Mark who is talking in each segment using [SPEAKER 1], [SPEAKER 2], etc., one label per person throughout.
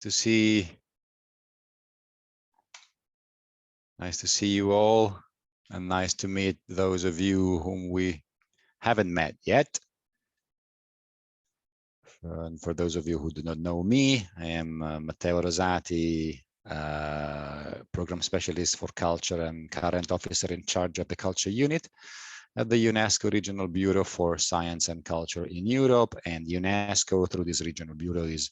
[SPEAKER 1] to see. Nice to see you all, and nice to meet those of you whom we haven't met yet. And for those of you who do not know me, I am Matteo Rosati, Program Specialist for Culture and current officer in charge of the Culture Unit at the UNESCO Regional Bureau for Science and Culture in Europe. And UNESCO, through this regional bureau, is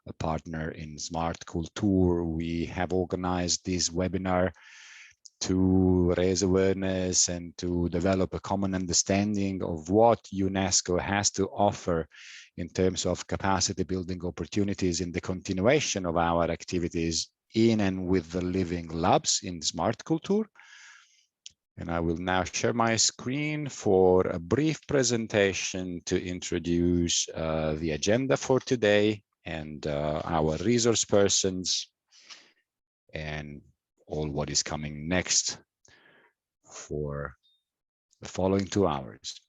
[SPEAKER 1] a partner in SmartCulTour. We have organized this webinar to raise awareness and to develop a common understanding of what UNESCO has to offer in terms of capacity building opportunities in the continuation of our activities in and with the living labs in SmartCulTour. And I will now share my screen for a brief presentation to introduce the agenda for today and our resource persons and all what is coming next for the following 2 hours.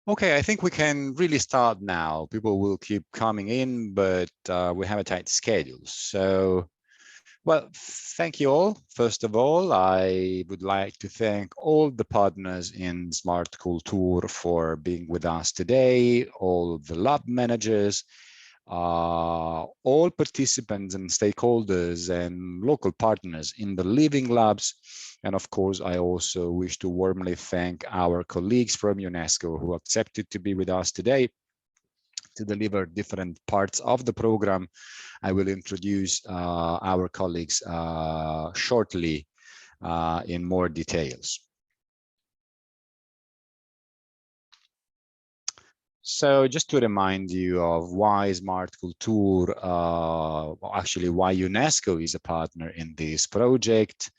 [SPEAKER 1] Okay, I think we can really start now. People will keep coming in, but we have a tight schedule. So, well, thank you all. First of all, I would like to thank all the partners in SmartCulTour for being with us today, all the lab managers, all participants and stakeholders and local partners in the living labs. And of course, I also wish to warmly thank our colleagues from UNESCO who accepted to be with us today to deliver different parts of the program. I will introduce our colleagues shortly in more details. So just to remind you of why SmartCulTour, actually why UNESCO is a partner in this project.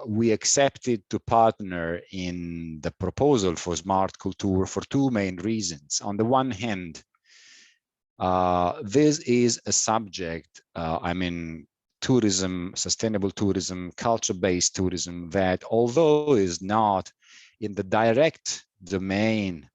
[SPEAKER 1] We accepted to partner in the proposal for SmartCulTour for 2 main reasons. On the one hand, this is a subject, I mean, tourism, sustainable tourism, culture-based tourism, that although is not in the direct domain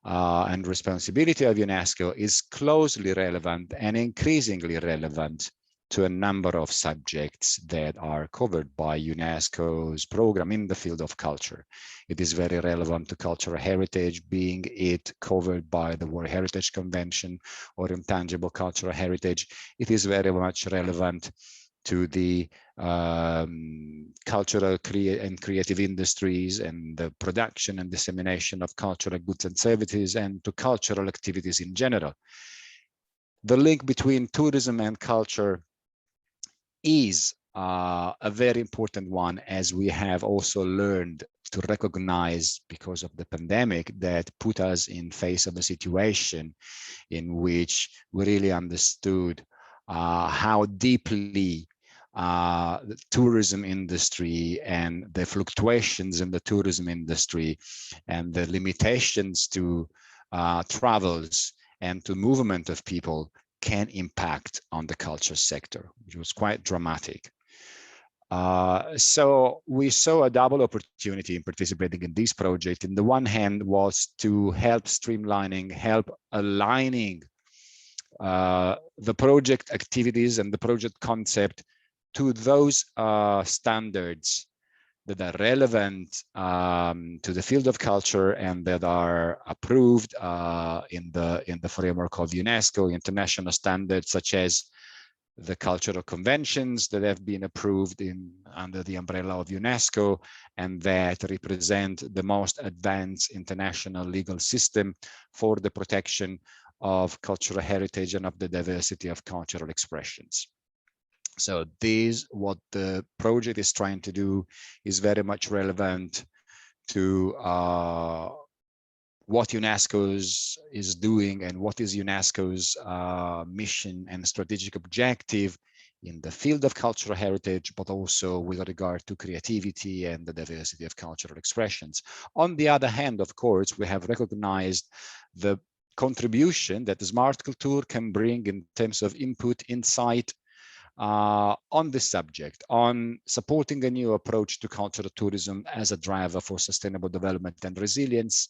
[SPEAKER 1] and responsibility of UNESCO, is closely relevant and increasingly relevant to a number of subjects that are covered by UNESCO's program in the field of culture. It is very relevant to cultural heritage, being it covered by the World Heritage Convention or Intangible Cultural Heritage. It is very much relevant to the cultural and creative industries and the production and dissemination of cultural goods and services, and to cultural activities in general. The link between tourism and culture is a very important one, as we have also learned to recognize because of the pandemic that put us in face of a situation in which we really understood how deeply the tourism industry and the fluctuations in the tourism industry and the limitations to travels and to movement of people can impact on the culture sector, which was quite dramatic. So we saw a double opportunity in participating in this project. In the one hand was to help streamlining, help aligning the project activities and the project concept to those standards that are relevant to the field of culture and that are approved in the framework of UNESCO, international standards such as the cultural conventions that have been approved under the umbrella of UNESCO and that represent the most advanced international legal system for the protection of cultural heritage and of the diversity of cultural expressions. So this, what the project is trying to do, is very much relevant to what UNESCO is doing and what is UNESCO's mission and strategic objective in the field of cultural heritage, but also with regard to creativity and the diversity of cultural expressions. On the other hand, of course, we have recognized the contribution that the SmartCulTour can bring in terms of input, insight, on this subject, on supporting a new approach to cultural tourism as a driver for sustainable development and resilience,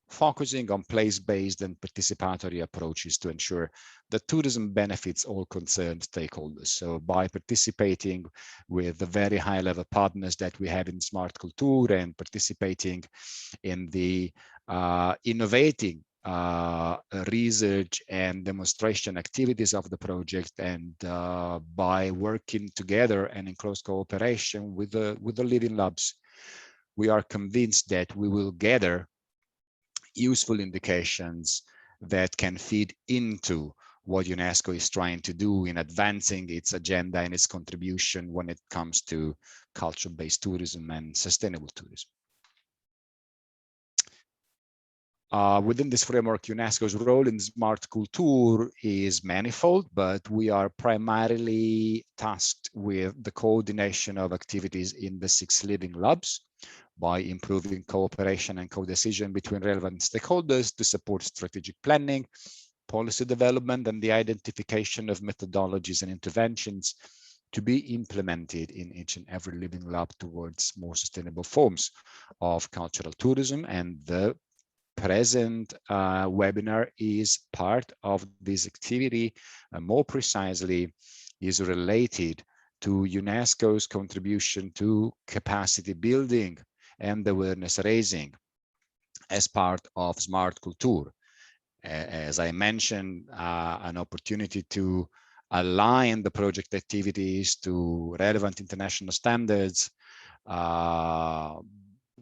[SPEAKER 1] focusing on place-based and participatory approaches to ensure that tourism benefits all concerned stakeholders. So by participating with the very high-level partners that we have in SmartCulTour and participating in the innovating research and demonstration activities of the project, and by working together and in close cooperation with the Living Labs, we are convinced that we will gather useful indications that can feed into what UNESCO is trying to do in advancing its agenda and its contribution when it comes to culture-based tourism and sustainable tourism. Within this framework, UNESCO's role in SmartCulTour is manifold, but we are primarily tasked with the coordination of activities in the 6 Living Labs by improving cooperation and co-decision between relevant stakeholders to support strategic planning, policy development, and the identification of methodologies and interventions to be implemented in each and every Living Lab towards more sustainable forms of cultural tourism. And the present webinar is part of this activity, more precisely is related to UNESCO's contribution to capacity building and awareness raising as part of SmartCulTour. As I mentioned, an opportunity to align the project activities to relevant international standards.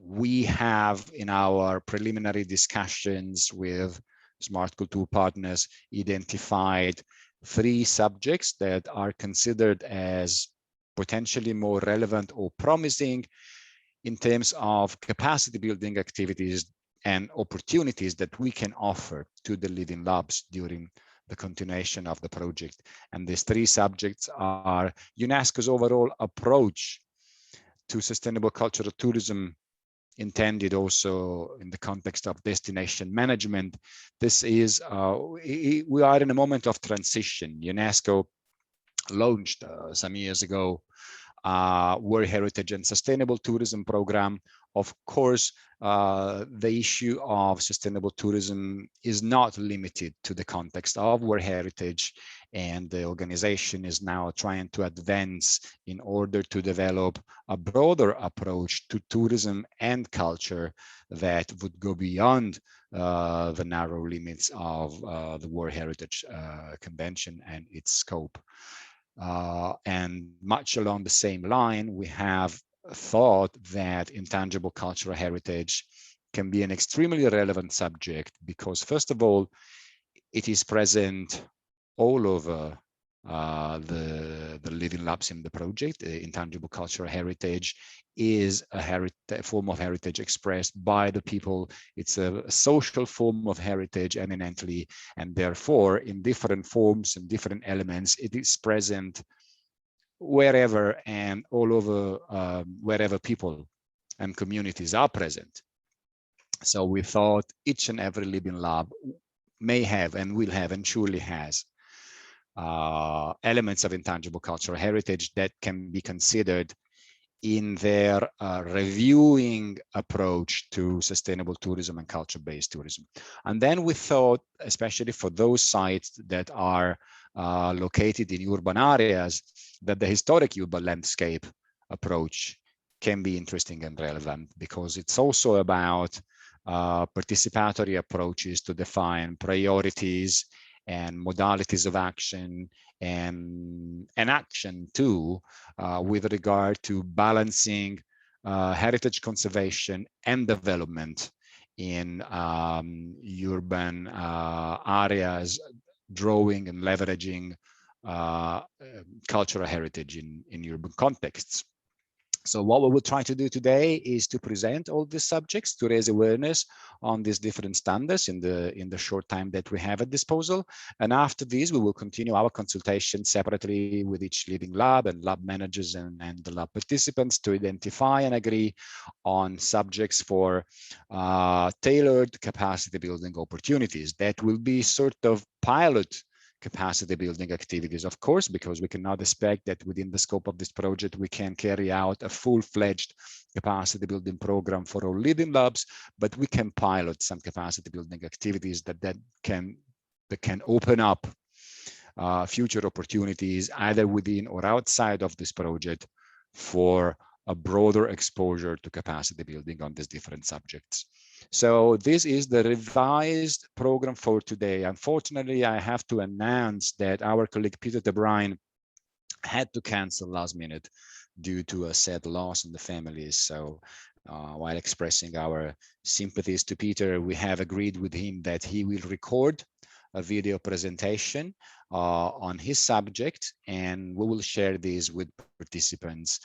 [SPEAKER 1] We have, in our preliminary discussions with SmartCulTour partners, identified 3 subjects that are considered as potentially more relevant or promising in terms of capacity building activities and opportunities that we can offer to the Living Labs during the continuation of the project. And these 3 subjects are UNESCO's overall approach to sustainable cultural tourism, intended also in the context of destination management. This is, we are in a moment of transition. UNESCO launched some years ago World Heritage and Sustainable Tourism Program. Of course, the issue of sustainable tourism is not limited to the context of World Heritage, and the organization is now trying to advance in order to develop a broader approach to tourism and culture that would go beyond the narrow limits of the World Heritage Convention and its scope. And much along the same line, we have thought that intangible cultural heritage can be an extremely relevant subject because, first of all, it is present all over the Living Labs in the project. Intangible cultural heritage is a form of heritage expressed by the people. It's a social form of heritage eminently, and therefore in different forms and different elements, it is present wherever and all over, wherever people and communities are present. So we thought each and every Living Lab may have and will have and surely has elements of intangible cultural heritage that can be considered in their reviewing approach to sustainable tourism and culture-based tourism. And then we thought, especially for those sites that are located in urban areas, that the historic urban landscape approach can be interesting and relevant, because it's also about participatory approaches to define priorities and modalities of action and action too, with regard to balancing heritage conservation and development in urban areas, drawing and leveraging cultural heritage in urban contexts. So what we will try to do today is to present all these subjects to raise awareness on these different standards in the short time that we have at disposal. And after this, we will continue our consultation separately with each living lab and lab managers and the lab participants to identify and agree on subjects for tailored capacity building opportunities that will be sort of pilot capacity building activities, of course, because we cannot expect that within the scope of this project, we can carry out a full-fledged capacity building program for all living labs, but we can pilot some capacity building activities that can open up future opportunities either within or outside of this project for a broader exposure to capacity building on these different subjects. So this is the revised program for today. Unfortunately, I have to announce that our colleague Peter De Bruijn had to cancel last minute due to a sad loss in the family. So while expressing our sympathies to Peter, we have agreed with him that he will record a video presentation on his subject, and we will share this with participants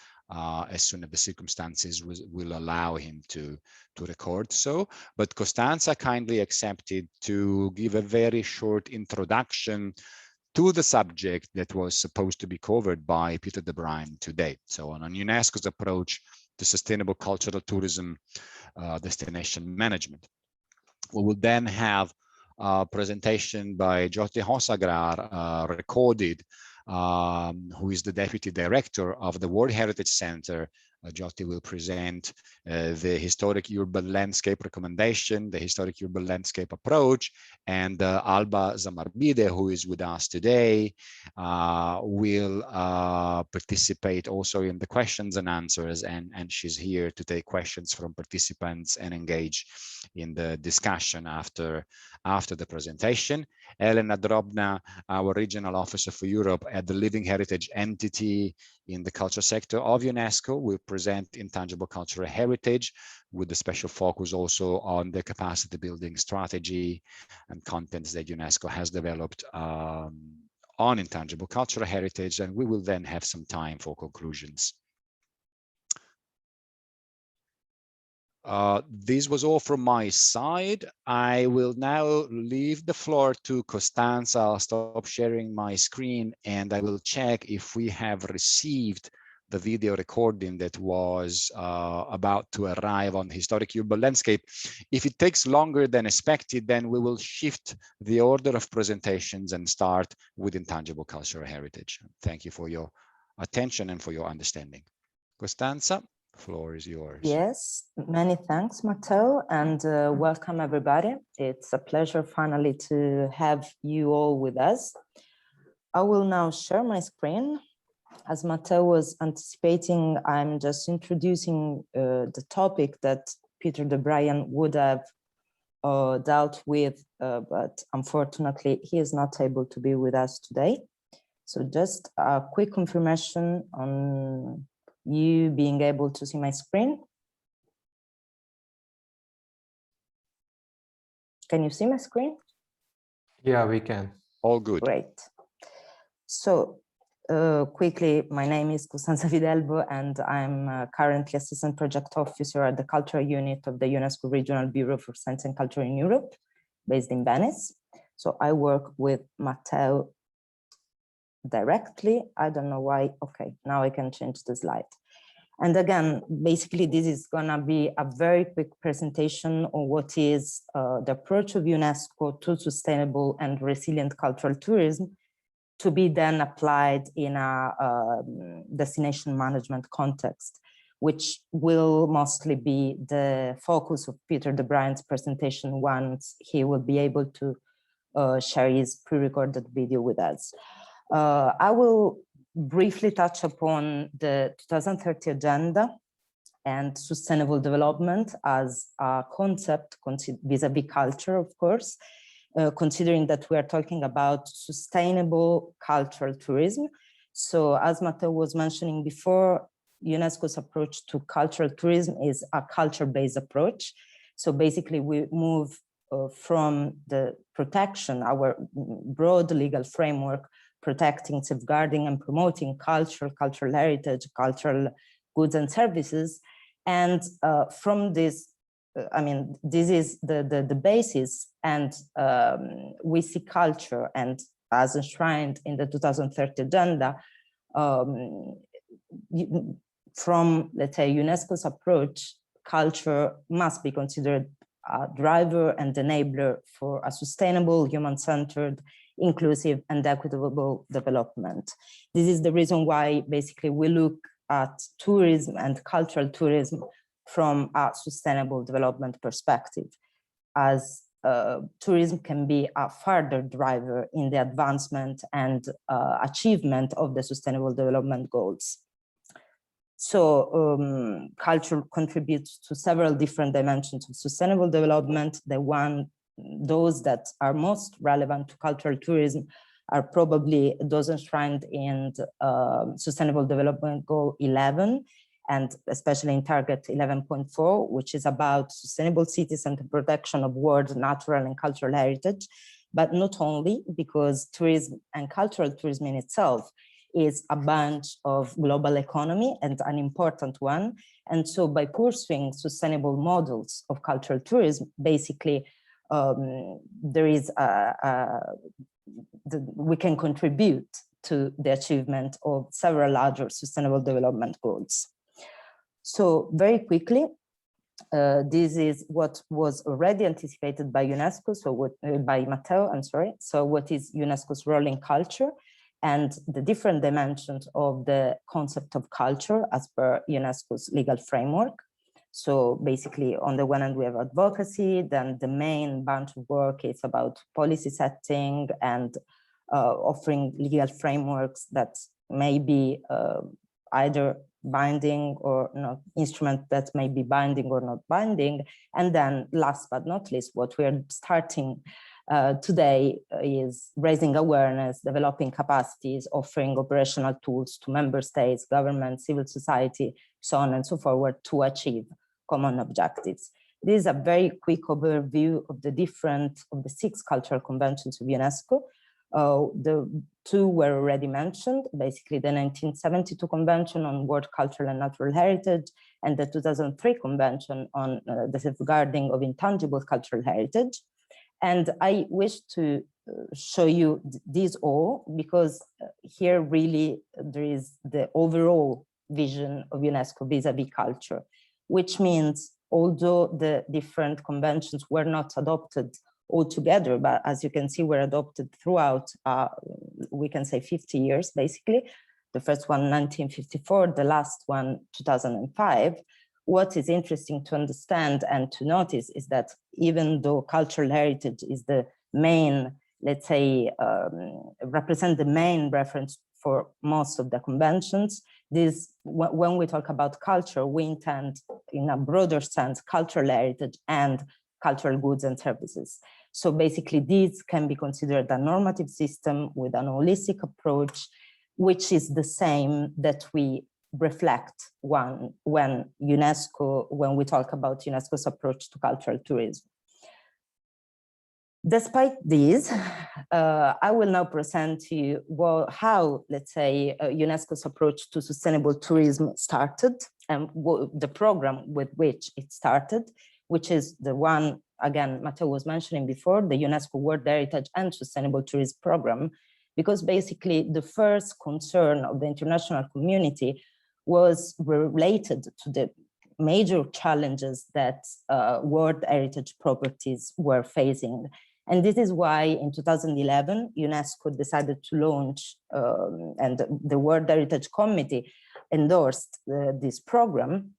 [SPEAKER 1] as soon as the circumstances will allow him to record so. But Costanza kindly accepted to give a very short introduction to the subject that was supposed to be covered by Peter De Bruijn today. So on UNESCO's approach to sustainable cultural tourism destination management. We will then have a presentation by Jyoti Hosagrar, recorded, who is the Deputy Director of the World Heritage Center. Jyoti will present the historic urban landscape recommendation, the historic urban landscape approach, and Alba Zamarbide, who is with us today, will participate also in the questions and answers, and she's here to take questions from participants and engage in the discussion after the presentation. Elena Drobna, our regional officer for Europe at the Living Heritage entity in the culture sector of UNESCO, will present Intangible Cultural Heritage with a special focus also on the capacity building strategy and contents that UNESCO has developed on Intangible Cultural Heritage, and we will then have some time for conclusions. This was all from my side. I will now leave the floor to Costanza. I'll stop sharing my screen and I will check if we have received the video recording that was about to arrive on historic urban landscape. If it takes longer than expected, then we will shift the order of presentations and start with Intangible Cultural Heritage. Thank you for your attention and for your understanding. Costanza, the floor is yours.
[SPEAKER 2] Yes, many thanks, Matteo, and welcome everybody. It's a pleasure finally to have you all with us. I will now share my screen. As Matteo was anticipating, I'm just introducing the topic that Peter De Bruijn would have dealt with, but unfortunately he is not able to be with us today. So just a quick confirmation on you being able to see my screen. Can you see my screen?
[SPEAKER 3] Yeah, we can.
[SPEAKER 1] All good.
[SPEAKER 2] Great. So quickly, my name is Costanza Videlbo, and I'm currently Assistant Project Officer at the Cultural Unit of the UNESCO Regional Bureau for Science and Culture in Europe, based in Venice. So I work with Matteo directly. I don't know why. Okay, now I can change the slide. And again, basically, this is gonna be a very quick presentation on what is the approach of UNESCO to sustainable and resilient cultural tourism, to be then applied in a destination management context, which will mostly be the focus of Peter De Bruijn's presentation once he will be able to share his pre-recorded video with us. I will briefly touch upon the 2030 agenda and sustainable development as a concept vis-a-vis culture, of course, considering that we are talking about sustainable cultural tourism. So as Matteo was mentioning before, UNESCO's approach to cultural tourism is a culture-based approach. So basically we move from the protection, our broad legal framework, protecting, safeguarding, and promoting cultural heritage, cultural goods and services. And from this, I mean, this is the basis, and we see culture, and as enshrined in the 2030 agenda, from, let's say, UNESCO's approach, culture must be considered a driver and enabler for a sustainable, human-centered, inclusive, and equitable development. This is the reason why basically we look at tourism and cultural tourism from a sustainable development perspective, as tourism can be a further driver in the advancement and achievement of the Sustainable Development Goals. So culture contributes to several different dimensions of sustainable development. Those that are most relevant to cultural tourism are probably those enshrined in Sustainable Development Goal 11, and especially in Target 11.4, which is about sustainable cities and the protection of world, natural, and cultural heritage. But not only, because tourism and cultural tourism in itself is a branch of global economy and an important one. And so by pursuing sustainable models of cultural tourism, basically there is we can contribute to the achievement of several larger sustainable development goals. So very quickly, this is what was already anticipated by UNESCO, so by Matteo, I'm sorry. So what is UNESCO's role in culture and the different dimensions of the concept of culture as per UNESCO's legal framework. So basically, on the one hand, we have advocacy, then the main bunch of work is about policy setting and offering legal frameworks that may be either binding or not, instrument that may be binding or not binding. And then last but not least, what we are starting today is raising awareness, developing capacities, offering operational tools to member states, government, civil society, so on and so forward, to achieve common objectives. This is a very quick overview of the 6 cultural conventions of UNESCO. The 2 were already mentioned, basically the 1972 Convention on World Cultural and Natural Heritage and the 2003 Convention on the Safeguarding of Intangible Cultural Heritage. And I wish to show you these all, because here really there is the overall vision of UNESCO vis-a-vis culture, which means although the different conventions were not adopted all together, but as you can see, were adopted throughout, we can say 50 years, basically. The first one, 1954, the last one, 2005. What is interesting to understand and to notice is that even though cultural heritage is the main, let's say, represent the main reference for most of the conventions, this, when we talk about culture, we intend in a broader sense, cultural heritage and cultural goods and services. So basically these can be considered a normative system with an holistic approach, which is the same that we reflect when we talk about UNESCO's approach to cultural tourism. Despite this, I will now present to you how, let's say, UNESCO's approach to sustainable tourism started and the program with which it started, which is the one, again, Matteo was mentioning before, the UNESCO World Heritage and Sustainable Tourism Program, because basically the first concern of the international community was related to the major challenges that World Heritage properties were facing. And this is why in 2011, UNESCO decided to launch, and the World Heritage Committee endorsed this program,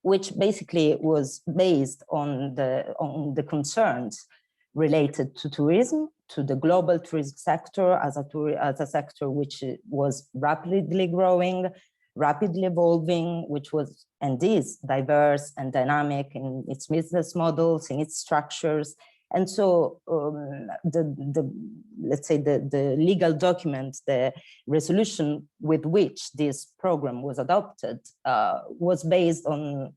[SPEAKER 2] which basically was based on the concerns related to tourism, to the global tourism sector as a sector which was rapidly growing, rapidly evolving, which was and is diverse and dynamic in its business models, in its structures. And so let's say the legal document, the resolution with which this program was adopted was based on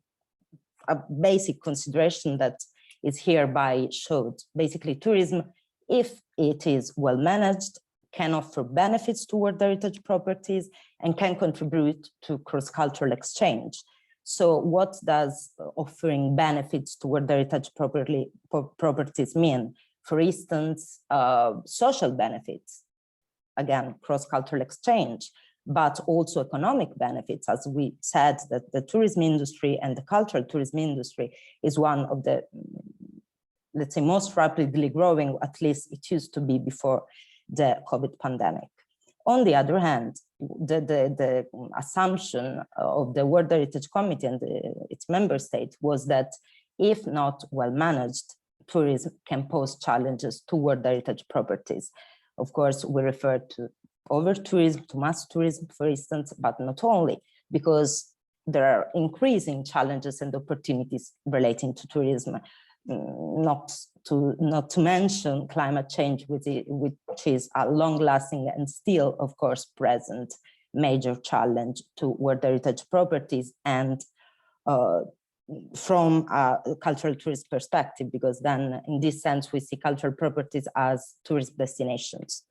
[SPEAKER 2] a basic consideration that is hereby showed. Basically, tourism, if it is well managed, can offer benefits toward heritage properties, and can contribute to cross-cultural exchange. So what does offering benefits toward heritage properties mean? For instance, social benefits, again, cross-cultural exchange, but also economic benefits. As we said, that the tourism industry and the cultural tourism industry is one of the, let's say, most rapidly growing, at least it used to be before the COVID pandemic. On the other hand, the assumption of the World Heritage Committee and its member states was that if not well managed, tourism can pose challenges toward heritage properties. Of course, we refer to over-tourism, to mass tourism, for instance, but not only, because there are increasing challenges and opportunities relating to tourism, not to mention climate change, which is a long-lasting and still, of course, present major challenge to World Heritage properties, and from a cultural tourist perspective, because then in this sense, we see cultural properties as tourist destinations.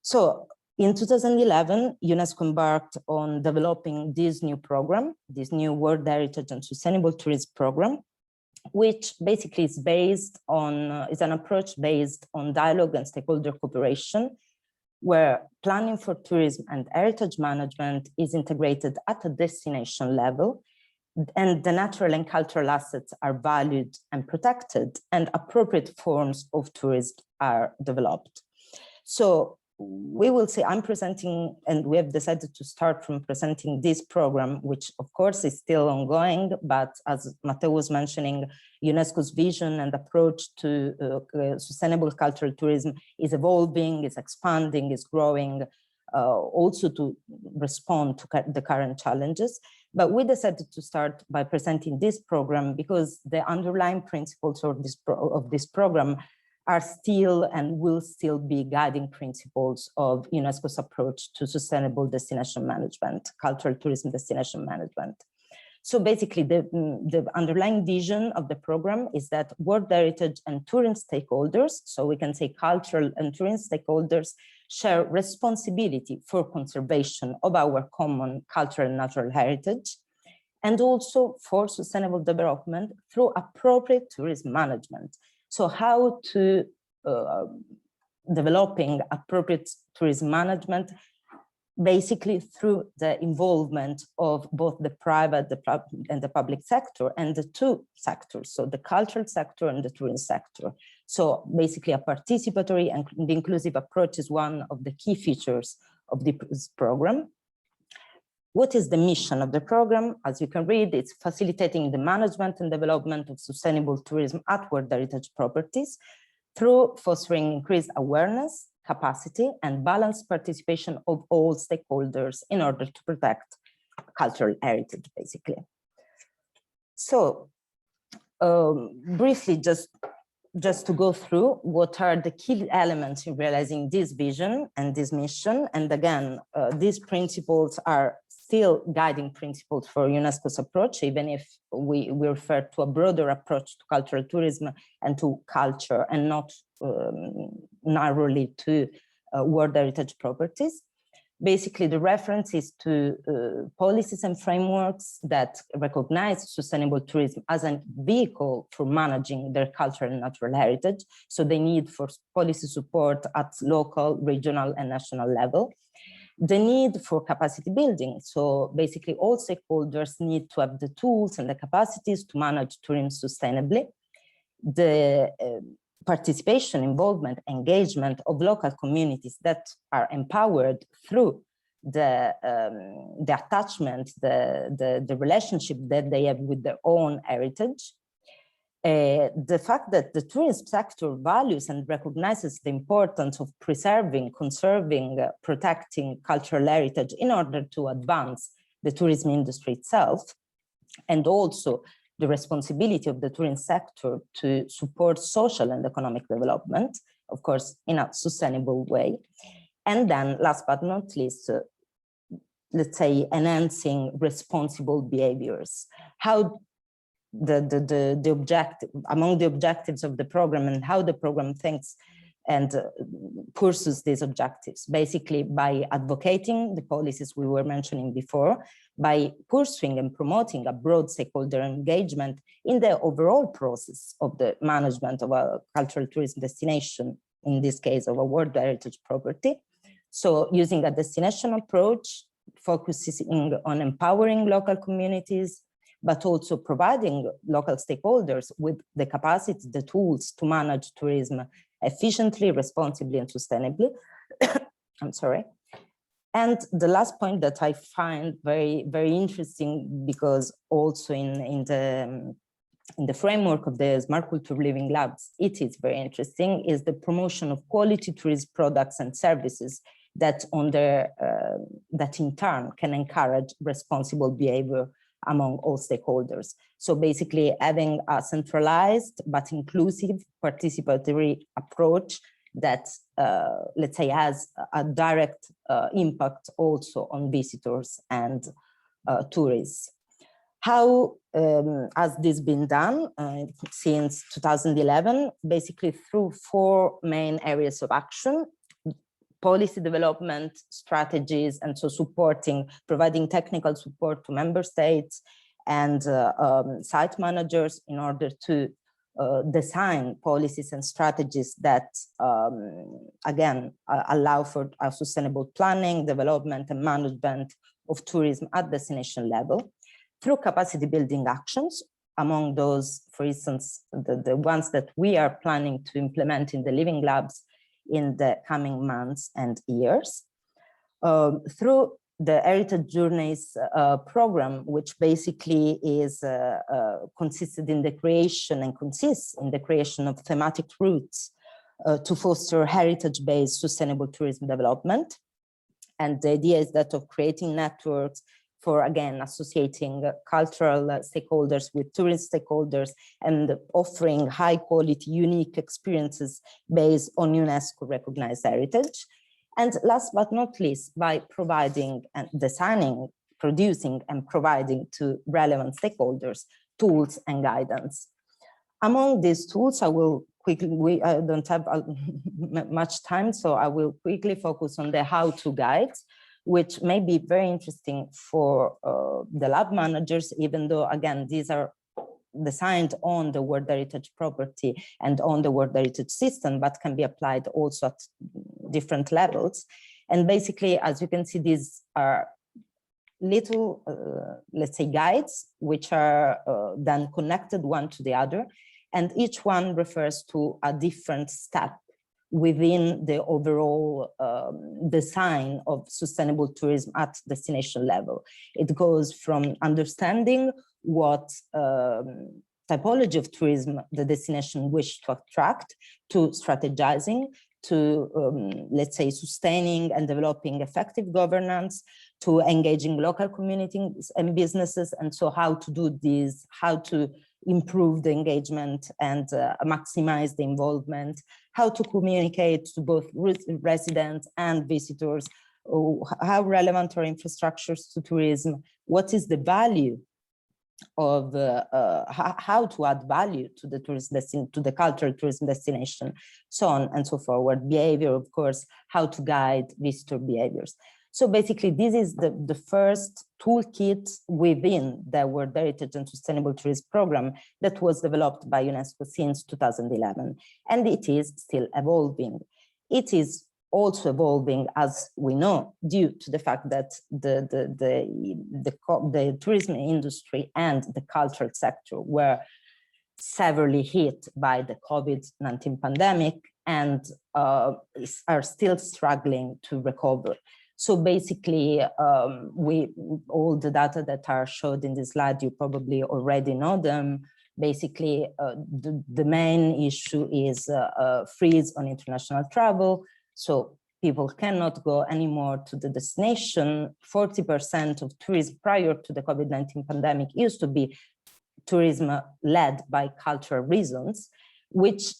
[SPEAKER 2] So in 2011, UNESCO embarked on developing this new program, this new World Heritage and Sustainable Tourism program, which basically is based on, is an approach based on dialogue and stakeholder cooperation, where planning for tourism and heritage management is integrated at a destination level, and the natural and cultural assets are valued and protected, and appropriate forms of tourism are developed. So we will say, I'm presenting, and we have decided to start from presenting this program, which of course is still ongoing, but as Matteo was mentioning, UNESCO's vision and approach to sustainable cultural tourism is evolving, is expanding, is growing, also to respond to the current challenges. But we decided to start by presenting this program because the underlying principles of this program are still and will still be guiding principles of UNESCO's approach to sustainable destination management, cultural tourism destination management. So basically, the underlying vision of the program is that World Heritage and tourism stakeholders, so we can say cultural and tourism stakeholders, share responsibility for conservation of our common cultural and natural heritage, and also for sustainable development through appropriate tourism management. So how to developing appropriate tourism management, basically through the involvement of both the private and the public sector, and the two sectors, so the cultural sector and the tourism sector. So basically a participatory and inclusive approach is one of the key features of this program. What is the mission of the program? As you can read, it's facilitating the management and development of sustainable tourism at World Heritage properties through fostering increased awareness, capacity, and balanced participation of all stakeholders in order to protect cultural heritage, basically. So briefly, just to go through what are the key elements in realizing this vision and this mission. And again, these principles are still guiding principles for UNESCO's approach, even if we refer to a broader approach to cultural tourism and to culture, and not narrowly to World Heritage properties. Basically, the reference is to policies and frameworks that recognize sustainable tourism as a vehicle for managing their cultural and natural heritage. So they need for policy support at local, regional, and national level. The need for capacity building. So basically all stakeholders need to have the tools and the capacities to manage tourism sustainably. The participation, involvement, engagement of local communities that are empowered through the attachment, the relationship that they have with their own heritage. The fact that the tourism sector values and recognizes the importance of preserving, conserving, protecting cultural heritage in order to advance the tourism industry itself, and also the responsibility of the tourism sector to support social and economic development, of course, in a sustainable way. And then last but not least, let's say, enhancing responsible behaviors. How the objective, among the objectives of the program and how the program thinks and pursues these objectives, basically by advocating the policies we were mentioning before, by pursuing and promoting a broad stakeholder engagement in the overall process of the management of a cultural tourism destination, in this case of a World Heritage property. So using a destination approach, focusing on empowering local communities, but also providing local stakeholders with the capacity, the tools to manage tourism efficiently, responsibly, and sustainably. I'm sorry. And the last point that I find very, very interesting, because also in the framework of the SmartCulTour Living Labs, it is very interesting, is the promotion of quality tourism products and services that that in turn can encourage responsible behavior among all stakeholders. So basically having a centralized but inclusive participatory approach that, let's say, has a direct impact also on visitors and tourists. How has this been done since 2011? Basically through 4 main areas of action: policy development, strategies, and so providing technical support to member states and site managers in order to design policies and strategies that, again, allow for a sustainable planning, development, and management of tourism at destination level. Through capacity building actions, among those, for instance, the ones that we are planning to implement in the Living Labs in the coming months and years, through the Heritage Journeys program, which basically is consisted in the creation and consists in the creation of thematic routes to foster heritage-based sustainable tourism development. And the idea is that of creating networks for, again, associating cultural stakeholders with tourist stakeholders and offering high quality, unique experiences based on UNESCO recognized heritage. And last but not least, by providing and designing, producing and providing to relevant stakeholders tools and guidance. Among these tools, I will quickly, I don't have much time, so I will quickly focus on the how-to guides, which may be very interesting for the lab managers, even though, again, these are designed on the World Heritage property and on the World Heritage system, but can be applied also at different levels. And basically, as you can see, these are little, let's say, guides, which are then connected one to the other. And each one refers to a different step within the overall design of sustainable tourism at destination level. It goes from understanding what typology of tourism the destination wishes to attract, to strategizing, to, let's say, sustaining and developing effective governance, to engaging local communities and businesses, and so how to do this, how to improve the engagement and maximize the involvement, how to communicate to both residents and visitors, how relevant are infrastructures to tourism, what is the value of how to add value to the tourist destination, to the cultural tourism destination, so on and so forward. Behavior, of course, how to guide visitor behaviors. So basically, this is the first toolkit within the World Heritage and Sustainable Tourism Program that was developed by UNESCO since 2011, and it is still evolving. It is also evolving, as we know, due to the fact that the tourism industry and the cultural sector were severely hit by the COVID-19 pandemic and are still struggling to recover. So basically, all the data that are showed in this slide, you probably already know them. Basically, the main issue is freeze on international travel. So people cannot go anymore to the destination. 40% of tourism prior to the COVID-19 pandemic used to be tourism led by cultural reasons, which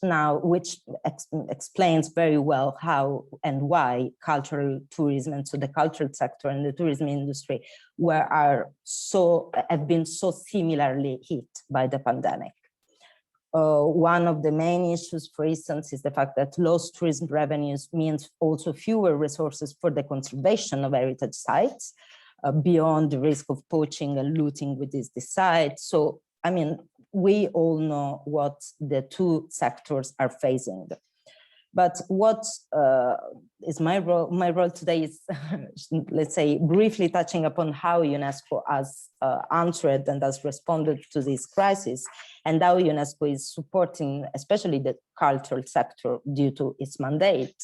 [SPEAKER 2] explains very well how and why cultural tourism, and so the cultural sector and the tourism industry have been so similarly hit by the pandemic. One of the main issues, for instance, is the fact that lost tourism revenues means also fewer resources for the conservation of heritage sites, beyond the risk of poaching and looting with these sites. So, I mean, we all know what the two sectors are facing. But what is my role? My role today is, let's say, briefly touching upon how UNESCO has answered and has responded to this crisis, and how UNESCO is supporting, especially the cultural sector, due to its mandate,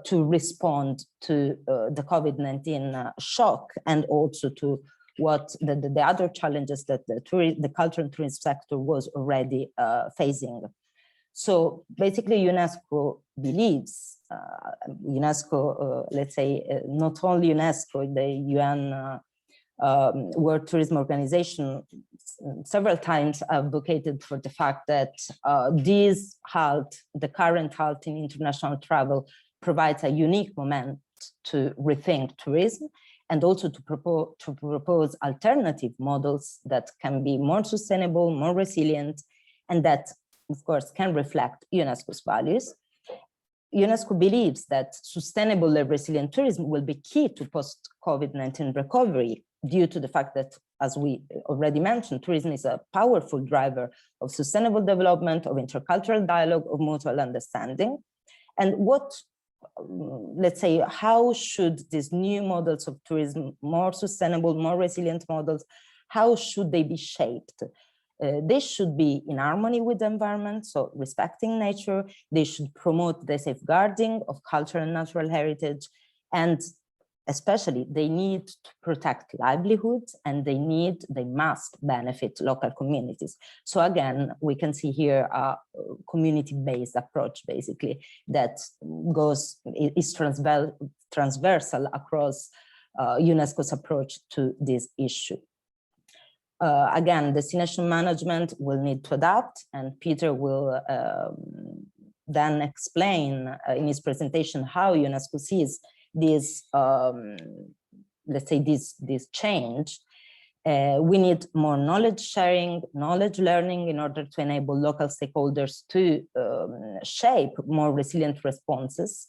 [SPEAKER 2] to respond to the COVID-19 shock, and also to what the other challenges that the cultural and tourism sector was already facing. So basically, UNESCO believes, let's say, not only UNESCO, the UN World Tourism Organization several times advocated for the fact that this halt, the current halt in international travel, provides a unique moment to rethink tourism, and also to propose alternative models that can be more sustainable, more resilient, and that, of course, can reflect UNESCO's values. UNESCO believes that sustainable and resilient tourism will be key to post-COVID-19 recovery, due to the fact that, as we already mentioned, tourism is a powerful driver of sustainable development, of intercultural dialogue, of mutual understanding. And what, let's say, how should these new models of tourism, more sustainable, more resilient models, how should they be shaped? They should be in harmony with the environment, so respecting nature. They should promote the safeguarding of cultural and natural heritage, and especially they need to protect livelihoods, and they must benefit local communities. So again, we can see here a community-based approach, basically, that is transversal across UNESCO's approach to this issue. Again, destination management will need to adapt, and Peter will then explain in his presentation how UNESCO sees this, let's say, this change. We need more knowledge sharing, knowledge learning, in order to enable local stakeholders to shape more resilient responses.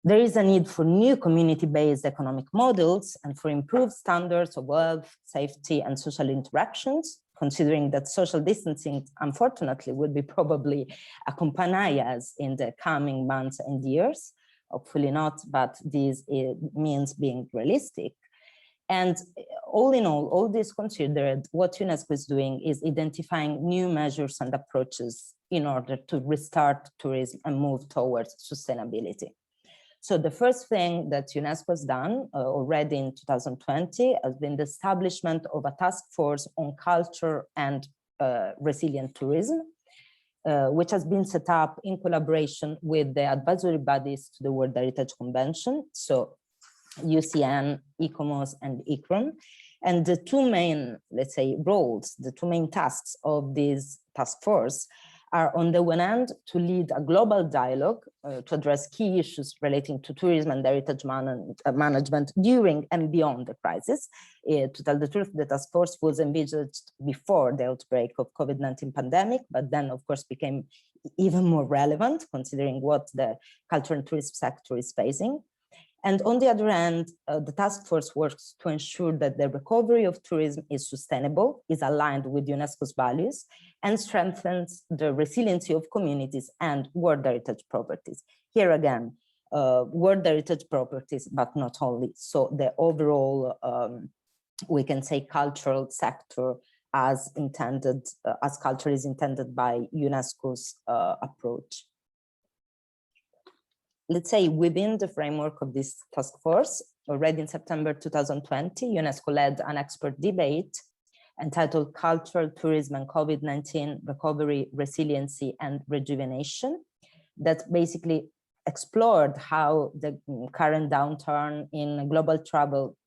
[SPEAKER 2] There is a need for new community-based economic models and for improved standards of health, safety, and social interactions, considering that social distancing, unfortunately, will be probably accompany us in the coming months and years. Hopefully not, but this means being realistic. And all in all this considered, what UNESCO is doing is identifying new measures and approaches in order to restart tourism and move towards sustainability. So the first thing that UNESCO has done already in 2020 has been the establishment of a task force on culture and resilient tourism, which has been set up in collaboration with the advisory bodies to the World Heritage Convention, so UCN, ICOMOS, and ICRON. And the two main, let's say, roles, the two main tasks of this task force are, on the one hand, to lead a global dialogue to address key issues relating to tourism and heritage management during and beyond the crisis. To tell the truth, the task force was envisaged before the outbreak of COVID-19 pandemic, but then, of course, became even more relevant considering what the culture and tourism sector is facing. And on the other hand, the task force works to ensure that the recovery of tourism is sustainable, is aligned with UNESCO's values, and strengthens the resiliency of communities and World Heritage properties. Here again, World Heritage properties, but not only. So the overall, we can say, cultural sector as intended, as culture is intended by UNESCO's approach. Let's say within the framework of this task force, already in September 2020, UNESCO led an expert debate entitled Cultural Tourism and COVID-19 Recovery, Resiliency and Rejuvenation, that basically explored how the current downturn in global travel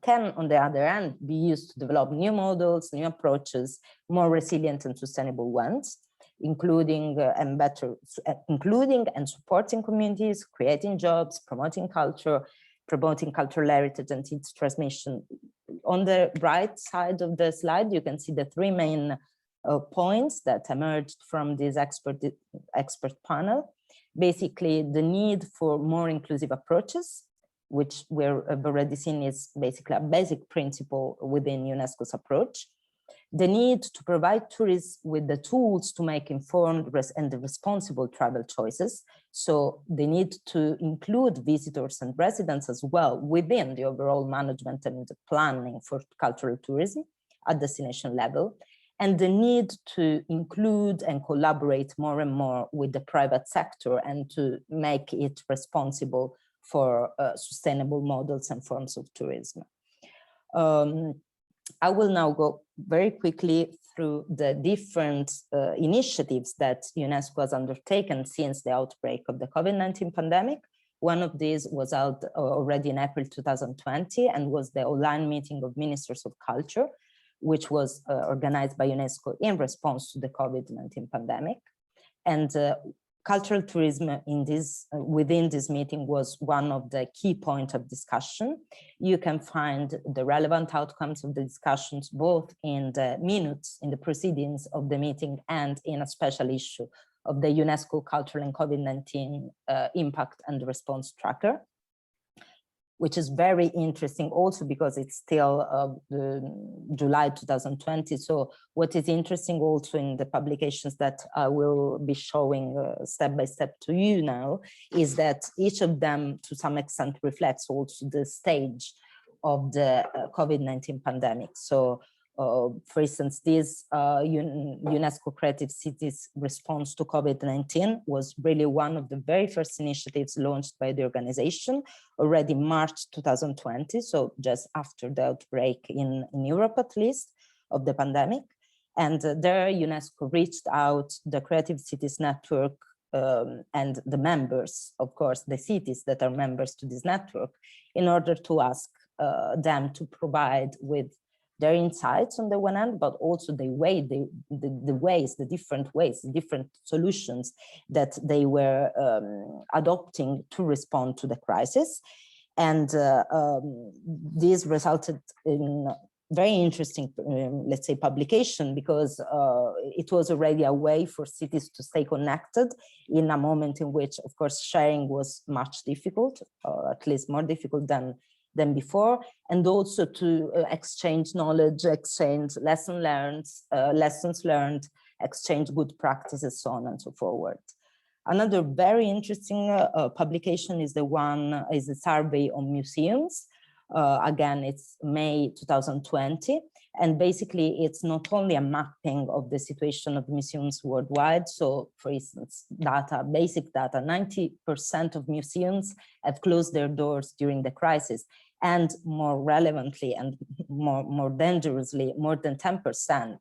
[SPEAKER 2] can, on the other hand, be used to develop new models, new approaches, more resilient and sustainable ones, including and supporting communities, creating jobs, promoting culture, promoting cultural heritage and its transmission. On the right side of the slide, you can see the three main points that emerged from this expert panel. Basically, the need for more inclusive approaches, which we've already seen is basically a basic principle within UNESCO's approach. The need to provide tourists with the tools to make informed and responsible travel choices. So the need to include visitors and residents as well within the overall management and planning for cultural tourism at destination level. And the need to include and collaborate more and more with the private sector and to make it responsible for sustainable models and forms of tourism. I will now go very quickly through the different initiatives that UNESCO has undertaken since the outbreak of the COVID-19 pandemic. One of these was held already in April 2020 and was the online meeting of Ministers of Culture, which was organized by UNESCO in response to the COVID-19 pandemic. And cultural tourism within this meeting was one of the key points of discussion. You can find the relevant outcomes of the discussions both in the minutes, in the proceedings of the meeting, and in a special issue of the UNESCO Cultural and COVID-19 Impact and Response Tracker, which is very interesting also because it's still July 2020. So what is interesting also in the publications that I will be showing step by step to you now is that each of them to some extent reflects also the stage of the COVID-19 pandemic. So for instance, this UNESCO Creative Cities response to COVID-19 was really one of the very first initiatives launched by the organization already March 2020, so just after the outbreak in Europe at least of the pandemic. And there UNESCO reached out the Creative Cities Network and the members, of course, the cities that are members to this network, in order to ask them to provide with their insights on the one hand, but also the different solutions that they were adopting to respond to the crisis. And this resulted in very interesting, let's say, publication, because it was already a way for cities to stay connected in a moment in which, of course, sharing was much difficult, or at least more difficult than before, and also to exchange knowledge, exchange lessons learned, exchange good practices, so on and so forth. Another very interesting publication is the survey on museums. Again, it's May 2020, and basically it's not only a mapping of the situation of museums worldwide. So for instance, basic data, 90% of museums have closed their doors during the crisis. And more relevantly and more dangerously, more than 10%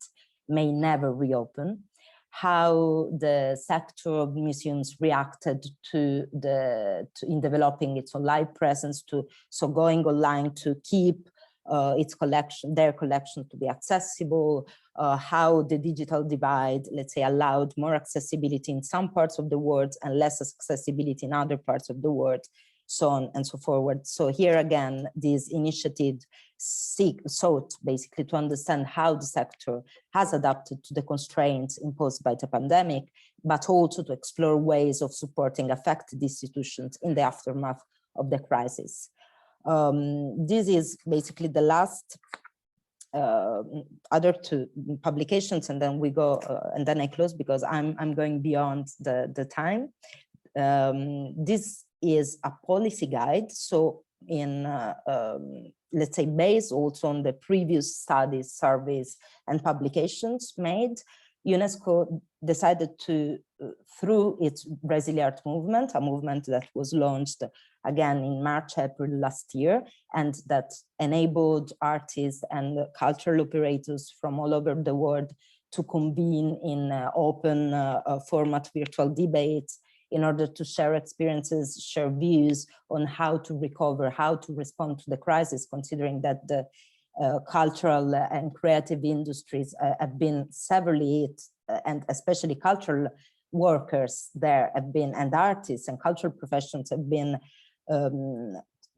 [SPEAKER 2] may never reopen. How the sector of museums reacted in developing its online presence, so going online to keep their collection to be accessible, how the digital divide, let's say, allowed more accessibility in some parts of the world and less accessibility in other parts of the world, so on and so forward. So here again, this initiative sought basically to understand how the sector has adapted to the constraints imposed by the pandemic, but also to explore ways of supporting affected institutions in the aftermath of the crisis. This is basically the last other two publications, and then we go, and then I close because I'm going beyond the time. This is a policy guide, so in let's say based also on the previous studies, surveys, and publications made, UNESCO decided to, through its Brazilian movement, a movement that was launched again in March, April last year, and that enabled artists and cultural operators from all over the world to convene in open format virtual debates in order to share experiences, share views on how to recover, how to respond to the crisis, considering that the cultural and creative industries have been severely hit, and especially cultural workers there have been, and artists and cultural professions have been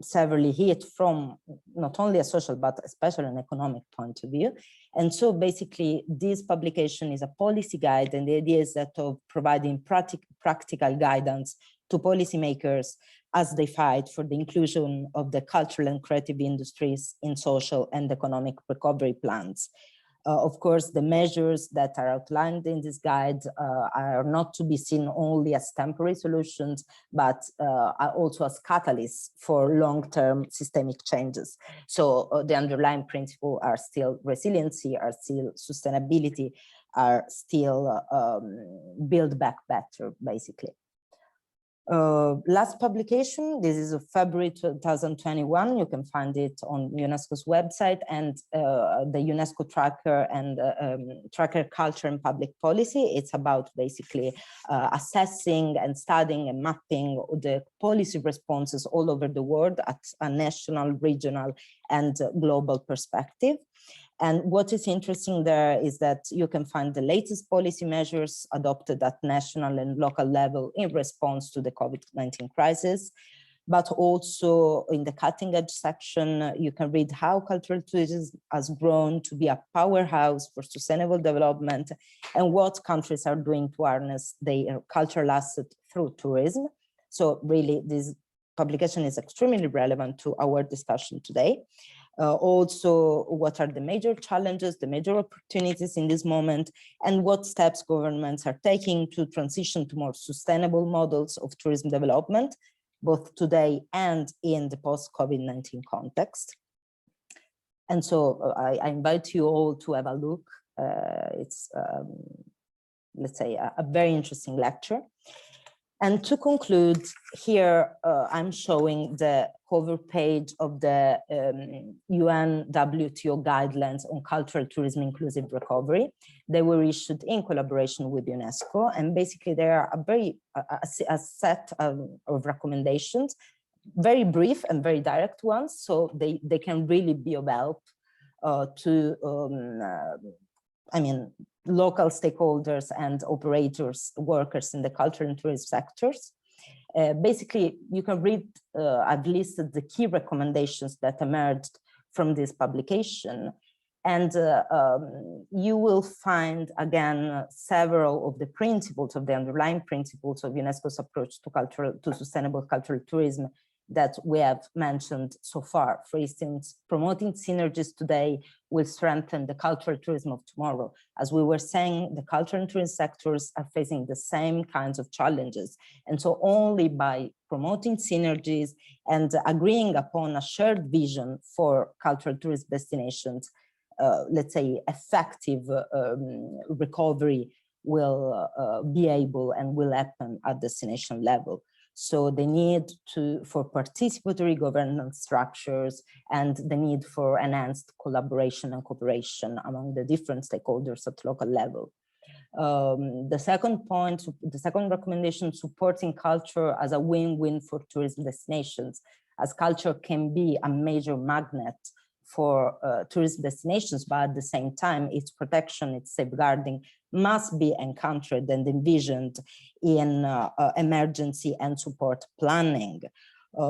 [SPEAKER 2] severely hit from not only a social, but especially an economic point of view. And so basically this publication is a policy guide, and the idea is that of providing practical guidance to policymakers as they fight for the inclusion of the cultural and creative industries in social and economic recovery plans. Of course, the measures that are outlined in this guide are not to be seen only as temporary solutions, but are also as catalysts for long-term systemic changes. So the underlying principles are still resiliency, are still sustainability, are still build back better, basically. Last publication, this is of February 2021. You can find it on UNESCO's website, and the UNESCO tracker and tracker culture and public policy. It's about basically assessing and studying and mapping the policy responses all over the world at a national, regional, and global perspective. And what is interesting there is that you can find the latest policy measures adopted at national and local level in response to the COVID-19 crisis. But also in the cutting edge section, you can read how cultural tourism has grown to be a powerhouse for sustainable development and what countries are doing to harness their cultural asset through tourism. So really, this publication is extremely relevant to our discussion today. Also, what are the major challenges, the major opportunities in this moment, and what steps governments are taking to transition to more sustainable models of tourism development, both today and in the post-COVID-19 context. And so I invite you all to have a look. It's, let's say, a very interesting lecture. And to conclude, here I'm showing the cover page of the UN WTO guidelines on cultural tourism inclusive recovery. They were issued in collaboration with UNESCO, and basically they are a set of recommendations, very brief and very direct ones, so they can really be of help to local stakeholders and operators, workers in the cultural and tourism sectors. Basically, you can read, I've listed the key recommendations that emerged from this publication. And you will find, again, several of the principles, of the underlying principles of UNESCO's approach to sustainable cultural tourism that we have mentioned so far. For instance, promoting synergies today will strengthen the cultural tourism of tomorrow. As we were saying, the cultural and tourism sectors are facing the same kinds of challenges. And so only by promoting synergies and agreeing upon a shared vision for cultural tourist destinations, let's say effective recovery will be able and will happen at destination level. So the need for participatory governance structures and the need for enhanced collaboration and cooperation among the different stakeholders at local level. The second point, the second recommendation, supporting culture as a win-win for tourism destinations, as culture can be a major magnet for tourism destinations, but at the same time, its protection, its safeguarding must be encountered and envisioned in emergency and support planning,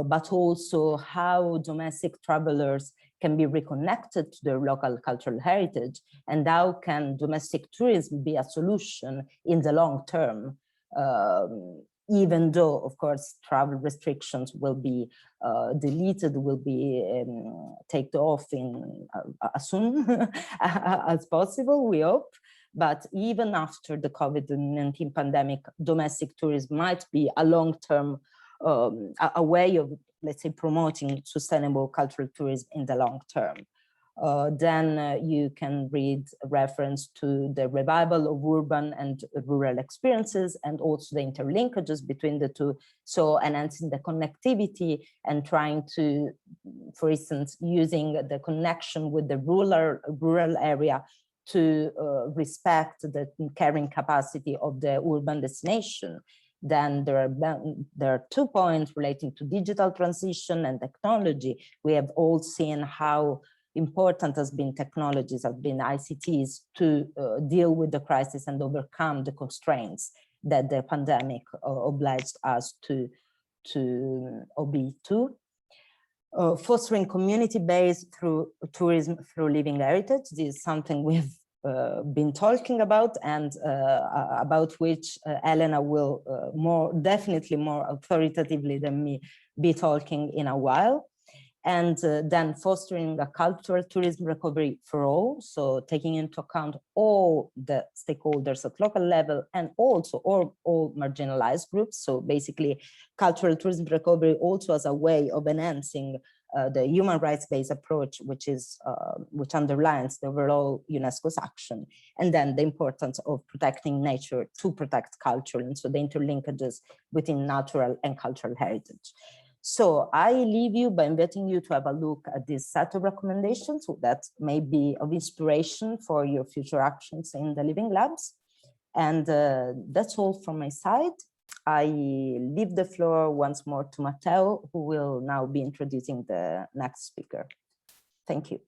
[SPEAKER 2] but also how domestic travelers can be reconnected to their local cultural heritage, and how can domestic tourism be a solution in the long term, even though, of course, travel restrictions will be deleted, will be taken off in as soon as possible, we hope. But even after the COVID-19 pandemic, domestic tourism might be a long-term, a way of, let's say, promoting sustainable cultural tourism in the long term. Then you can read a reference to the revival of urban and rural experiences and also the interlinkages between the two. So enhancing the connectivity and trying to, for instance, using the connection with the rural area to respect the carrying capacity of the urban destination. Then there are 2 points relating to digital transition and technology. We have all seen how important has been technologies, have been ICTs to deal with the crisis and overcome the constraints that the pandemic obliged us to obey to. fostering community-based through tourism through living heritage. This is something we've been talking about, and about which Elena will definitely more authoritatively than me be talking in a while. And then fostering a cultural tourism recovery for all, so taking into account all the stakeholders at local level and also all marginalized groups. So basically cultural tourism recovery also as a way of enhancing the human rights-based approach, which underlines the overall UNESCO's action, and then the importance of protecting nature to protect culture, and so the interlinkages between natural and cultural heritage. So I leave you by inviting you to have a look at this set of recommendations that may be of inspiration for your future actions in the Living Labs. And that's all from my side. I leave the floor once more to Matteo, who will now be introducing the next speaker. Thank you.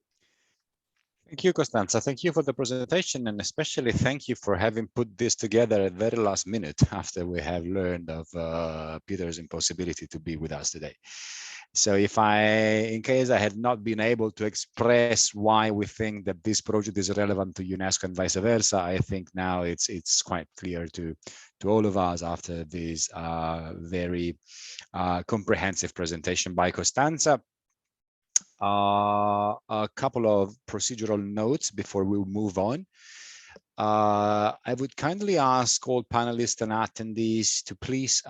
[SPEAKER 1] Thank you, Costanza. Thank you for the presentation, and especially thank you for having put this together at the very last minute after we have learned of Peter's impossibility to be with us today. So in case I had not been able to express why we think that this project is relevant to UNESCO and vice versa, I think now it's quite clear to all of us after this very comprehensive presentation by Costanza. A couple of procedural notes before we move on. I would kindly ask all panelists and attendees to please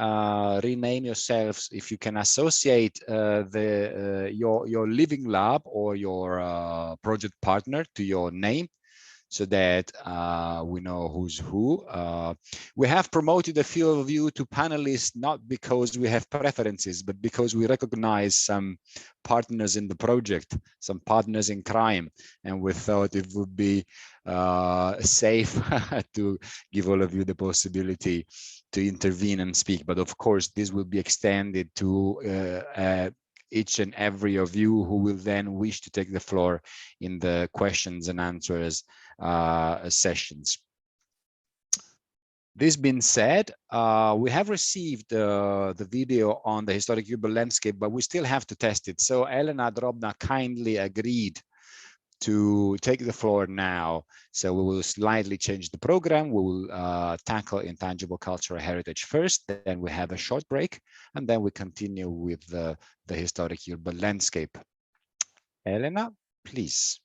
[SPEAKER 1] rename yourselves if you can associate your living lab or your project partner to your name, so that we know who's who. We have promoted a few of you to panelists, not because we have preferences, but because we recognize some partners in the project, some partners in crime, and we thought it would be safe to give all of you the possibility to intervene and speak. But of course, this will be extended to each and every of you who will then wish to take the floor in the questions and answers sessions. This being said, we have received the video on the historic urban landscape, but we still have to test it. So Elena Drobna kindly agreed to take the floor now. So we will slightly change the program. We will tackle intangible cultural heritage first, then we have a short break, and then we continue with the historic urban landscape. Elena, please.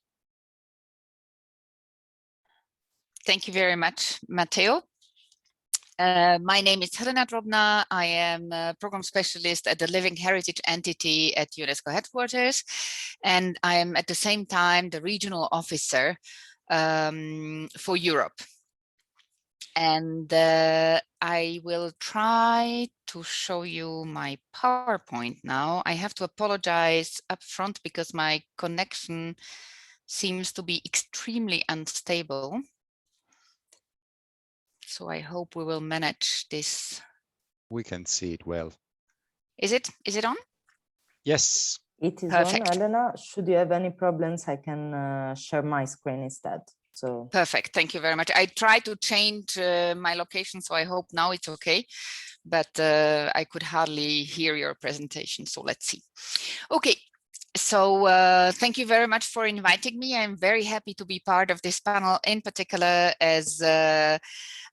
[SPEAKER 4] Thank you very much, Matteo. My name is Helena Drobna. I am a program specialist at the Living Heritage entity at UNESCO headquarters, and I am at the same time the regional officer for Europe. And I will try to show you my PowerPoint now. I have to apologize up front because my connection seems to be extremely unstable. So I hope we will manage this.
[SPEAKER 1] We can see it well.
[SPEAKER 4] Is it on?
[SPEAKER 1] Yes.
[SPEAKER 2] It is
[SPEAKER 4] Perfect.
[SPEAKER 2] on, Elena. Should you have any problems, I can share my screen instead. So
[SPEAKER 4] perfect. Thank you very much. I tried to change my location, so I hope now it's okay. But I could hardly hear your presentation. So let's see. Okay. So thank you very much for inviting me. I'm very happy to be part of this panel, in particular as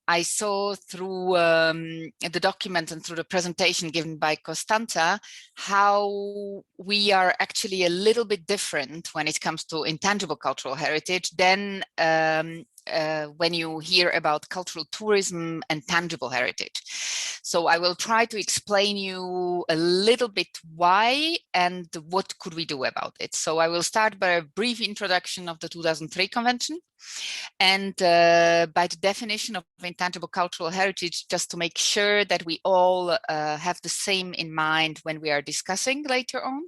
[SPEAKER 4] I saw through the document and through the presentation given by Costanza how we are actually a little bit different when it comes to intangible cultural heritage than when you hear about cultural tourism and tangible heritage. So I will try to explain you a little bit why and what could we do about it. So I will start by a brief introduction of the 2003 convention. And by the definition of intangible cultural heritage, just to make sure that we all have the same in mind when we are discussing later on.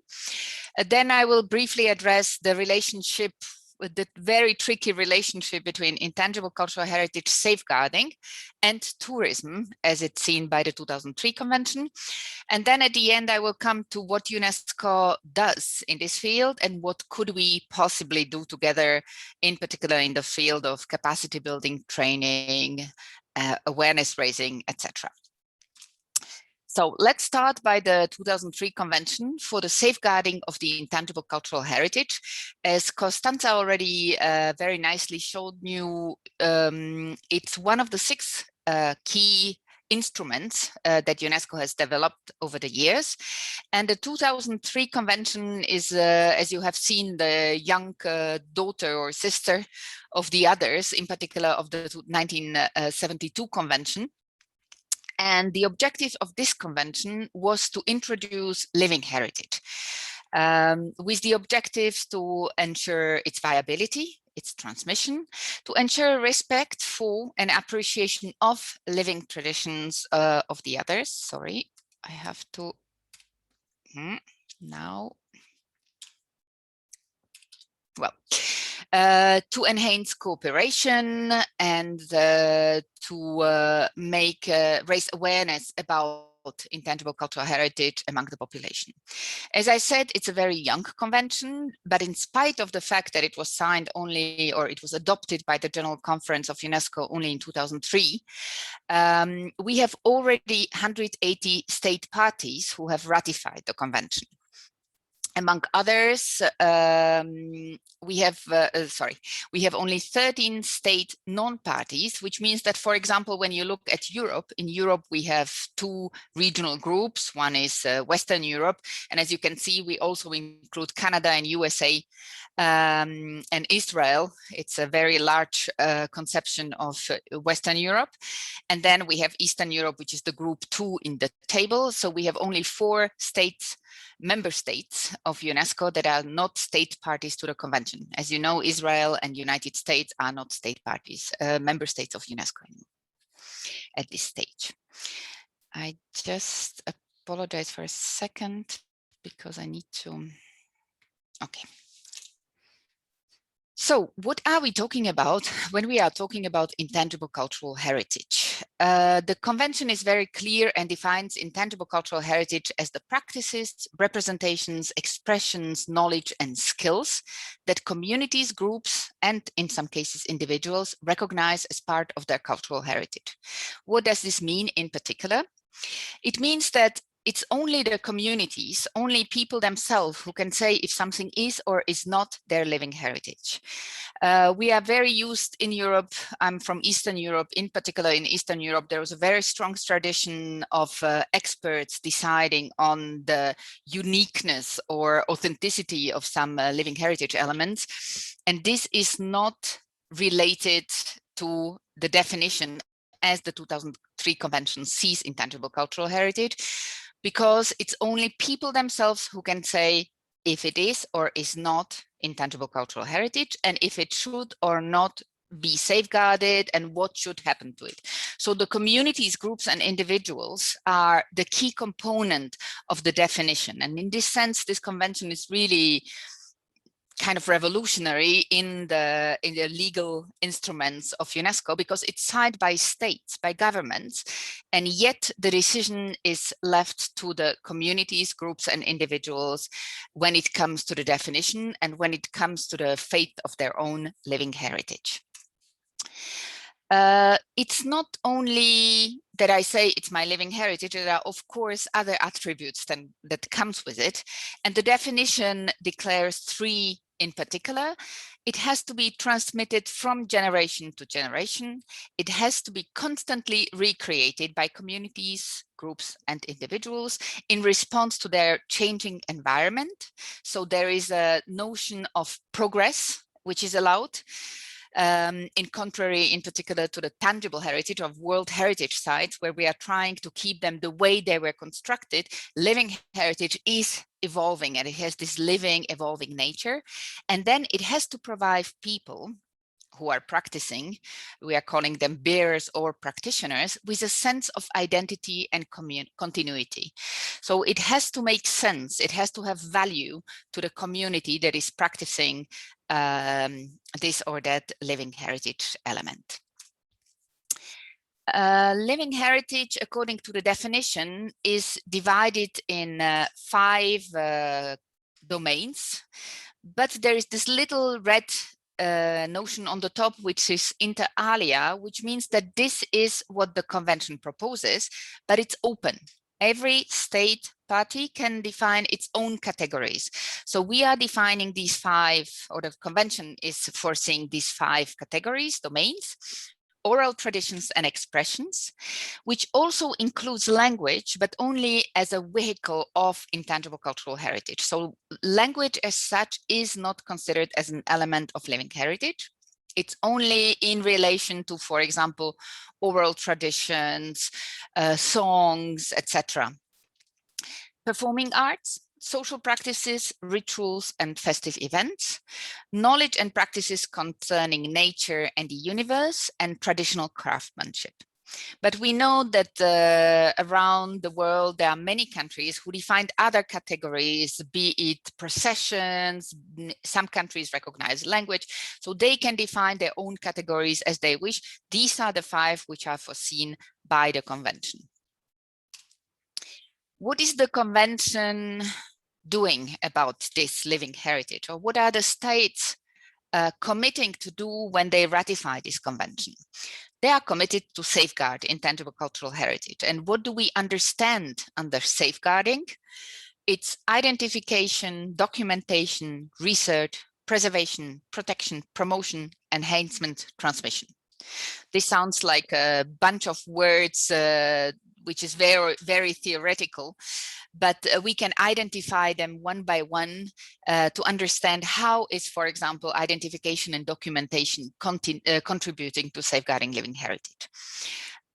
[SPEAKER 4] Then I will briefly address the relationship, the very tricky relationship between intangible cultural heritage safeguarding and tourism as it's seen by the 2003 convention. And then at the end, I will come to what UNESCO does in this field and what could we possibly do together, in particular in the field of capacity building, training, awareness raising, etc. So let's start by the 2003 Convention for the Safeguarding of the Intangible Cultural Heritage. As Costanza already very nicely showed you, it's one of the 6 key instruments that UNESCO has developed over the years. And the 2003 Convention is, as you have seen, the young daughter or sister of the others, in particular of the 1972 Convention. And the objective of this convention was to introduce living heritage with the objectives to ensure its viability, its transmission, to ensure respect for and appreciation of living traditions of the others. Sorry, I have to now. Well, to enhance cooperation and to raise awareness about intangible cultural heritage among the population. As I said, it's a very young convention, but in spite of the fact that it was signed only, or it was adopted by the General Conference of UNESCO only in 2003, we have already 180 state parties who have ratified the convention. Among others, we have only 13 state non-parties, which means that, for example, when you look at Europe, in Europe we have 2 regional groups. One is Western Europe, and as you can see, we also include Canada and USA and Israel. It's a very large conception of Western Europe. And then we have Eastern Europe, which is the group 2 in the table. So we have only 4 states, member states of UNESCO that are not state parties to the convention. As you know, Israel and United States are not state parties, member states of UNESCO at this stage. I just apologize for a second because I need to, okay. So what are we talking about when we are talking about intangible cultural heritage? The convention is very clear and defines intangible cultural heritage as the practices, representations, expressions, knowledge, and skills that communities, groups, and in some cases individuals recognize as part of their cultural heritage. What does this mean in particular? It means that it's only the communities, only people themselves who can say if something is or is not their living heritage. We are very used in Europe. I'm from Eastern Europe. In particular, in Eastern Europe, there was a very strong tradition of experts deciding on the uniqueness or authenticity of some living heritage elements. And this is not related to the definition as the 2003 Convention sees intangible cultural heritage, because it's only people themselves who can say if it is or is not intangible cultural heritage, and if it should or not be safeguarded, and what should happen to it. So the communities, groups, and individuals are the key component of the definition. And in this sense, this convention is really kind of revolutionary in the legal instruments of UNESCO, because it's signed by states, by governments, and yet the decision is left to the communities, groups, and individuals when it comes to the definition and when it comes to the fate of their own living heritage. It's not only that I say it's my living heritage, there are of course other attributes that comes with it. And the definition declares 3 in particular. It has to be transmitted from generation to generation. It has to be constantly recreated by communities, groups, and individuals in response to their changing environment. So there is a notion of progress, which is allowed. In contrary, in particular, to the tangible heritage of World Heritage Sites, where we are trying to keep them the way they were constructed, living heritage is evolving, and it has this living, evolving nature. And then it has to provide people who are practicing, we are calling them bearers or practitioners, with a sense of identity and continuity. So it has to make sense, it has to have value to the community that is practicing this or that living heritage element. Living heritage, according to the definition, is divided in 5 domains, but there is this little red notion on the top, which is inter alia, which means that this is what the convention proposes, but it's open. every state party can define its own categories. So we are defining these 5, or the convention is foreseeing these 5 categories, domains: oral traditions and expressions, which also includes language, but only as a vehicle of intangible cultural heritage. So language as such is not considered as an element of living heritage. It's only in relation to, for example, oral traditions, songs, etc. Performing arts, social practices, rituals, and festive events, knowledge and practices concerning nature and the universe, and traditional craftsmanship. But we know that around the world, there are many countries who defined other categories, be it processions. Some countries recognize language, so they can define their own categories as they wish. These are the 5 which are foreseen by the convention. What is the convention doing about this living heritage, or what are the states committing to do when they ratify this convention? They are committed to safeguard intangible cultural heritage. And what do we understand under safeguarding? It's identification, documentation, research, preservation, protection, promotion, enhancement, transmission. This sounds like a bunch of words which is very, very theoretical, but we can identify them one by one to understand how is, for example, identification and documentation contributing to safeguarding living heritage.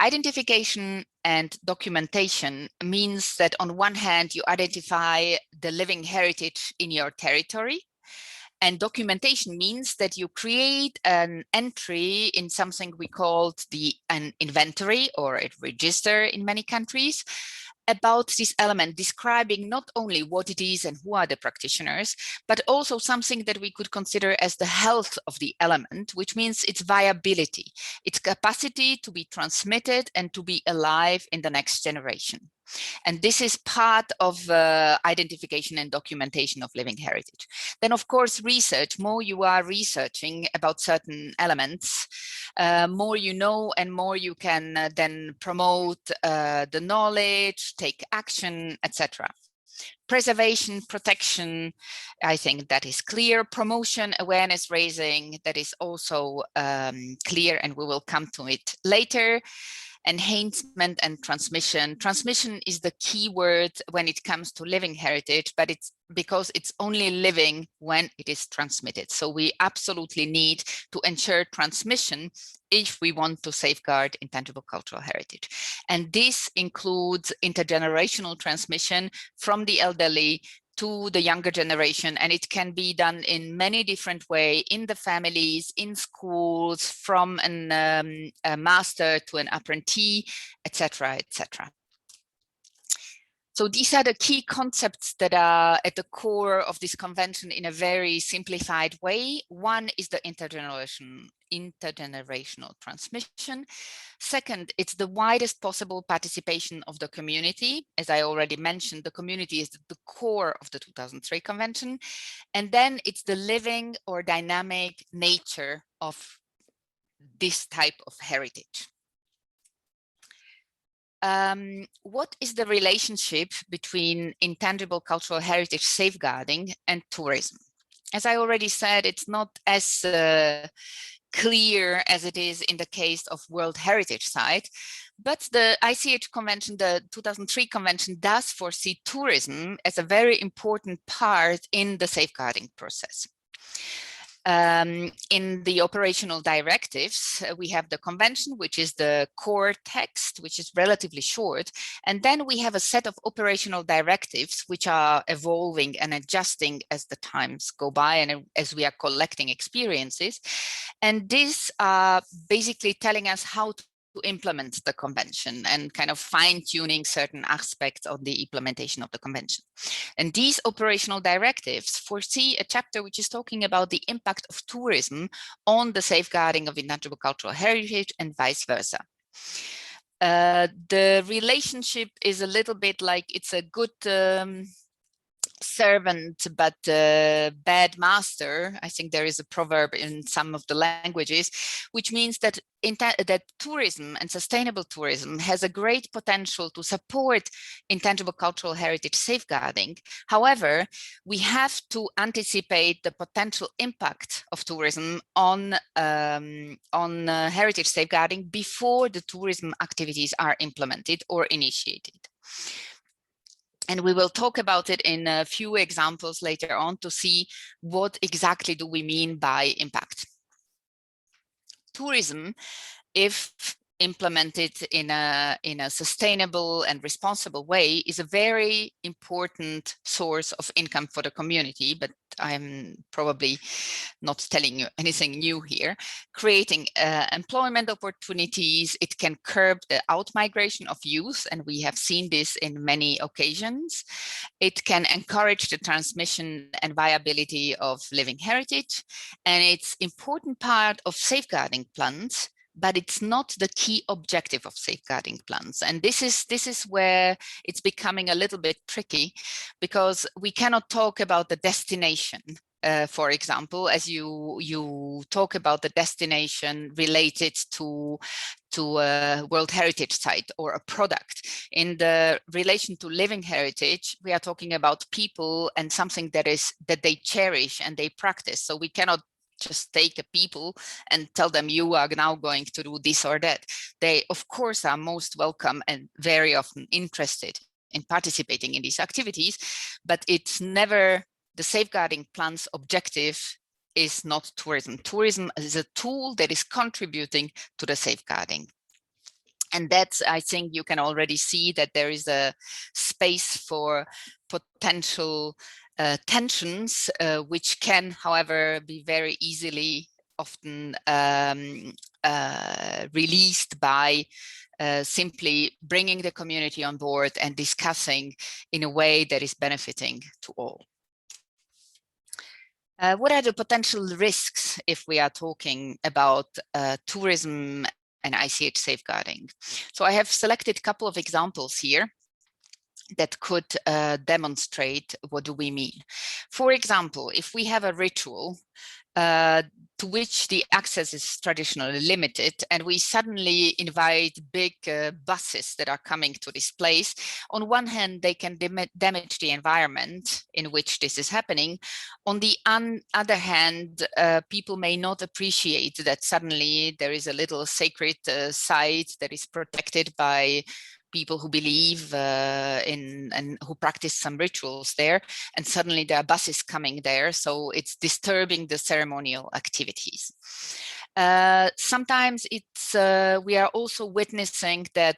[SPEAKER 4] Identification and documentation means that on one hand, you identify the living heritage in your territory. And documentation means that you create an entry in something we call an inventory or a register in many countries about this element, describing not only what it is and who are the practitioners, but also something that we could consider as the health of the element, which means its viability, its capacity to be transmitted and to be alive in the next generation. And this is part of identification and documentation of living heritage. Then, of course, research. More you are researching about certain elements, more you know and more you can then promote the knowledge, take action, etc. Preservation, protection, I think that is clear. Promotion, awareness raising, that is also clear, and we will come to it later. Enhancement and transmission. Transmission is the key word when it comes to living heritage, but it's because it's only living when it is transmitted. So we absolutely need to ensure transmission if we want to safeguard intangible cultural heritage. And this includes intergenerational transmission from the elderly to the younger generation, and it can be done in many different ways, in the families, in schools, from a master to an apprentice, etc., etc. So these are the key concepts that are at the core of this convention in a very simplified way. One is the intergenerational transmission. Second, it's the widest possible participation of the community. As I already mentioned, the community is the core of the 2003 convention. And then it's the living or dynamic nature of this type of heritage. What is the relationship between intangible cultural heritage safeguarding and tourism? As I already said, it's not as clear as it is in the case of World Heritage Site, but the ICH Convention, the 2003 Convention, does foresee tourism as a very important part in the safeguarding process. In the operational directives, we have the convention, which is the core text, which is relatively short. And then we have a set of operational directives, which are evolving and adjusting as the times go by and as we are collecting experiences. And these are basically telling us how to implement the convention and kind of fine-tuning certain aspects of the implementation of the convention. And these operational directives foresee a chapter which is talking about the impact of tourism on the safeguarding of intangible cultural heritage and vice versa. The relationship is a little bit like it's a good servant but bad master. I think there is a proverb in some of the languages, which means that that tourism and sustainable tourism has a great potential to support intangible cultural heritage safeguarding. However, we have to anticipate the potential impact of tourism on heritage safeguarding before the tourism activities are implemented or initiated. And we will talk about it in a few examples later on to see what exactly do we mean by impact. Tourism, if implemented in a sustainable and responsible way, is a very important source of income for the community, but I'm probably not telling you anything new here. Creating employment opportunities, it can curb the out-migration of youth, and we have seen this in many occasions. It can encourage the transmission and viability of living heritage, and it's an important part of safeguarding plans, but it's not the key objective of safeguarding plans. And this is where it's becoming a little bit tricky, because we cannot talk about the destination. For example, as you talk about the destination related to a World Heritage Site or a product. In the relation to living heritage, we are talking about people and something that they cherish and they practice. So we cannot just take a people and tell them you are now going to do this or that. They, of course, are most welcome and very often interested in participating in these activities, but it's never the safeguarding plan's objective is not tourism. Tourism is a tool that is contributing to the safeguarding. And that's, I think you can already see that there is a space for potential tensions, which can, however, be very easily often released by simply bringing the community on board and discussing in a way that is benefiting to all. What are the potential risks if we are talking about tourism and ICH safeguarding? So I have selected a couple of examples here that could demonstrate what do we mean. For example, if we have a ritual to which the access is traditionally limited, and we suddenly invite big buses that are coming to this place, on one hand, they can damage the environment in which this is happening. On the other hand, people may not appreciate that suddenly there is a little sacred site that is protected by people who believe in and who practice some rituals there, and suddenly there are buses coming there, so it's disturbing the ceremonial activities. Sometimes it's we are also witnessing that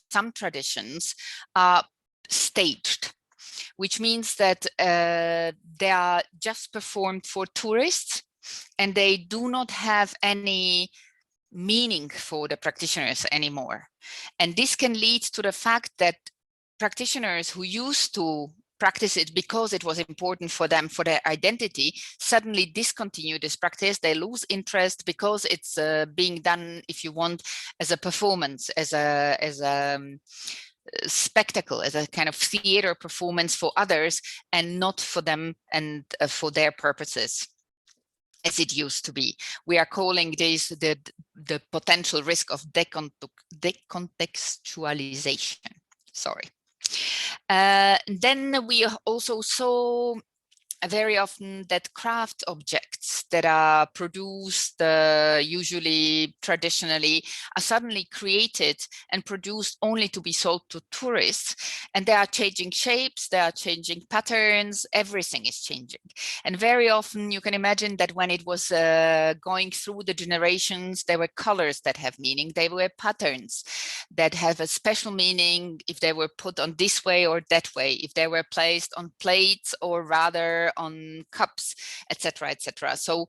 [SPEAKER 4] some traditions are staged, which means that they are just performed for tourists and they do not have any meaning for the practitioners anymore. And this can lead to the fact that practitioners who used to practice it because it was important for them, for their identity, suddenly discontinue this practice. They lose interest because it's being done, if you want, as a performance, as a spectacle, as a kind of theater performance for others and not for them and for their purposes, as it used to be. We are calling this the potential risk of decontextualization. Sorry. Then we also saw very often that craft objects that are produced usually traditionally are suddenly created and produced only to be sold to tourists, and they are changing shapes, they are changing patterns, everything is changing. And very often you can imagine that when it was going through the generations, there were colors that have meaning, there were patterns that have a special meaning if they were put on this way or that way, if they were placed on plates or rather on cups, etc., etc. So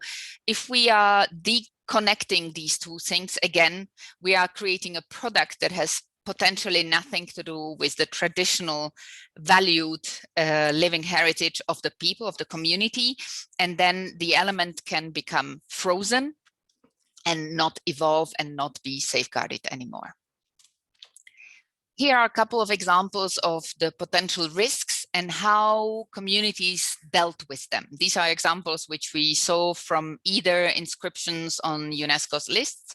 [SPEAKER 4] if we are deconnecting these two things, again, we are creating a product that has potentially nothing to do with the traditional valued living heritage of the people, of the community, and then the element can become frozen and not evolve and not be safeguarded anymore. Here are a couple of examples of the potential risks and how communities dealt with them. These are examples which we saw from either inscriptions on UNESCO's lists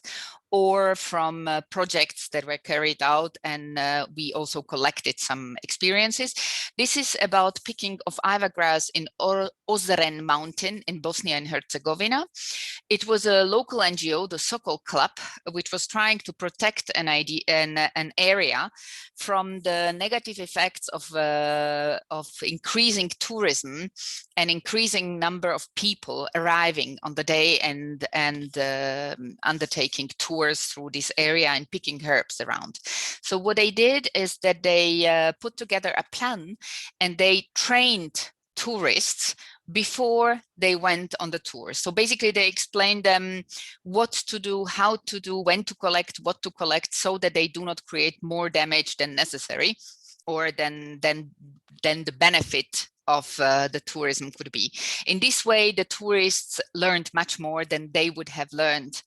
[SPEAKER 4] or from projects that were carried out, and we also collected some experiences. This is about picking of Ivergrass in Ozeren Mountain in Bosnia and Herzegovina. It was a local NGO, the Sokol Club, which was trying to protect an area from the negative effects of increasing tourism and increasing number of people arriving on the day and undertaking tours through this area and picking herbs around. So what they did is that they put together a plan and they trained tourists before they went on the tour. So basically they explained them what to do, how to do, when to collect, what to collect, so that they do not create more damage than necessary or than the benefit of the tourism could be. In this way, the tourists learned much more than they would have learned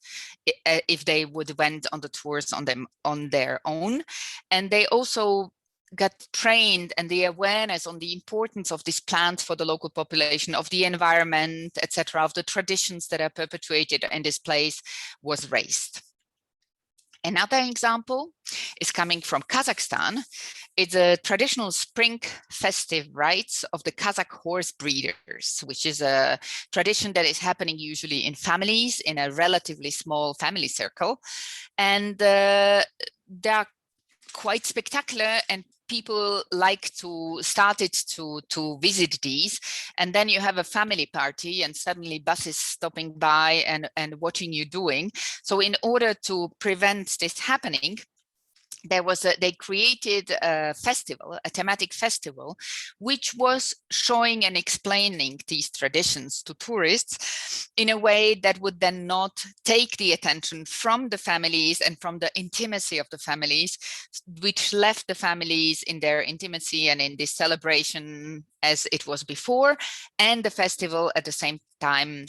[SPEAKER 4] if they would went on the tours on their own. And they also got trained, and the awareness on the importance of these plants for the local population, of the environment, etc., of the traditions that are perpetuated in this place was raised. Another example is coming from Kazakhstan. It's a traditional spring festive rites of the Kazakh horse breeders, which is a tradition that is happening usually in families, in a relatively small family circle. And they are quite spectacular, and people like to start to visit these. And then you have a family party and suddenly buses stopping by and watching you doing. So in order to prevent this happening, they created a festival, a thematic festival, which was showing and explaining these traditions to tourists in a way that would then not take the attention from the families and from the intimacy of the families, which left the families in their intimacy and in this celebration as it was before, and the festival at the same time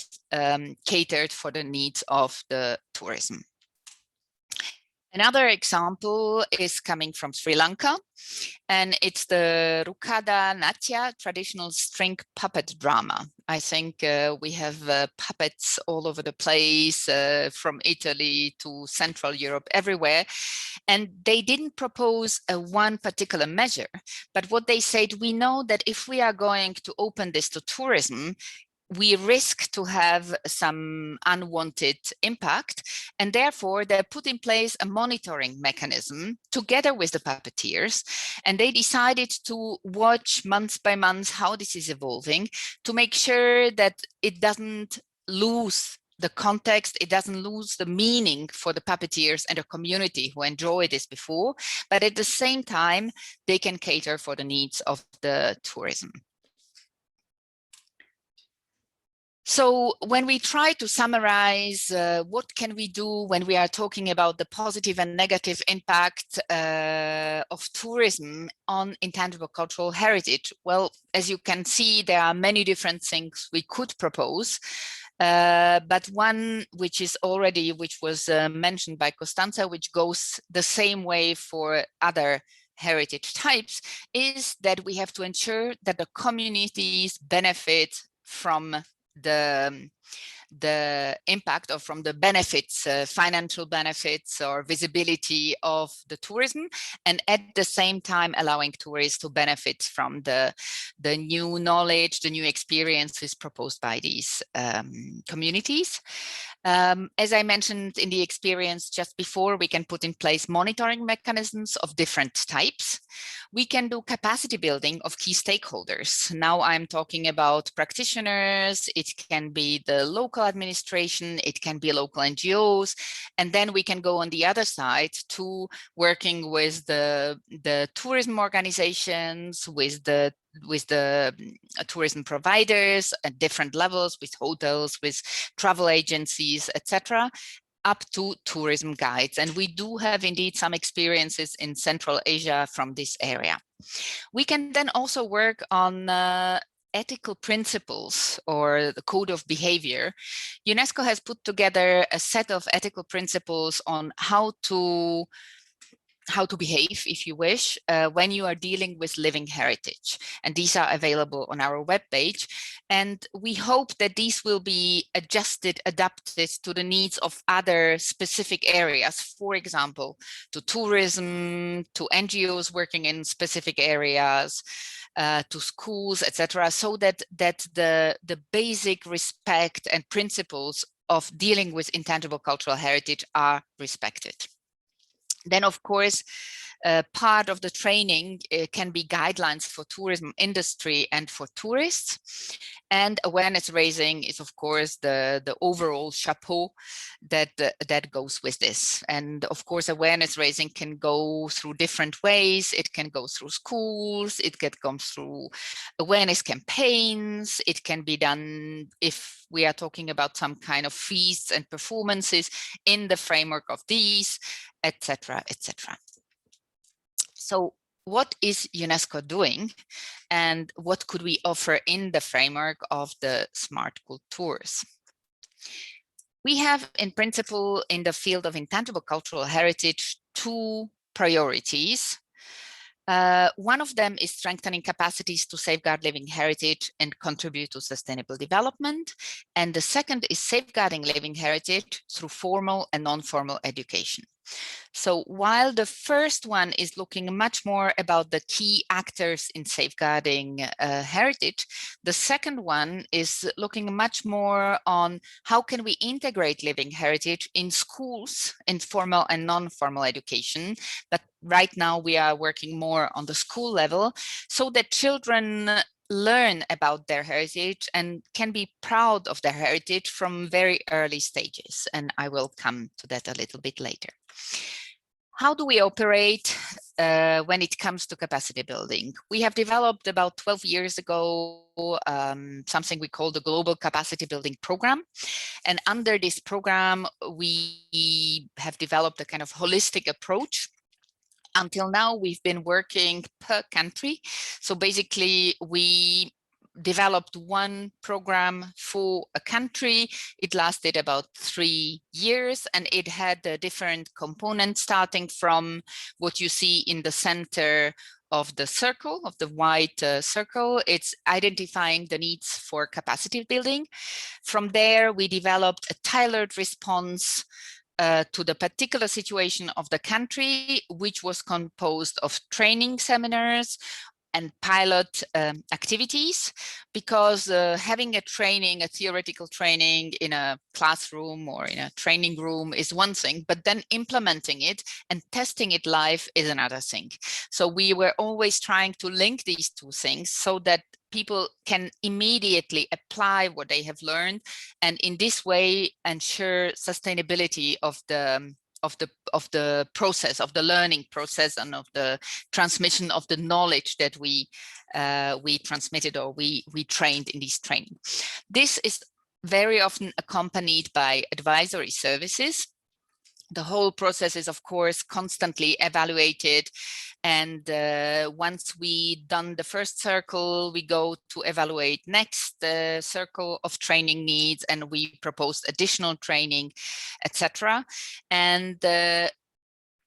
[SPEAKER 4] catered for the needs of the tourism. Another example is coming from Sri Lanka, and it's the Rukada Natya traditional string puppet drama. I think we have puppets all over the place, from Italy to Central Europe, everywhere. And they didn't propose one particular measure, but what they said, we know that if we are going to open this to tourism, we risk to have some unwanted impact, and therefore they put in place a monitoring mechanism together with the puppeteers, and they decided to watch month by month how this is evolving to make sure that it doesn't lose the context, it doesn't lose the meaning for the puppeteers and the community who enjoyed this before, but at the same time they can cater for the needs of the tourism. So when we try to summarize what can we do when we are talking about the positive and negative impact of tourism on intangible cultural heritage, well, as you can see, there are many different things we could propose. But one which was mentioned by Costanza, which goes the same way for other heritage types, is that we have to ensure that the communities benefit from the impact or from the benefits, financial benefits or visibility of the tourism, and at the same time allowing tourists to benefit from the new knowledge, the new experiences proposed by these communities. As I mentioned in the experience just before, we can put in place monitoring mechanisms of different types. We can do capacity building of key stakeholders. Now I'm talking about practitioners, it can be the local administration, it can be local NGOs, and then we can go on the other side to working with the tourism organizations, with the tourism providers at different levels, with hotels, with travel agencies, etc., up to tourism guides. And we do have indeed some experiences in Central Asia from this area. We can then also work on ethical principles or the code of behavior. UNESCO has put together a set of ethical principles on how to how to behave, if you wish, when you are dealing with living heritage. And these are available on our webpage. And we hope that these will be adjusted, adapted to the needs of other specific areas, for example, to tourism, to NGOs working in specific areas, to schools, etc., so that the basic respect and principles of dealing with intangible cultural heritage are respected. Then, of course, part of the training can be guidelines for tourism industry and for tourists. And awareness raising is, of course, the overall chapeau that goes with this. And of course, awareness raising can go through different ways. It can go through schools. It can come through awareness campaigns. It can be done if we are talking about some kind of feasts and performances in the framework of these, etc., etc. So what is UNESCO doing, and what could we offer in the framework of the SmartCulTours? We have, in principle, in the field of intangible cultural heritage, two priorities. One of them is strengthening capacities to safeguard living heritage and contribute to sustainable development. And the second is safeguarding living heritage through formal and non-formal education. So while the first one is looking much more about the key actors in safeguarding heritage, the second one is looking much more on how can we integrate living heritage in schools, in formal and non-formal education. But right now we are working more on the school level so that children learn about their heritage and can be proud of their heritage from very early stages. And I will come to that a little bit later. How do we operate when it comes to capacity building? We have developed about 12 years ago something we call the Global Capacity Building Program. And under this program, we have developed a kind of holistic approach. Until now, we've been working per country. So basically, we developed one program for a country. It lasted about 3 years, and it had a different components, starting from what you see in the center of the circle, of the white circle. It's identifying the needs for capacity building. From there, we developed a tailored response to the particular situation of the country, which was composed of training seminars and pilot activities, because having a training, a theoretical training in a classroom or in a training room is one thing, but then implementing it and testing it live is another thing. So we were always trying to link these two things so that people can immediately apply what they have learned, and in this way ensure sustainability of the process, of the learning process, and of the transmission of the knowledge that we transmitted or we trained in this training. This is very often accompanied by advisory services. The whole process is, of course, constantly evaluated. And once we done the first circle, we go to evaluate next circle of training needs, and we propose additional training, etc. And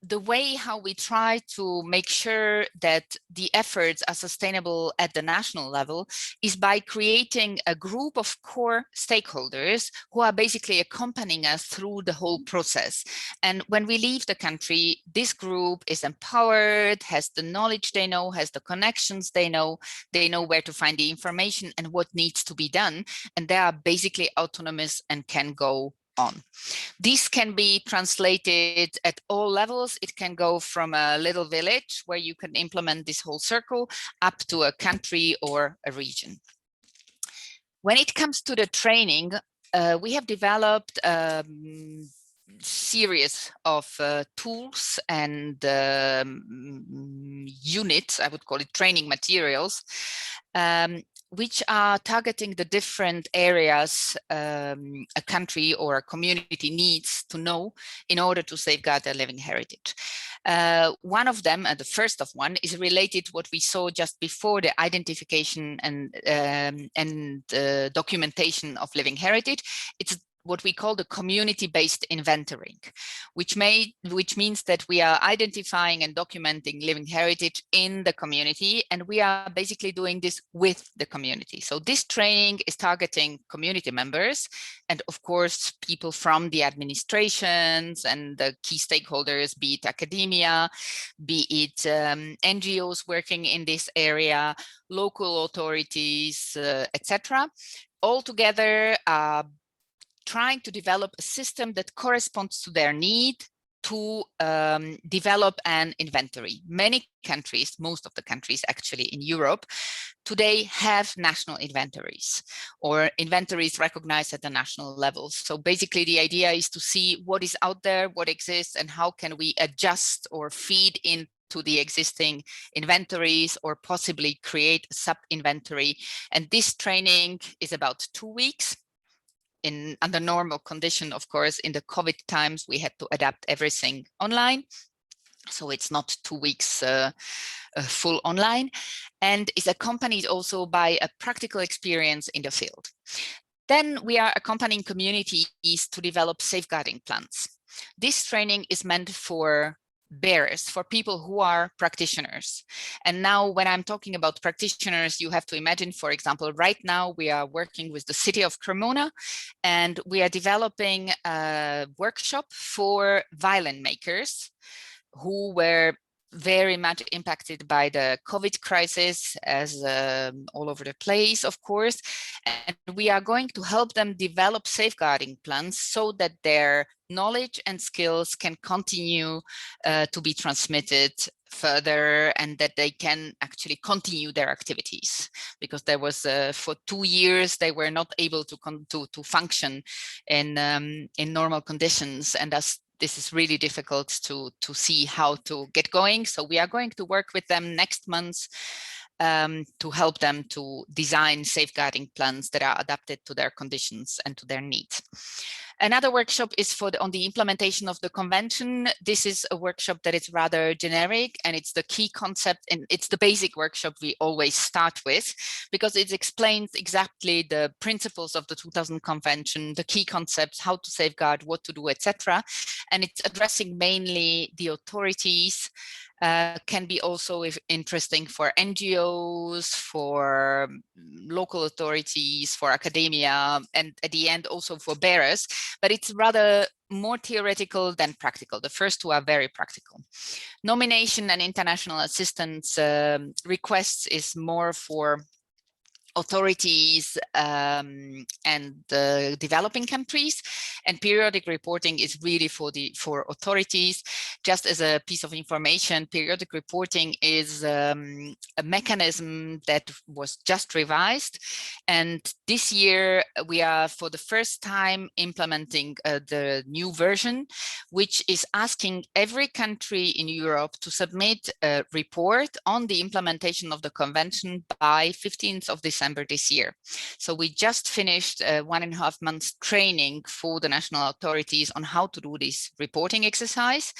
[SPEAKER 4] the way how we try to make sure that the efforts are sustainable at the national level is by creating a group of core stakeholders who are basically accompanying us through the whole process. And when we leave the country, this group is empowered, has the knowledge they know, has the connections they know where to find the information and what needs to be done. And they are basically autonomous and can go on. This can be translated at all levels. It can go from a little village where you can implement this whole circle up to a country or a region. When it comes to the training, we have developed series of tools and units, I would call it training materials, which are targeting the different areas a country or a community needs to know in order to safeguard their living heritage. One of them, and the first of one, is related to what we saw just before, the identification and documentation of living heritage. It's what we call the community-based inventorying, which means that we are identifying and documenting living heritage in the community, and we are basically doing this with the community. So this training is targeting community members and of course people from the administrations and the key stakeholders, be it academia, be it NGOs working in this area, local authorities, etc. All together trying to develop a system that corresponds to their need to develop an inventory. Many countries, most of the countries actually in Europe, today have national inventories or inventories recognized at the national level. So basically the idea is to see what is out there, what exists, and how can we adjust or feed into the existing inventories or possibly create a sub-inventory. And this training is about 2 weeks. Under normal condition, of course, in the COVID times, we had to adapt everything online. So it's not 2 weeks full online, and is accompanied also by a practical experience in the field. Then we are accompanying communities to develop safeguarding plans. This training is meant for bearers, for people who are practitioners. And now when I'm talking about practitioners, you have to imagine, for example, right now we are working with the city of Cremona, and we are developing a workshop for violin makers who were very much impacted by the COVID crisis, as all over the place, of course. And we are going to help them develop safeguarding plans so that their knowledge and skills can continue to be transmitted further, and that they can actually continue their activities, because there was for 2 years they were not able to function in normal conditions, and this is really difficult to see how to get going. So we are going to work with them next month to help them to design safeguarding plans that are adapted to their conditions and to their needs. Another workshop is on the implementation of the convention. This is a workshop that is rather generic, and it's the key concept, and it's the basic workshop we always start with, because it explains exactly the principles of the 2000 convention, the key concepts, how to safeguard, what to do, etc. And it's addressing mainly the authorities. Can be also interesting for NGOs, for local authorities, for academia, and at the end also for bearers, but it's rather more theoretical than practical. The first two are very practical. Nomination and international assistance requests is more for authorities and developing countries, and periodic reporting is really for authorities. Just as a piece of information, periodic reporting is a mechanism that was just revised, and this year we are for the first time implementing the new version, which is asking every country in Europe to submit a report on the implementation of the convention by 15th of December this year. So we just finished a 1.5 months training for the national authorities on how to do this reporting exercise,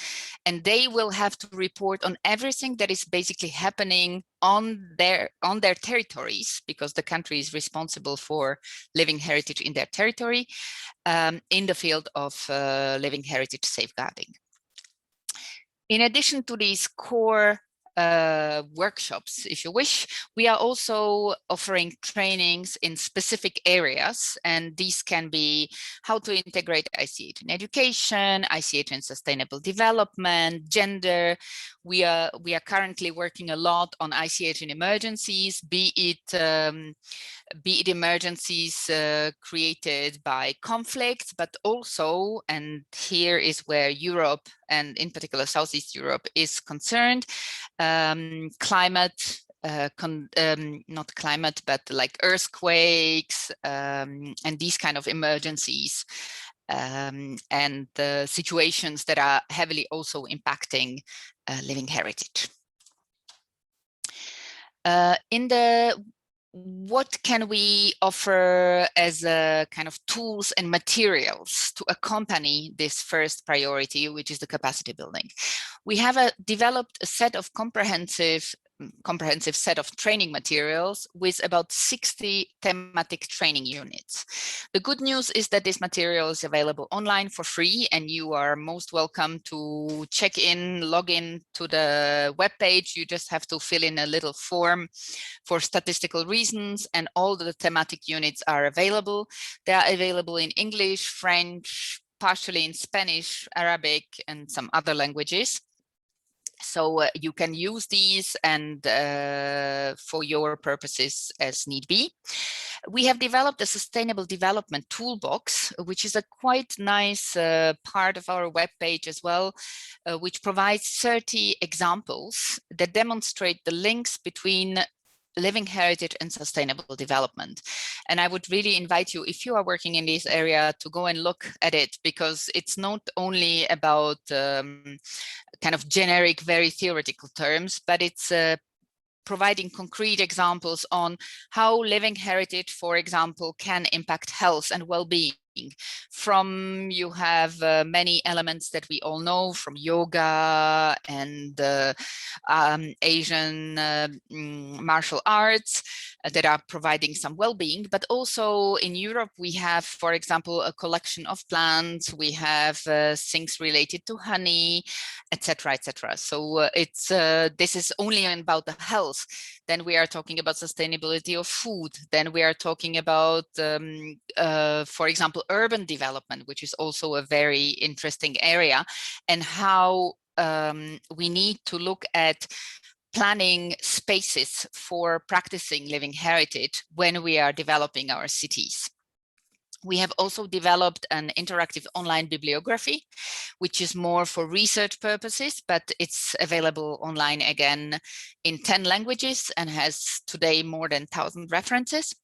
[SPEAKER 4] and they will have to report on everything that is basically happening on their territories, because the country is responsible for living heritage in their territory, in the field of living heritage safeguarding. In addition to these core workshops, if you wish, we are also offering trainings in specific areas, and these can be how to integrate ICH in education, ICH in sustainable development, gender. We are currently working a lot on ICH in emergencies, be it emergencies created by conflicts, but also, and here is where Europe, and in particular Southeast Europe, is concerned, climate, not climate, but like earthquakes and these kind of emergencies, and situations that are heavily also impacting living heritage. What can we offer as a kind of tools and materials to accompany this first priority, which is the capacity building? We have developed a set of comprehensive comprehensive set of training materials with about 60 thematic training units. The good news is that this material is available online for free, and you are most welcome to check in, log in to the webpage. You just have to fill in a little form for statistical reasons, and all the thematic units are available. They are available in English, French, partially in Spanish, Arabic, and some other languages. So you can use these and for your purposes as need be. We have developed a sustainable development toolbox, which is a quite nice part of our webpage as well, which provides 30 examples that demonstrate the links between living heritage and sustainable development. And I would really invite you, if you are working in this area, to go and look at it, because it's not only about kind of generic, very theoretical terms, but it's providing concrete examples on how living heritage, for example, can impact health and well-being. From you have many elements that we all know, from yoga and Asian martial arts that are providing some well-being, but also in Europe we have, for example, a collection of plants, we have things related to honey, etc., etc. So it's this is only about the health. Then we are talking about sustainability of food. Then we are talking about, for example, urban development, which is also a very interesting area, and how we need to look at planning spaces for practicing living heritage when we are developing our cities. We have also developed an interactive online bibliography, which is more for research purposes, but it's available online again in 10 languages and has today more than 1,000 references.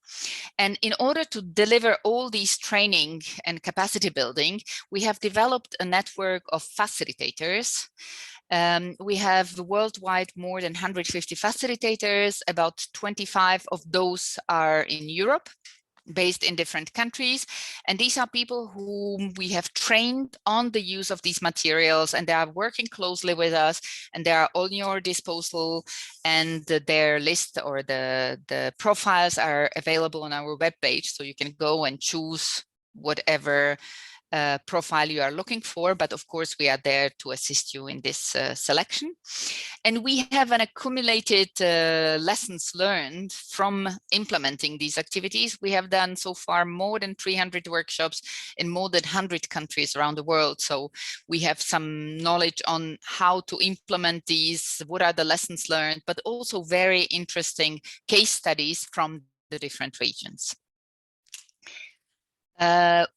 [SPEAKER 4] And in order to deliver all these training and capacity building, we have developed a network of facilitators. We have worldwide more than 150 facilitators. About 25 of those are in Europe, based in different countries. And these are people whom we have trained on the use of these materials, and they are working closely with us, and they are on your disposal, and their list or the profiles are available on our webpage. So you can go and choose whatever profile you are looking for, but of course we are there to assist you in this selection. And we have an accumulated lessons learned from implementing these activities. We have done so far more than 300 workshops in more than 100 countries around the world. So we have some knowledge on how to implement these, what are the lessons learned, but also very interesting case studies from the different regions.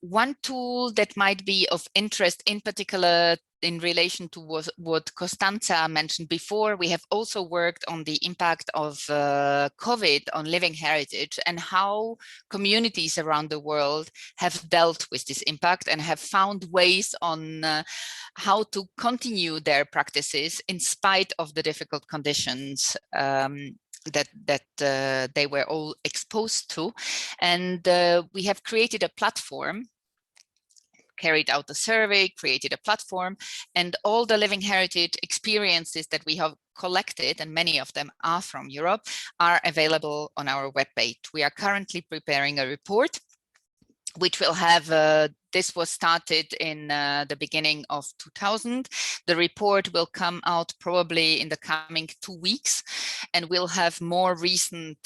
[SPEAKER 4] One tool that might be of interest, in particular in relation to what Costanza mentioned before, we have also worked on the impact of COVID on living heritage and how communities around the world have dealt with this impact and have found ways on how to continue their practices in spite of the difficult conditions that they were all exposed to. And we have created a platform, carried out a survey, created a platform, and all the living heritage experiences that we have collected, and many of them are from Europe, are available on our webpage. We are currently preparing a report which will have, this was started in the beginning of 2000. The report will come out probably in the coming 2 weeks, and we'll have more recent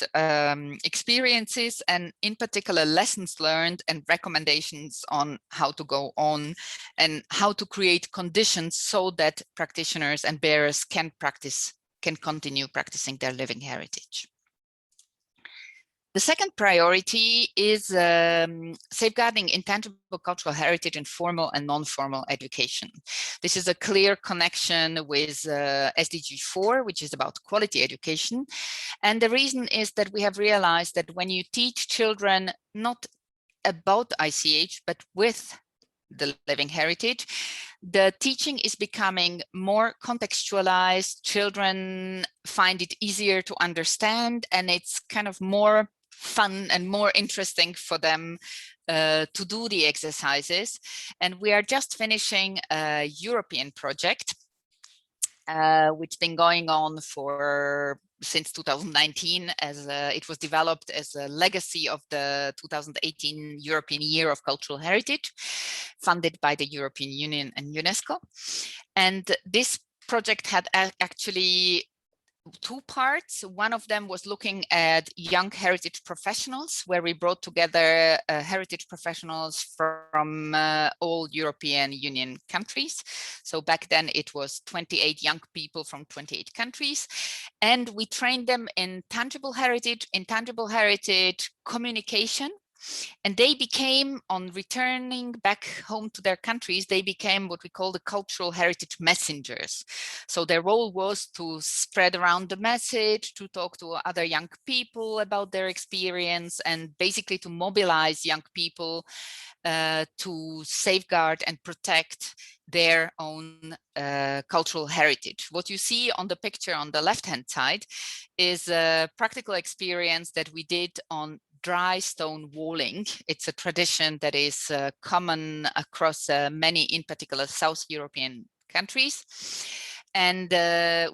[SPEAKER 4] experiences, and in particular lessons learned and recommendations on how to go on and how to create conditions so that practitioners and bearers can continue practicing their living heritage. The second priority is safeguarding intangible cultural heritage in formal and non-formal education. This is a clear connection with SDG 4, which is about quality education. And the reason is that we have realized that when you teach children not about ICH, but with the living heritage, the teaching is becoming more contextualized. Children find it easier to understand, and it's kind of more fun and more interesting for them to do the exercises. And we are just finishing a European project which has been going on for since 2019, as it was developed as a legacy of the 2018 European Year of Cultural Heritage, funded by the European Union and UNESCO. And this project had actually two parts. One of them was looking at young heritage professionals, where we brought together heritage professionals from all European Union countries. So back then it was 28 young people from 28 countries. And we trained them in tangible heritage, intangible heritage, communication. And they became, on returning back home to their countries, they became what we call the cultural heritage messengers. So their role was to spread around the message, to talk to other young people about their experience, and basically to mobilize young people to safeguard and protect their own cultural heritage. What you see on the picture on the left-hand side is a practical experience that we did on dry stone walling. It's a tradition that is common across many, in particular, South European countries. And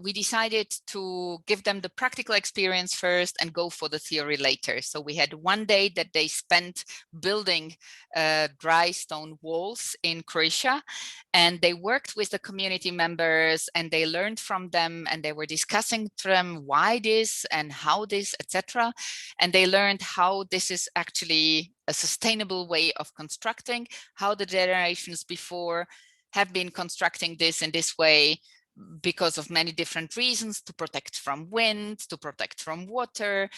[SPEAKER 4] we decided to give them the practical experience first and go for the theory later. So we had one day that they spent building dry stone walls in Croatia, and they worked with the community members and they learned from them, and they were discussing to them why this and how this, etc. And they learned how this is actually a sustainable way of constructing, how the generations before have been constructing this in this way because of many different reasons, to protect from wind, to protect from water.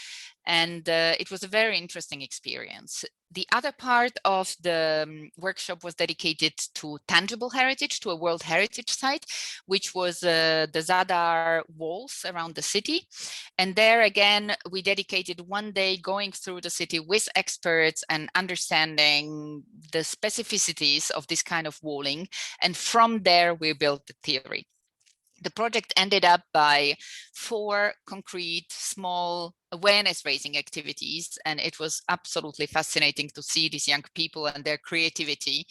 [SPEAKER 4] And it was a very interesting experience. The other part of the workshop was dedicated to tangible heritage, to a World Heritage Site, which was the Zadar walls around the city. And there again, we dedicated one day going through the city with experts and understanding the specificities of this kind of walling. And from there, we built the theory. The project ended up by 4 concrete, small awareness-raising activities, and it was absolutely fascinating to see these young people and their creativity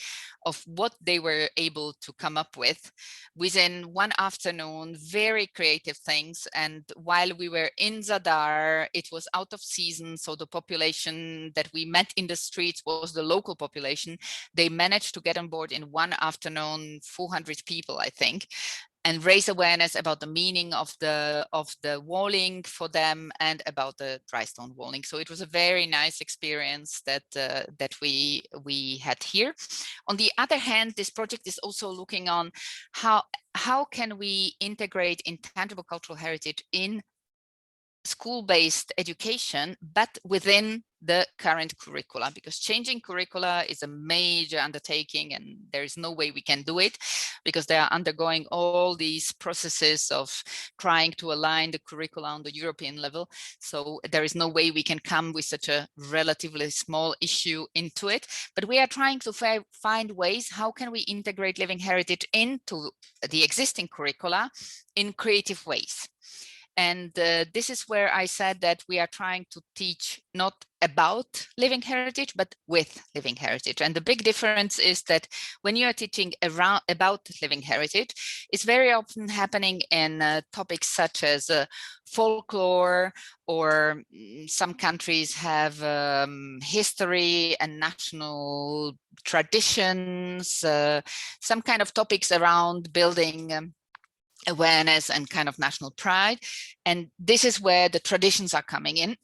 [SPEAKER 4] of what they were able to come up with within one afternoon, very creative things. And while we were in Zadar, it was out of season, so the population that we met in the streets was the local population. They managed to get on board in one afternoon, 400 people, I think, and raise awareness about the meaning of the walling for them and about the dry stone walling. So it was a very nice experience that that we had here. On the other hand, this project is also looking on how can we integrate intangible cultural heritage in school-based education, but within the current curricula, because changing curricula is a major undertaking, and there is no way we can do it because they are undergoing all these processes of trying to align the curricula on the European level. So there is no way we can come with such a relatively small issue into it, but we are trying to find ways how can we integrate living heritage into the existing curricula in creative ways. And this is where I said that we are trying to teach not about living heritage, but with living heritage. And the big difference is that when you are teaching about living heritage, it's very often happening in topics such as folklore, or some countries have history and national traditions, some kind of topics around building awareness and kind of national pride. And this is where the traditions are coming in.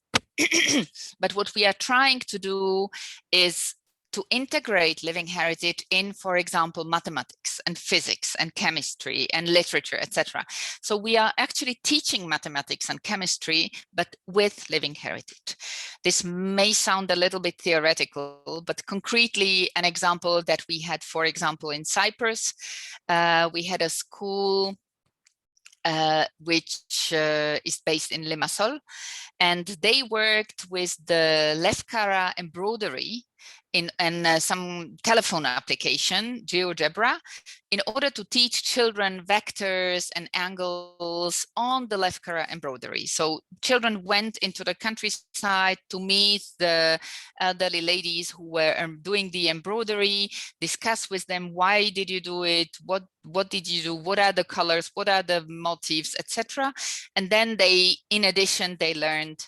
[SPEAKER 4] But what we are trying to do is to integrate living heritage in, for example, mathematics and physics and chemistry and literature, etc. So we are actually teaching mathematics and chemistry, but with living heritage. This may sound a little bit theoretical, but concretely, an example that we had, for example, in Cyprus, we had a school which is based in Limassol, and they worked with the Lefkara embroidery some telephone application, GeoGebra, in order to teach children vectors and angles on the Lefkara embroidery. So children went into the countryside to meet the elderly ladies who were doing the embroidery, discuss with them, why did you do it? What did you do? What are the colors? What are the motifs, etc. And then they, in addition, they learned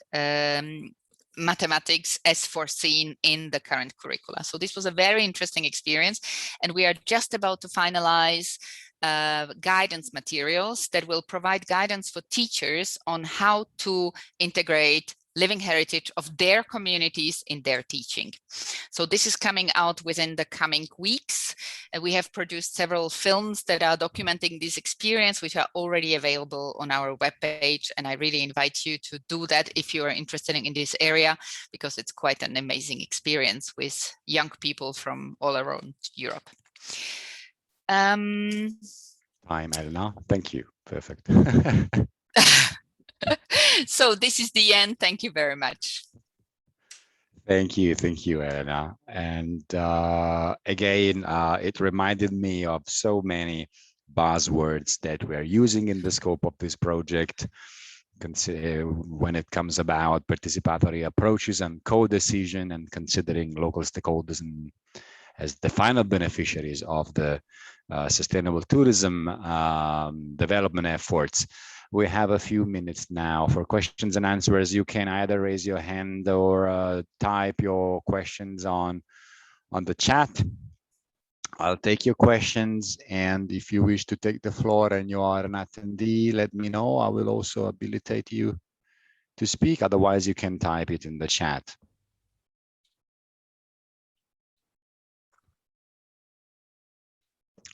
[SPEAKER 4] mathematics as foreseen in the current curricula. So this was a very interesting experience, and we are just about to finalize guidance materials that will provide guidance for teachers on how to integrate living heritage of their communities in their teaching. So this is coming out within the coming weeks. We have produced several films that are documenting this experience, which are already available on our webpage. And I really invite you to do that if you are interested in this area, because it's quite an amazing experience with young people from all around Europe.
[SPEAKER 1] Time, Elena. Thank you. Perfect.
[SPEAKER 4] So this is the end. Thank you very much.
[SPEAKER 1] Thank you, Elena. And again, it reminded me of so many buzzwords that we're using in the scope of this project when it comes about participatory approaches and co-decision and considering local stakeholders as the final beneficiaries of the sustainable tourism development efforts. We have a few minutes now for questions and answers. You can either raise your hand or type your questions on the chat. I'll take your questions, and if you wish to take the floor and you are an attendee, let me know. I will also habilitate you to speak. Otherwise, you can type it in the chat.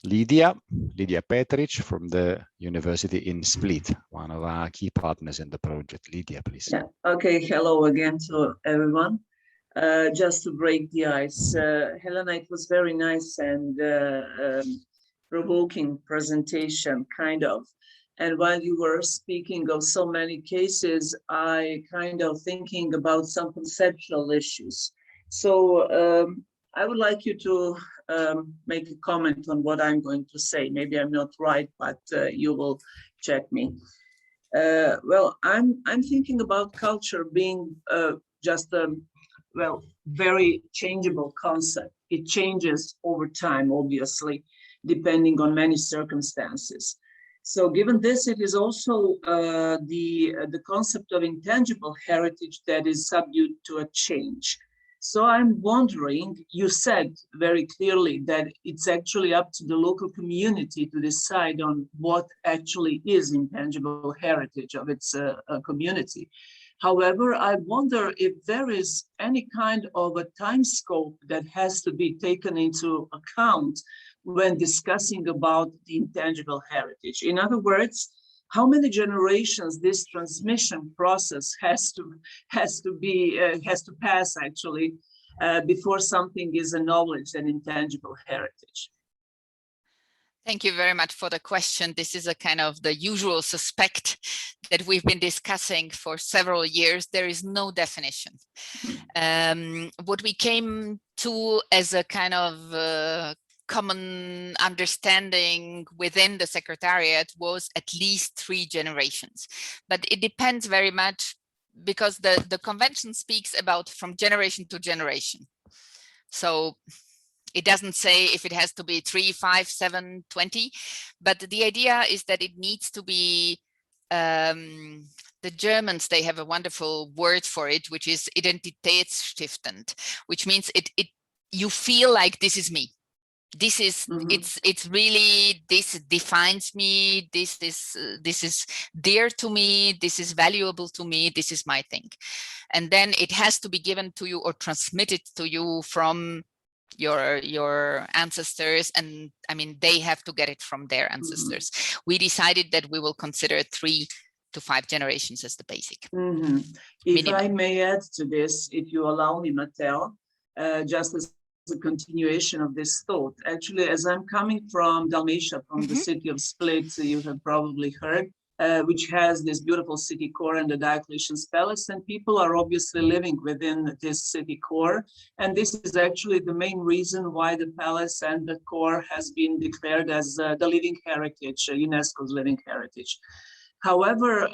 [SPEAKER 1] Lydia Petric from the University in Split, one of our key partners in the project. Lydia, please.
[SPEAKER 5] Yeah. Okay. Hello again to everyone. Just to break the ice, Helena, it was very nice and provoking presentation, kind of. And while you were speaking of so many cases, I kind of thinking about some conceptual issues. So I would like you to make a comment on what I'm going to say. Maybe I'm not right, but you will check me. Well, I'm thinking about culture being just a very changeable concept. It changes over time, obviously, depending on many circumstances. So given this, it is also the concept of intangible heritage that is subject to a change. So I'm wondering, you said very clearly that it's actually up to the local community to decide on what actually is intangible heritage of its community. However, I wonder if there is any kind of a time scope that has to be taken into account when discussing about the intangible heritage. In other words, how many generations this transmission process has to pass actually before something is acknowledged an intangible heritage?
[SPEAKER 4] Thank you very much for the question. This is a kind of the usual suspect that we've been discussing for several years. There is no definition. What we came to as a kind of common understanding within the Secretariat was at least 3 generations. But it depends very much because the convention speaks about from generation to generation. So it doesn't say if it has to be 3, 5, 7, 20, but the idea is that it needs to be, the Germans, they have a wonderful word for it, which is identitätsstiftend, which means you feel like this is me. This is it's really, this defines me, this is dear to me, this is valuable to me, this is my thing. And then it has to be given to you or transmitted to you from your ancestors, and I mean they have to get it from their ancestors. We decided that we will consider 3 to 5 generations as the basic.
[SPEAKER 5] If minimum. I may add to this, if you allow me, Matteo, just as a continuation of this thought. Actually, as I'm coming from Dalmatia, from the city of Split, you have probably heard, which has this beautiful city core and the Diocletian's Palace, and people are obviously living within this city core. And this is actually the main reason why the palace and the core has been declared as the living heritage, UNESCO's living heritage. However,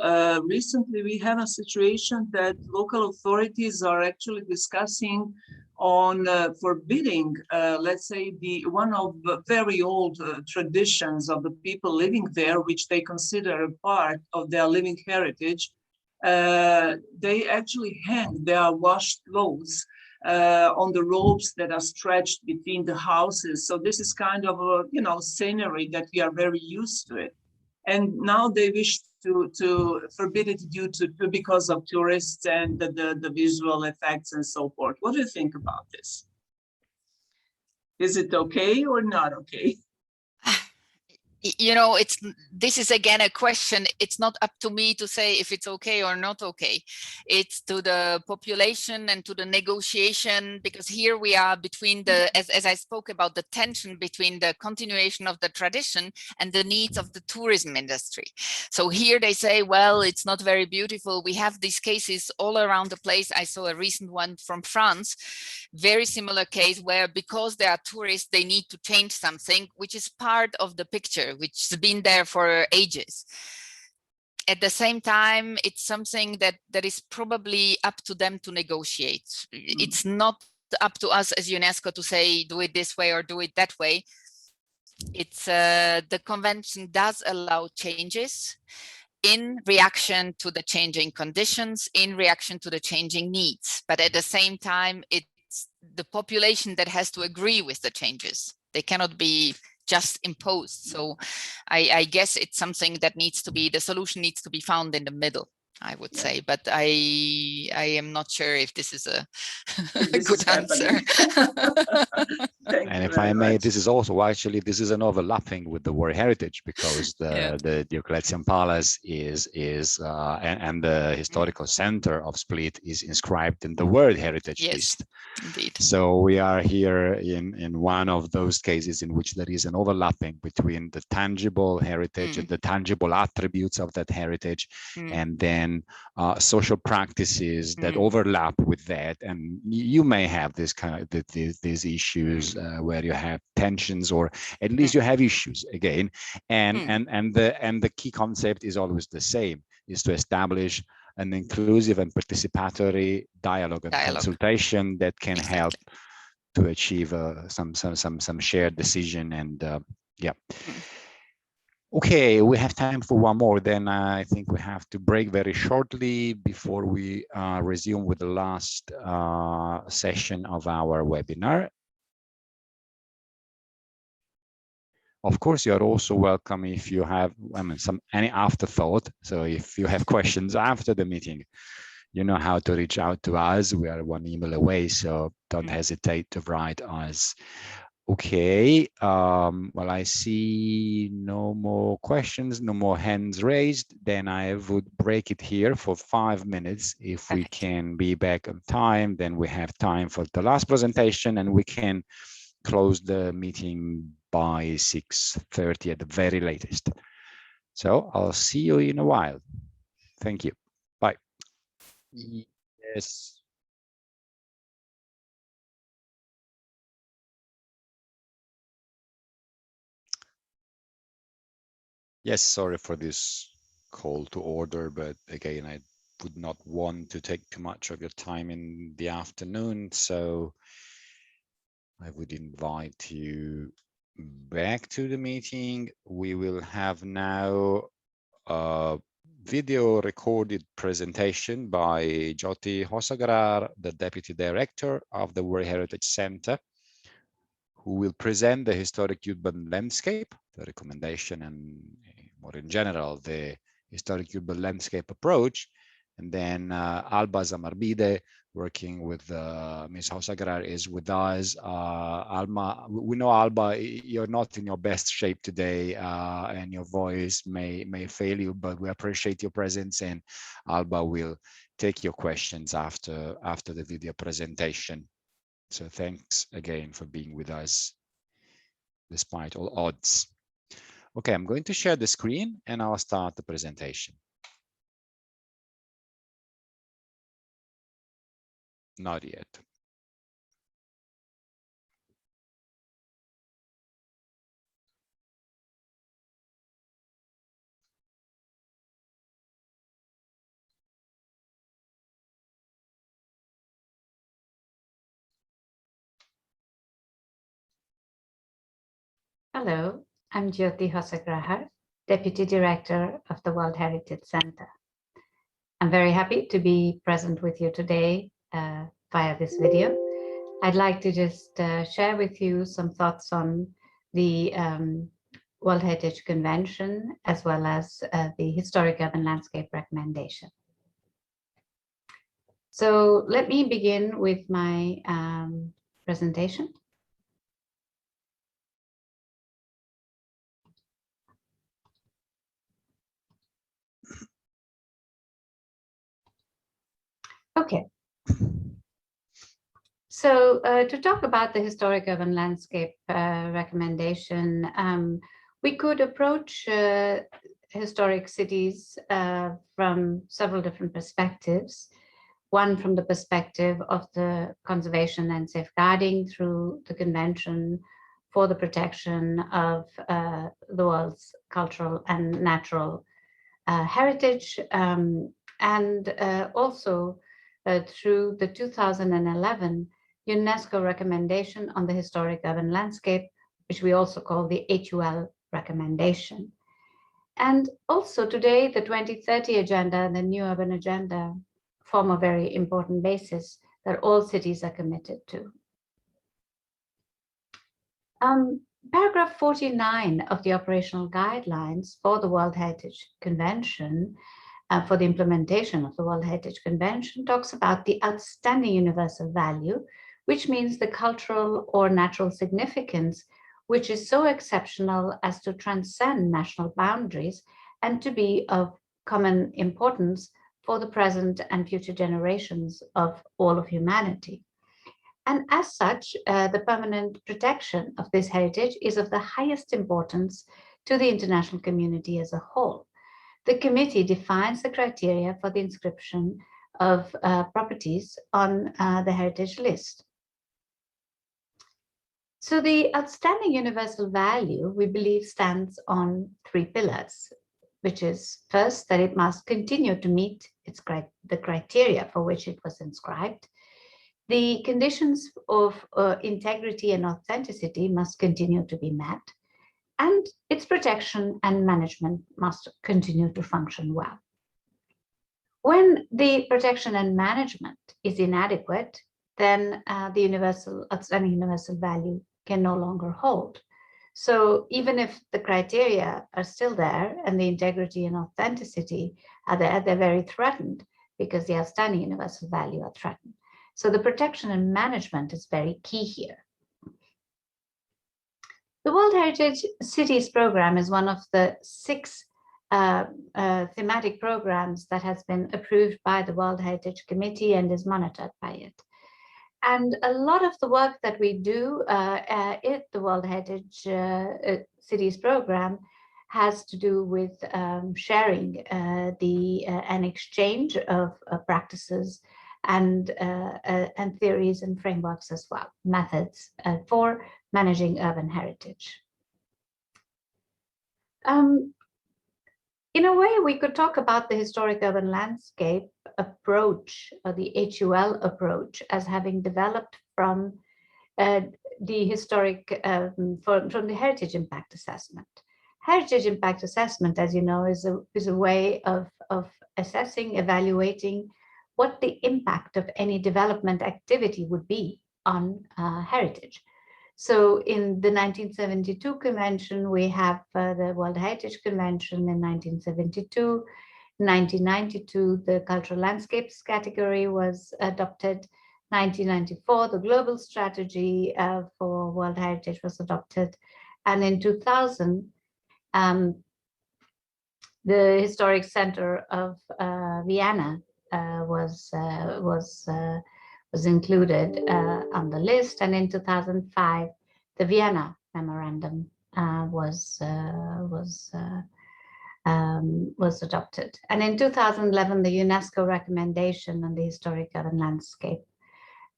[SPEAKER 5] recently we have a situation that local authorities are actually discussing on forbidding, let's say, one of the very old traditions of the people living there, which they consider a part of their living heritage. They actually hang their washed clothes on the ropes that are stretched between the houses. So this is kind of a, you know, scenery that we are very used to it. And now they wish to forbid it because of tourists and the visual effects and so forth. What do you think about this? Is it okay or not okay?
[SPEAKER 4] You know, this is again a question. It's not up to me to say if it's okay or not okay. It's to the population and to the negotiation, because here we are between the, as I spoke about, the tension between the continuation of the tradition and the needs of the tourism industry. So here they say, well, it's not very beautiful. We have these cases all around the place. I saw a recent one from France, very similar case where because they are tourists, they need to change something, which is part of the picture, which has been there for ages. At the same time, it's something that is probably up to them to negotiate. It's not up to us as UNESCO to say, do it this way or do it that way. It's the convention does allow changes in reaction to the changing conditions, in reaction to the changing needs. But at the same time, it's the population that has to agree with the changes. They cannot be just imposed. So I guess it's something that needs to be, the solution needs to be found in the middle, I would say, but I am not sure if this is a good answer.
[SPEAKER 1] And if I may, this is also actually, this is an overlapping with the World Heritage, because the Diocletian Palace is and the historical center of Split is inscribed in the World Heritage list.
[SPEAKER 4] Indeed.
[SPEAKER 1] So we are here in one of those cases in which there is an overlapping between the tangible heritage and the tangible attributes of that heritage, and then social practices that overlap with that. And you may have this kind of these issues where you have tensions, or at least you have issues again. And the key concept is always the same: is to establish an inclusive and participatory dialogue and consultation that can help to achieve some shared decision. And okay, we have time for one more, then I think we have to break very shortly before we resume with the last session of our webinar. Of course, you are also welcome if you have, any afterthought. So if you have questions after the meeting, you know how to reach out to us. We are one email away, so don't hesitate to write us. Okay, well, I see no more questions, no more hands raised. Then I would break it here for 5 minutes. If we can be back on time, then we have time for the last presentation, and we can close the meeting by 6:30 at the very latest. So I'll see you in a while. Thank you. Bye. Yes. Yes, sorry for this call to order, but again, I would not want to take too much of your time in the afternoon, so I would invite you back to the meeting. We will have now a video recorded presentation by Jyoti Hosagarar, the Deputy Director of the World Heritage Center, who will present the historic urban landscape, the recommendation, and more in general, the historic urban landscape approach. And then Alba Zamarbide, working with Ms. Hosagarar, is with us. Alma, we know, Alba, you're not in your best shape today, and your voice may fail you, but we appreciate your presence, and Alba will take your questions after the video presentation. So thanks again for being with us, despite all odds. Okay, I'm going to share the screen and I'll start the presentation. Not yet.
[SPEAKER 6] Hello, I'm Jyoti Hosagrahar, Deputy Director of the World Heritage Center. I'm very happy to be present with you today via this video. I'd like to just share with you some thoughts on the World Heritage Convention, as well as the Historic Urban Landscape recommendation. So let me begin with my presentation. Okay. So to talk about the Historic Urban Landscape recommendation, we could approach historic cities from several different perspectives. One from the perspective of the conservation and safeguarding through the Convention for the protection of the world's cultural and natural heritage, and also through the 2011 UNESCO recommendation on the historic urban landscape, which we also call the HUL recommendation. And also today, the 2030 agenda and the new urban agenda form a very important basis that all cities are committed to. Paragraph 49 of the operational guidelines for the World Heritage Convention for the implementation of the World Heritage Convention talks about the outstanding universal value, which means the cultural or natural significance, which is so exceptional as to transcend national boundaries and to be of common importance for the present and future generations of all of humanity. And as such, the permanent protection of this heritage is of the highest importance to the international community as a whole. The committee defines the criteria for the inscription of properties on the heritage list. So the outstanding universal value, we believe, stands on three pillars, which is first, that it must continue to meet the criteria for which it was inscribed. The conditions of integrity and authenticity must continue to be met, and its protection and management must continue to function well. When the protection and management is inadequate, then the outstanding universal value can no longer hold. So even if the criteria are still there and the integrity and authenticity are there, they're very threatened because the outstanding universal value are threatened. So the protection and management is very key here. The World Heritage Cities Program is one of the 6 thematic programs that has been approved by the World Heritage Committee and is monitored by it. And a lot of the work that we do at the World Heritage Cities Program has to do with sharing an exchange of practices and theories and frameworks as well, methods for managing urban heritage. In a way, we could talk about the historic urban landscape approach, or the HUL approach, as having developed from the historic, from the heritage impact assessment. Heritage impact assessment, as you know, is a way of assessing, evaluating what the impact of any development activity would be on heritage. So in the 1972 convention, we have the World Heritage Convention in 1972. In 1992, the cultural landscapes category was adopted. 1994, the global strategy for World Heritage was adopted. And in 2000, the Historic Center of Vienna was included on the list, and in 2005, the Vienna Memorandum was adopted. And in 2011, the UNESCO recommendation on the historic urban landscape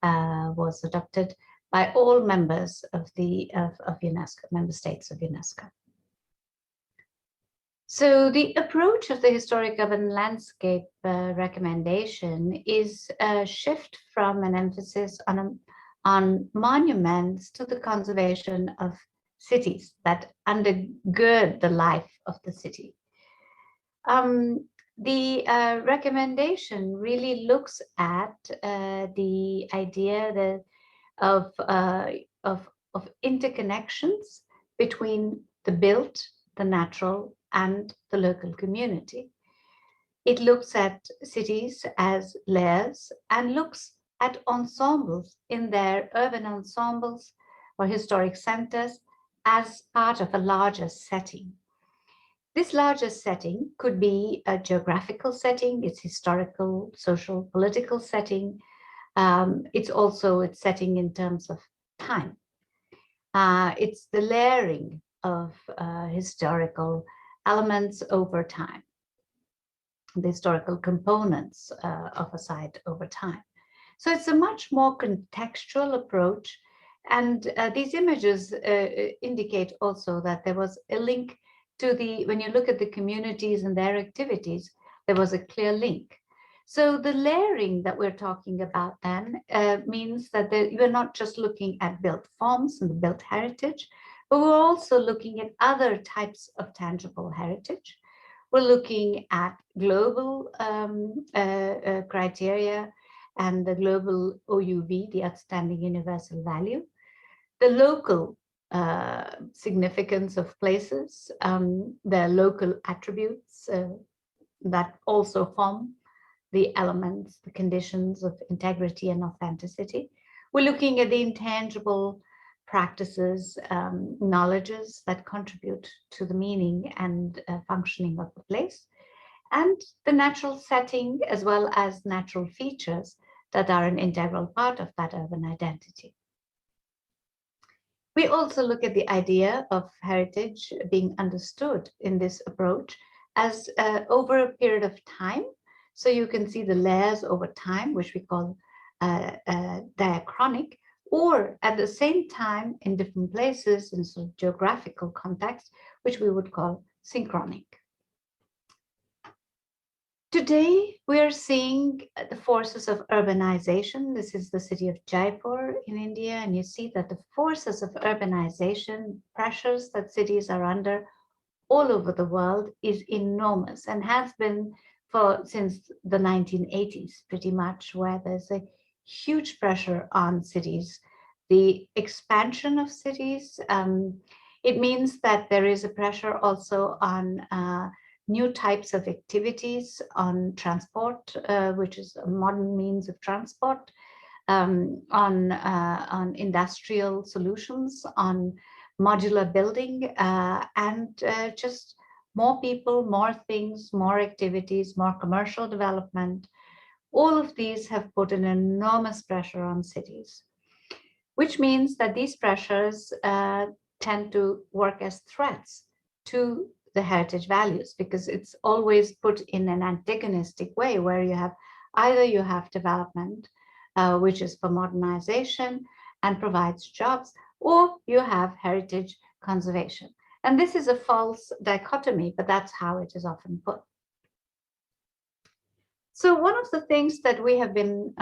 [SPEAKER 6] was adopted by all members of UNESCO, member states of UNESCO. So the approach of the historic urban landscape recommendation is a shift from an emphasis on monuments to the conservation of cities that undergird the life of the city. The recommendation really looks at the idea of interconnections between the built, the natural, and the local community. It looks at cities as layers and looks at ensembles in their urban ensembles or historic centers as part of a larger setting. This larger setting could be a geographical setting, it's historical, social, political setting. It's also its setting in terms of time. It's the layering of historical elements over time, the historical components of a site over time. So it's a much more contextual approach. And these images indicate also that there was a link to when you look at the communities and their activities, there was a clear link. So the layering that we're talking about then means that we're not just looking at built forms and the built heritage, but we're also looking at other types of tangible heritage. We're looking at global criteria and the global OUV, the outstanding universal value, the local significance of places, their local attributes that also form the elements, the conditions of integrity and authenticity. We're looking at the intangible practices, knowledges that contribute to the meaning and functioning of the place, and the natural setting as well as natural features that are an integral part of that urban identity. We also look at the idea of heritage being understood in this approach as over a period of time. So you can see the layers over time, which we call diachronic, or at the same time in different places in sort of geographical context, which we would call synchronic. Today, we are seeing the forces of urbanization. This is the city of Jaipur in India, and you see that the forces of urbanization, pressures that cities are under all over the world is enormous and has been since the 1980s, pretty much, where there's a huge pressure on cities. The expansion of cities, it means that there is a pressure also on new types of activities, on transport, which is a modern means of transport, on industrial solutions, on modular building, and just more people, more things, more activities, more commercial development. All of these have put an enormous pressure on cities, which means that these pressures tend to work as threats to the heritage values, because it's always put in an antagonistic way, where you have either you have development, which is for modernization and provides jobs, or you have heritage conservation. And this is a false dichotomy, but that's how it is often put. So one of the things that we have been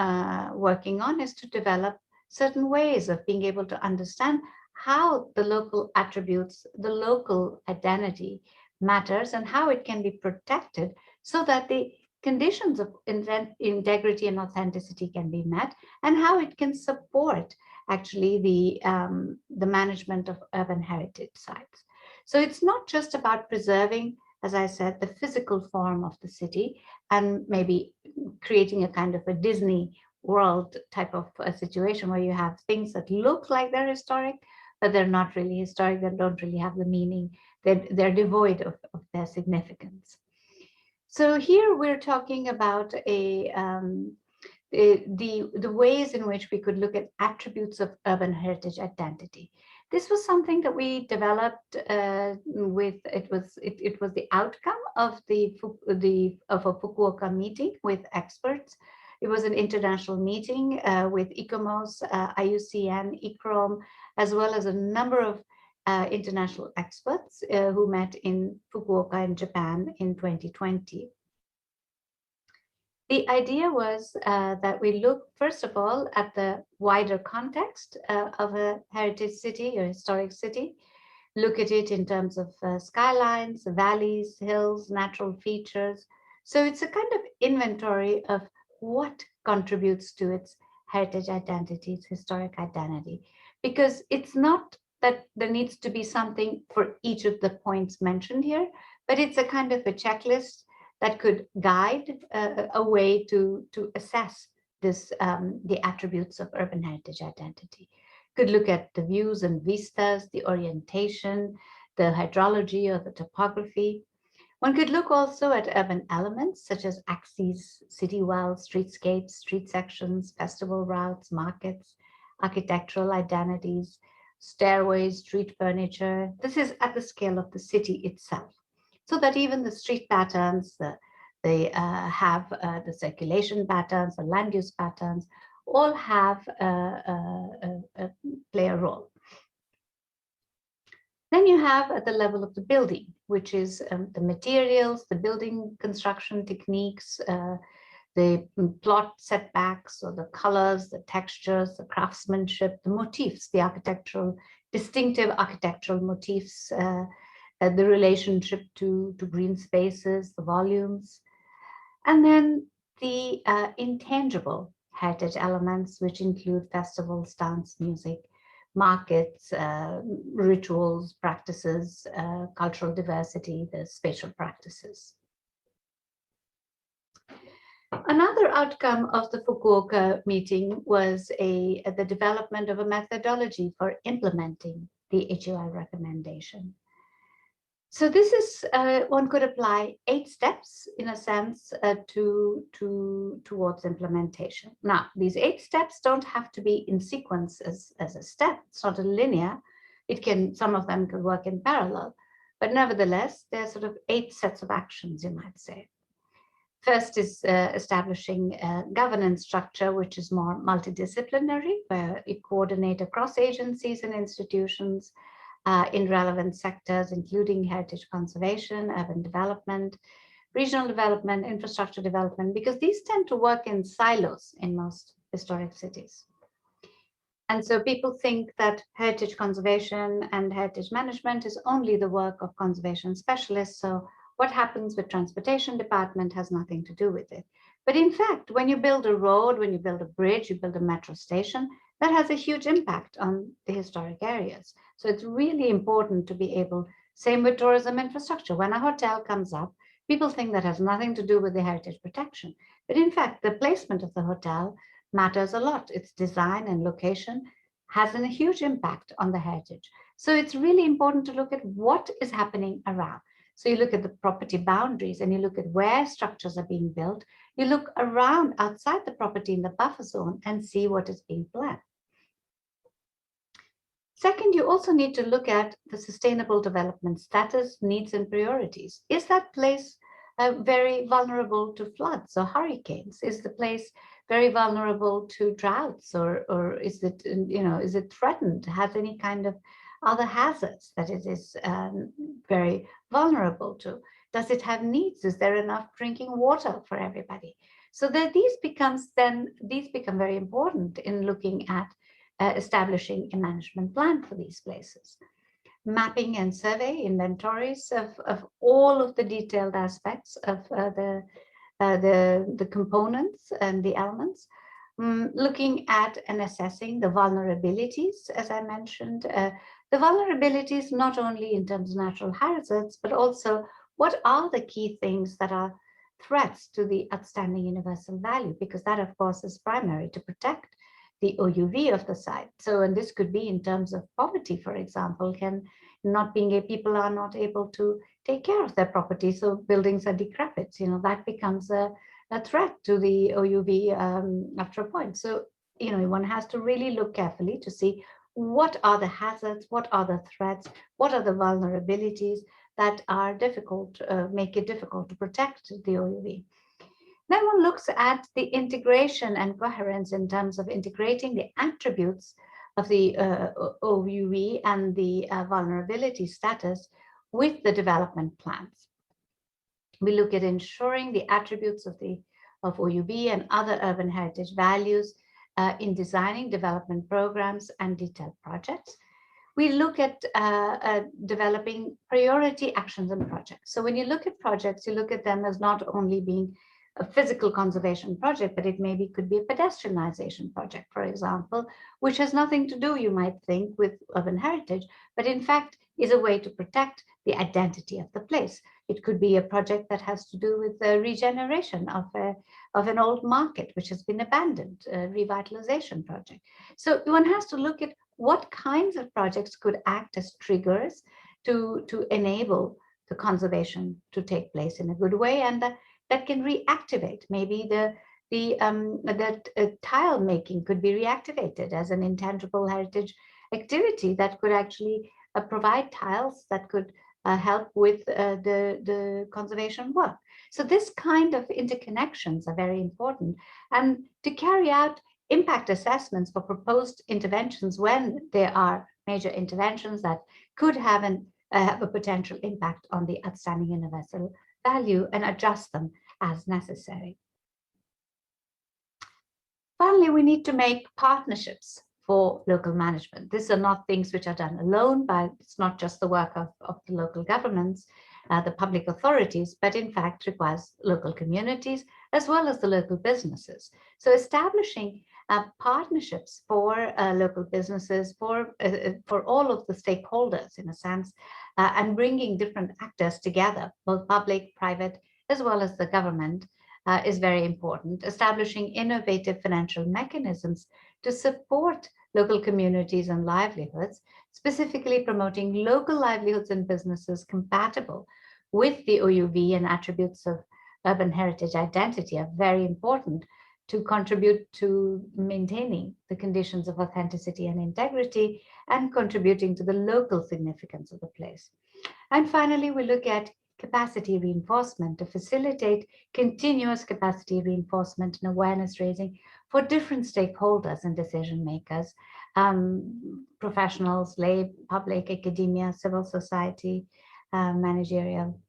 [SPEAKER 6] working on is to develop certain ways of being able to understand how the local attributes, the local identity matters, and how it can be protected so that the conditions of integrity and authenticity can be met, and how it can support actually the management of urban heritage sites. So it's not just about preserving, as I said, the physical form of the city and maybe creating a kind of a Disney World type of a situation where you have things that look like they're historic, but they're not really historic, they don't really have the meaning, they're devoid of their significance. So here we're talking about the ways in which we could look at attributes of urban heritage identity. This was something that we developed with, it was the outcome of a Fukuoka meeting with experts. It was an international meeting with ICOMOS, IUCN, ICROM, as well as a number of international experts who met in Fukuoka in Japan in 2020. The idea was that we look, first of all, at the wider context of a heritage city or historic city, look at it in terms of skylines, valleys, hills, natural features. So it's a kind of inventory of what contributes to its heritage identity, its historic identity, because it's not that there needs to be something for each of the points mentioned here, but it's a kind of a checklist that could guide a way to assess this, the attributes of urban heritage identity. Could look at the views and vistas, the orientation, the hydrology or the topography. One could look also at urban elements such as axes, city wells, streetscapes, street sections, festival routes, markets, architectural identities, stairways, street furniture. This is at the scale of the city itself, so that even the street patterns, they have the circulation patterns, the land use patterns, all have play a role. Then you have at the level of the building, which is the materials, the building construction techniques, the plot setbacks or the colors, the textures, the craftsmanship, the motifs, the architectural, distinctive architectural motifs, the relationship to green spaces, the volumes, and then the intangible heritage elements, which include festivals, dance, music, markets, rituals, practices, cultural diversity, the spatial practices. Another outcome of the Fukuoka meeting was the development of a methodology for implementing the HUI recommendation. So this is, one could apply 8 steps in a sense towards implementation. Now, these 8 steps don't have to be in sequence as a step. It's not a linear. It can, some of them could work in parallel, but nevertheless, there are sort of 8 sets of actions, you might say. First is establishing a governance structure, which is more multidisciplinary, where you coordinate across agencies and institutions in relevant sectors, including heritage conservation, urban development, regional development, infrastructure development, because these tend to work in silos in most historic cities. And so people think that heritage conservation and heritage management is only the work of conservation specialists. So what happens with transportation department has nothing to do with it. But in fact, when you build a road, when you build a bridge, you build a metro station, that has a huge impact on the historic areas. So it's really important to be able, same with tourism infrastructure. When a hotel comes up, people think that has nothing to do with the heritage protection. But in fact, the placement of the hotel matters a lot. Its design and location has a huge impact on the heritage. So it's really important to look at what is happening around. So you look at the property boundaries and you look at where structures are being built. You look around outside the property in the buffer zone and see what is being planned. Second, you also need to look at the sustainable development status, needs, and priorities. Is that place very vulnerable to floods or hurricanes? Is the place very vulnerable to droughts, or is it, is it threatened? Has any kind of other hazards that it is very vulnerable to? Does it have needs? Is there enough drinking water for everybody? So that these become very important in looking at establishing a management plan for these places. Mapping and survey inventories of all of the detailed aspects of the components and the elements. Looking at and assessing the vulnerabilities, as I mentioned, the vulnerabilities not only in terms of natural hazards, but also what are the key things that are threats to the outstanding universal value, because that, of course, is primary to protect the OUV of the site. So, and this could be in terms of poverty, for example, people are not able to take care of their property, so buildings are decrepit, that becomes a threat to the OUV after a point. So, one has to really look carefully to see what are the hazards, what are the threats, what are the vulnerabilities that are difficult, make it difficult to protect the OUV. Then one looks at the integration and coherence in terms of integrating the attributes of the OUV and the vulnerability status with the development plans. We look at ensuring the attributes of OUV and other urban heritage values in designing development programs and detailed projects. We look at developing priority actions and projects. So when you look at projects, you look at them as not only being a physical conservation project, but it maybe could be a pedestrianization project, for example, which has nothing to do, you might think, with urban heritage, but in fact is a way to protect the identity of the place. It could be a project that has to do with the regeneration of an old market which has been abandoned, a revitalization project. So one has to look at what kinds of projects could act as triggers to enable the conservation to take place in a good way, and that can reactivate. Maybe tile making could be reactivated as an intangible heritage activity that could actually provide tiles that could help with the conservation work. So this kind of interconnections are very important, and to carry out impact assessments for proposed interventions when there are major interventions that could have a potential impact on the outstanding universal value, and adjust them as necessary. Finally, we need to make partnerships for local management. These are not things which are done alone, but it's not just the work of the local governments, the public authorities, but in fact requires local communities as well as the local businesses. So establishing partnerships for local businesses, for all of the stakeholders in a sense, and bringing different actors together, both public, private, as well as the government, is very important. Establishing innovative financial mechanisms to support local communities and livelihoods, specifically promoting local livelihoods and businesses compatible with the OUV and attributes of urban heritage identity, are very important to contribute to maintaining the conditions of authenticity and integrity, and contributing to the local significance of the place. And finally, we look at capacity reinforcement to facilitate continuous capacity reinforcement and awareness raising for different stakeholders and decision makers, professionals, lay, public, academia, civil society, managerial.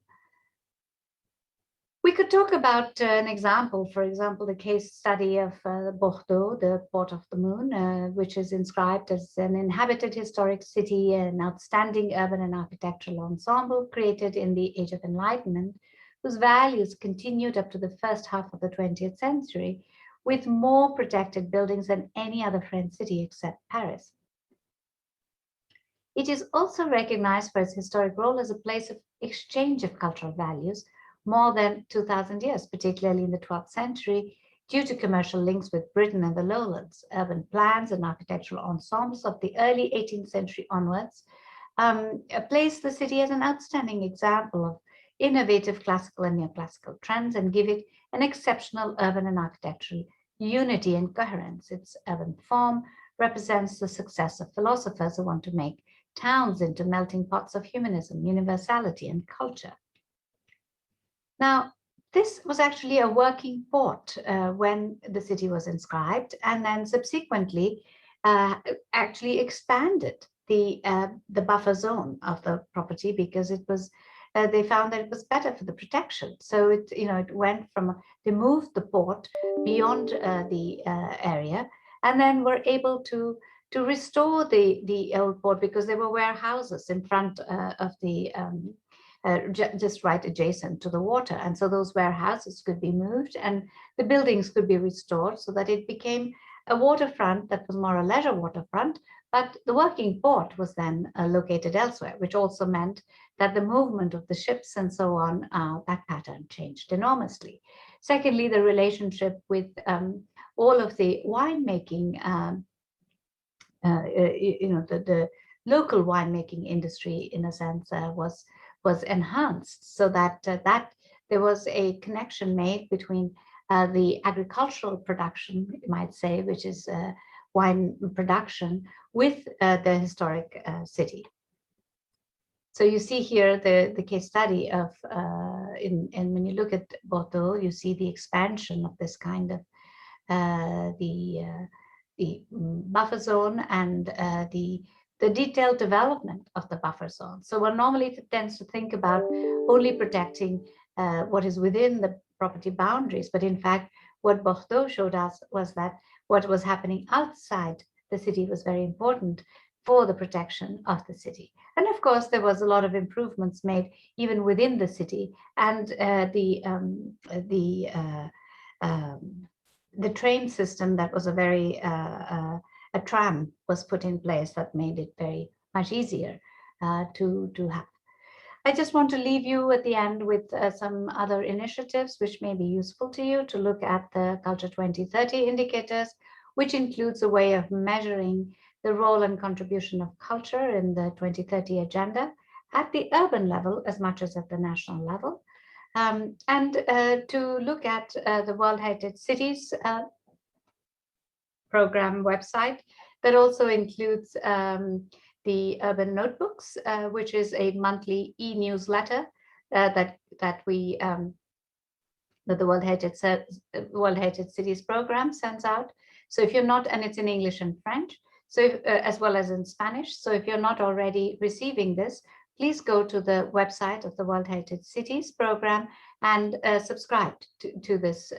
[SPEAKER 6] We could talk about an example, for example, the case study of Bordeaux, the Port of the Moon, which is inscribed as an inhabited historic city, an outstanding urban and architectural ensemble created in the Age of Enlightenment, whose values continued up to the first half of the 20th century, with more protected buildings than any other French city except Paris. It is also recognized for its historic role as a place of exchange of cultural values, more than 2,000 years, particularly in the 12th century, due to commercial links with Britain and the lowlands. Urban plans and architectural ensembles of the early 18th century onwards place the city as an outstanding example of innovative classical and neoclassical trends, and give it an exceptional urban and architectural unity and coherence. Its urban form represents the success of philosophers who want to make towns into melting pots of humanism, universality, and culture. Now, this was actually a working port when the city was inscribed, and then subsequently actually expanded the buffer zone of the property, because it was they found that it was better for the protection. So it went from, they moved the port beyond the area, and then were able to restore the old port, because there were warehouses in front of the just right adjacent to the water. And so those warehouses could be moved and the buildings could be restored, so that it became a waterfront that was more a leisure waterfront, but the working port was then located elsewhere, which also meant that the movement of the ships and so on, that pattern changed enormously. Secondly, the relationship with all of the winemaking, the local winemaking industry, in a sense, was enhanced, so that there was a connection made between the agricultural production, you might say, which is wine production with the historic city. So you see here the case study of, and when you look at Bordeaux, you see the expansion of this kind of the buffer zone and the detailed development of the buffer zone. So one normally tends to think about only protecting what is within the property boundaries, but in fact, what Bordeaux showed us was that what was happening outside the city was very important for the protection of the city. And of course, there was a lot of improvements made even within the city, and the train system that was a tram was put in place that made it very much easier to have. I just want to leave you at the end with some other initiatives which may be useful to you to look at the Culture 2030 indicators, which includes a way of measuring the role and contribution of culture in the 2030 agenda at the urban level as much as at the national level. And to look at the World Heritage Cities program website that also includes the Urban Notebooks, which is a monthly e-newsletter that the World Heritage Cities program sends out. So if you're not, and it's in English and French, so as well as in Spanish. So if you're not already receiving this, please go to the website of the World Heritage Cities program and subscribe to this.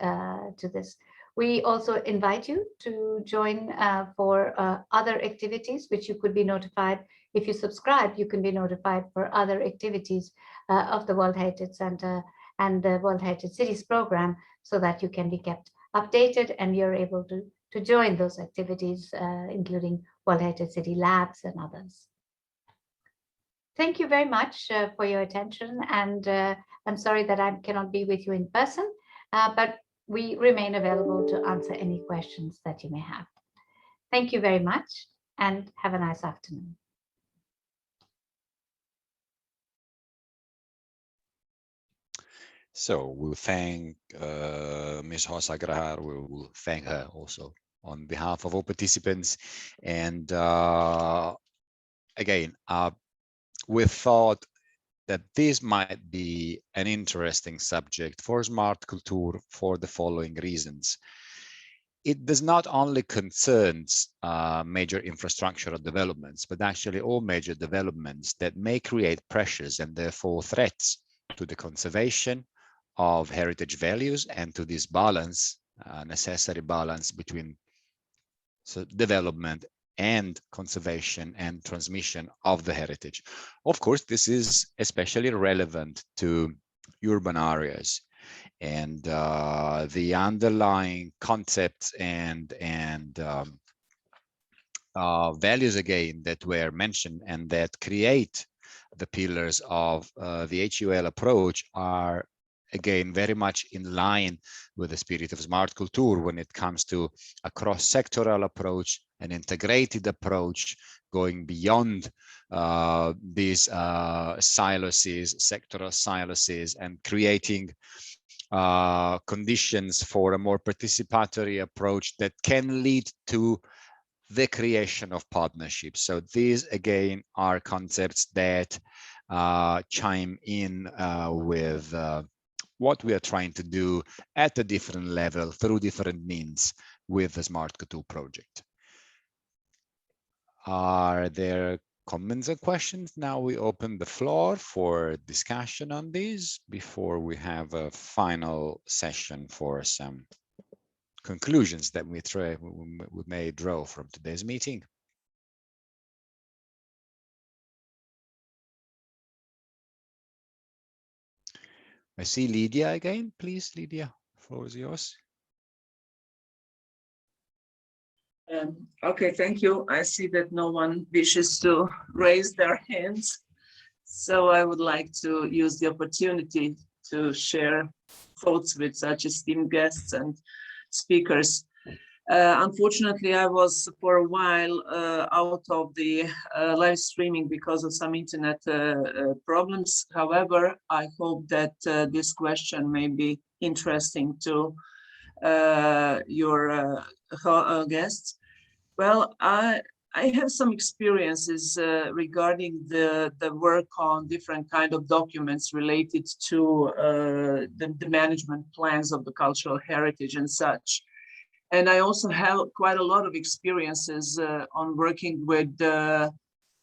[SPEAKER 6] We also invite you to join for other activities, which you could be notified. If you subscribe, you can be notified for other activities of the World Heritage Center and the World Heritage Cities program, so that you can be kept updated and you're able to join those activities, including World Heritage City Labs and others. Thank you very much for your attention, and I'm sorry that I cannot be with you in person, but we remain available to answer any questions that you may have. Thank you very much, and have a nice afternoon.
[SPEAKER 1] So we'll thank Ms. Rosa Grahar. We'll thank her also on behalf of all participants. And again, we thought that this might be an interesting subject for SmartCulTour for the following reasons. It does not only concern major infrastructural developments, but actually all major developments that may create pressures and therefore threats to the conservation of heritage values and to this balance, necessary balance between development and conservation and transmission of the heritage. Of course, this is especially relevant to urban areas, and the underlying concepts and values again that were mentioned and that create the pillars of the HUL approach are again very much in line with the spirit of SmartCulTour when it comes to a cross-sectoral approach, an integrated approach going beyond these silos, sectoral silos, and creating conditions for a more participatory approach that can lead to the creation of partnerships. So these again are concepts that chime in with what we are trying to do at a different level through different means with the SmartCulTour project. Are there comments and questions? Now we open the floor for discussion on these before we have a final session for some conclusions that we may draw from today's meeting. I see Lydia again. Please, Lydia, the floor is yours.
[SPEAKER 5] Okay, thank you. I see that no one wishes to raise their hands. So I would like to use the opportunity to share thoughts with such esteemed guests and speakers. Unfortunately, I was for a while out of the live streaming because of some internet problems. However, I hope that this question may be interesting to your guests. Well, I have some experiences regarding the work on different kind of documents related to the management plans of the cultural heritage and such. And I also have quite a lot of experiences on working with the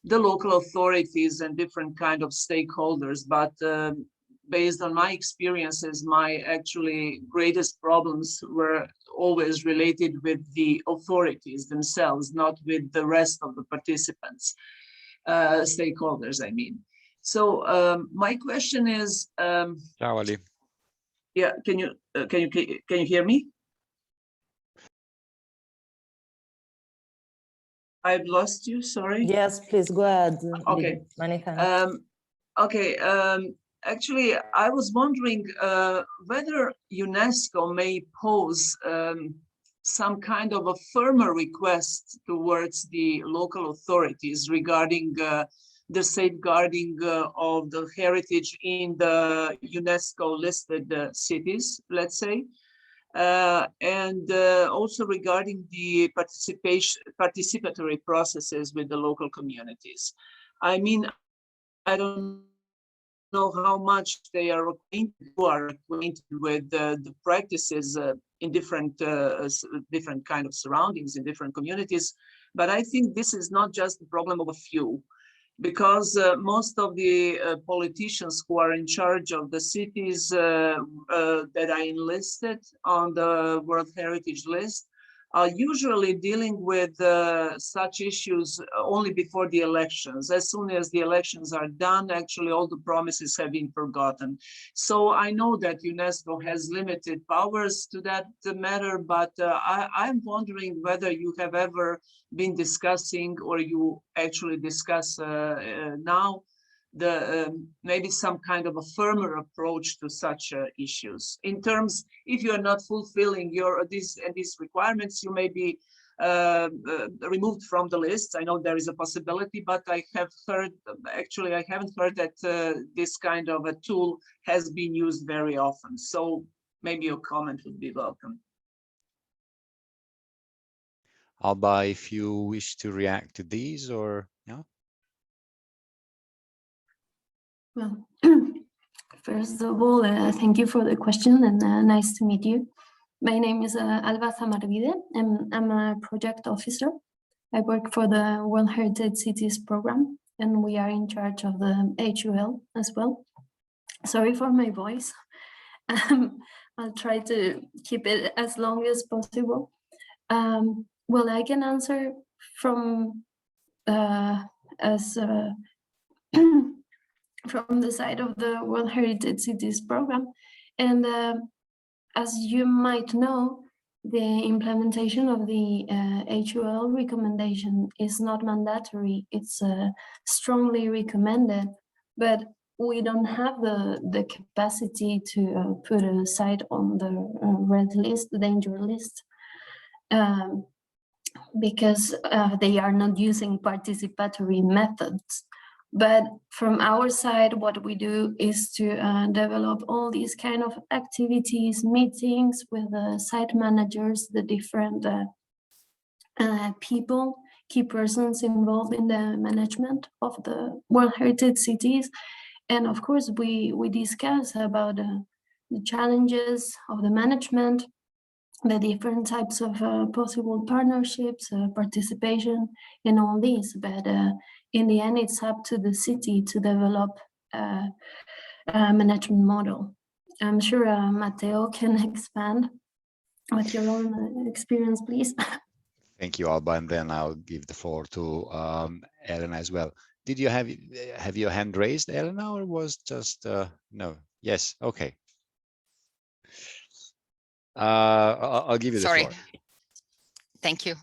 [SPEAKER 5] local authorities and different kind of stakeholders. But based on my experiences, my actually greatest problems were always related with the authorities themselves, not with the rest of the participants, stakeholders, I mean. So my question is,
[SPEAKER 1] Ciao, Ali.
[SPEAKER 5] yeah, can you hear me? I've lost you, sorry.
[SPEAKER 2] Yes, please go ahead.
[SPEAKER 5] Okay.
[SPEAKER 2] Many thanks.
[SPEAKER 5] Okay. Actually, I was wondering whether UNESCO may pose some kind of a firmer request towards the local authorities regarding the safeguarding of the heritage in the UNESCO listed cities, let's say. And also regarding the participatory processes with the local communities. I mean, I don't know how much they are acquainted with the practices in different kind of surroundings in different communities, but I think this is not just the problem of a few. Because most of the politicians who are in charge of the cities that are enlisted on the World Heritage List are usually dealing with such issues only before the elections. As soon as the elections are done, actually all the promises have been forgotten. So I know that UNESCO has limited powers to that matter, but I'm wondering whether you have ever been discussing, or you actually discuss now, maybe some kind of a firmer approach to such issues. In terms, if you are not fulfilling these requirements, you may be removed from the list. I know there is a possibility, but I have heard, actually, I haven't heard that this kind of a tool has been used very often. So maybe your comment would be welcome.
[SPEAKER 1] Alba, if you wish to react to these, or yeah.
[SPEAKER 7] Well, first of all, thank you for the question, and nice to meet you. My name is Alba Zamarvide, and I'm a project officer. I work for the World Heritage Cities program, and we are in charge of the HUL as well. Sorry for my voice. I'll try to keep it as long as possible. Well, I can answer from from the side of the World Heritage Cities program. And as you might know, the implementation of the HUL recommendation is not mandatory. It's strongly recommended, but we don't have the capacity to put a site on the red list, the danger list, because they are not using participatory methods. But from our side, what we do is to develop all these kind of activities, meetings with the site managers, the different people, key persons involved in the management of the World Heritage Cities. And of course, we discuss about the challenges of the management, the different types of possible partnerships, participation, and all these. But in the end, it's up to the city to develop a management model. I'm sure Matteo can expand with your own experience, please.
[SPEAKER 1] Thank you, Alba, and then I'll give the floor to Elena as well. Did you have your hand raised, Elena, or was just no? Yes, okay. I'll give you the floor.
[SPEAKER 4] Thank you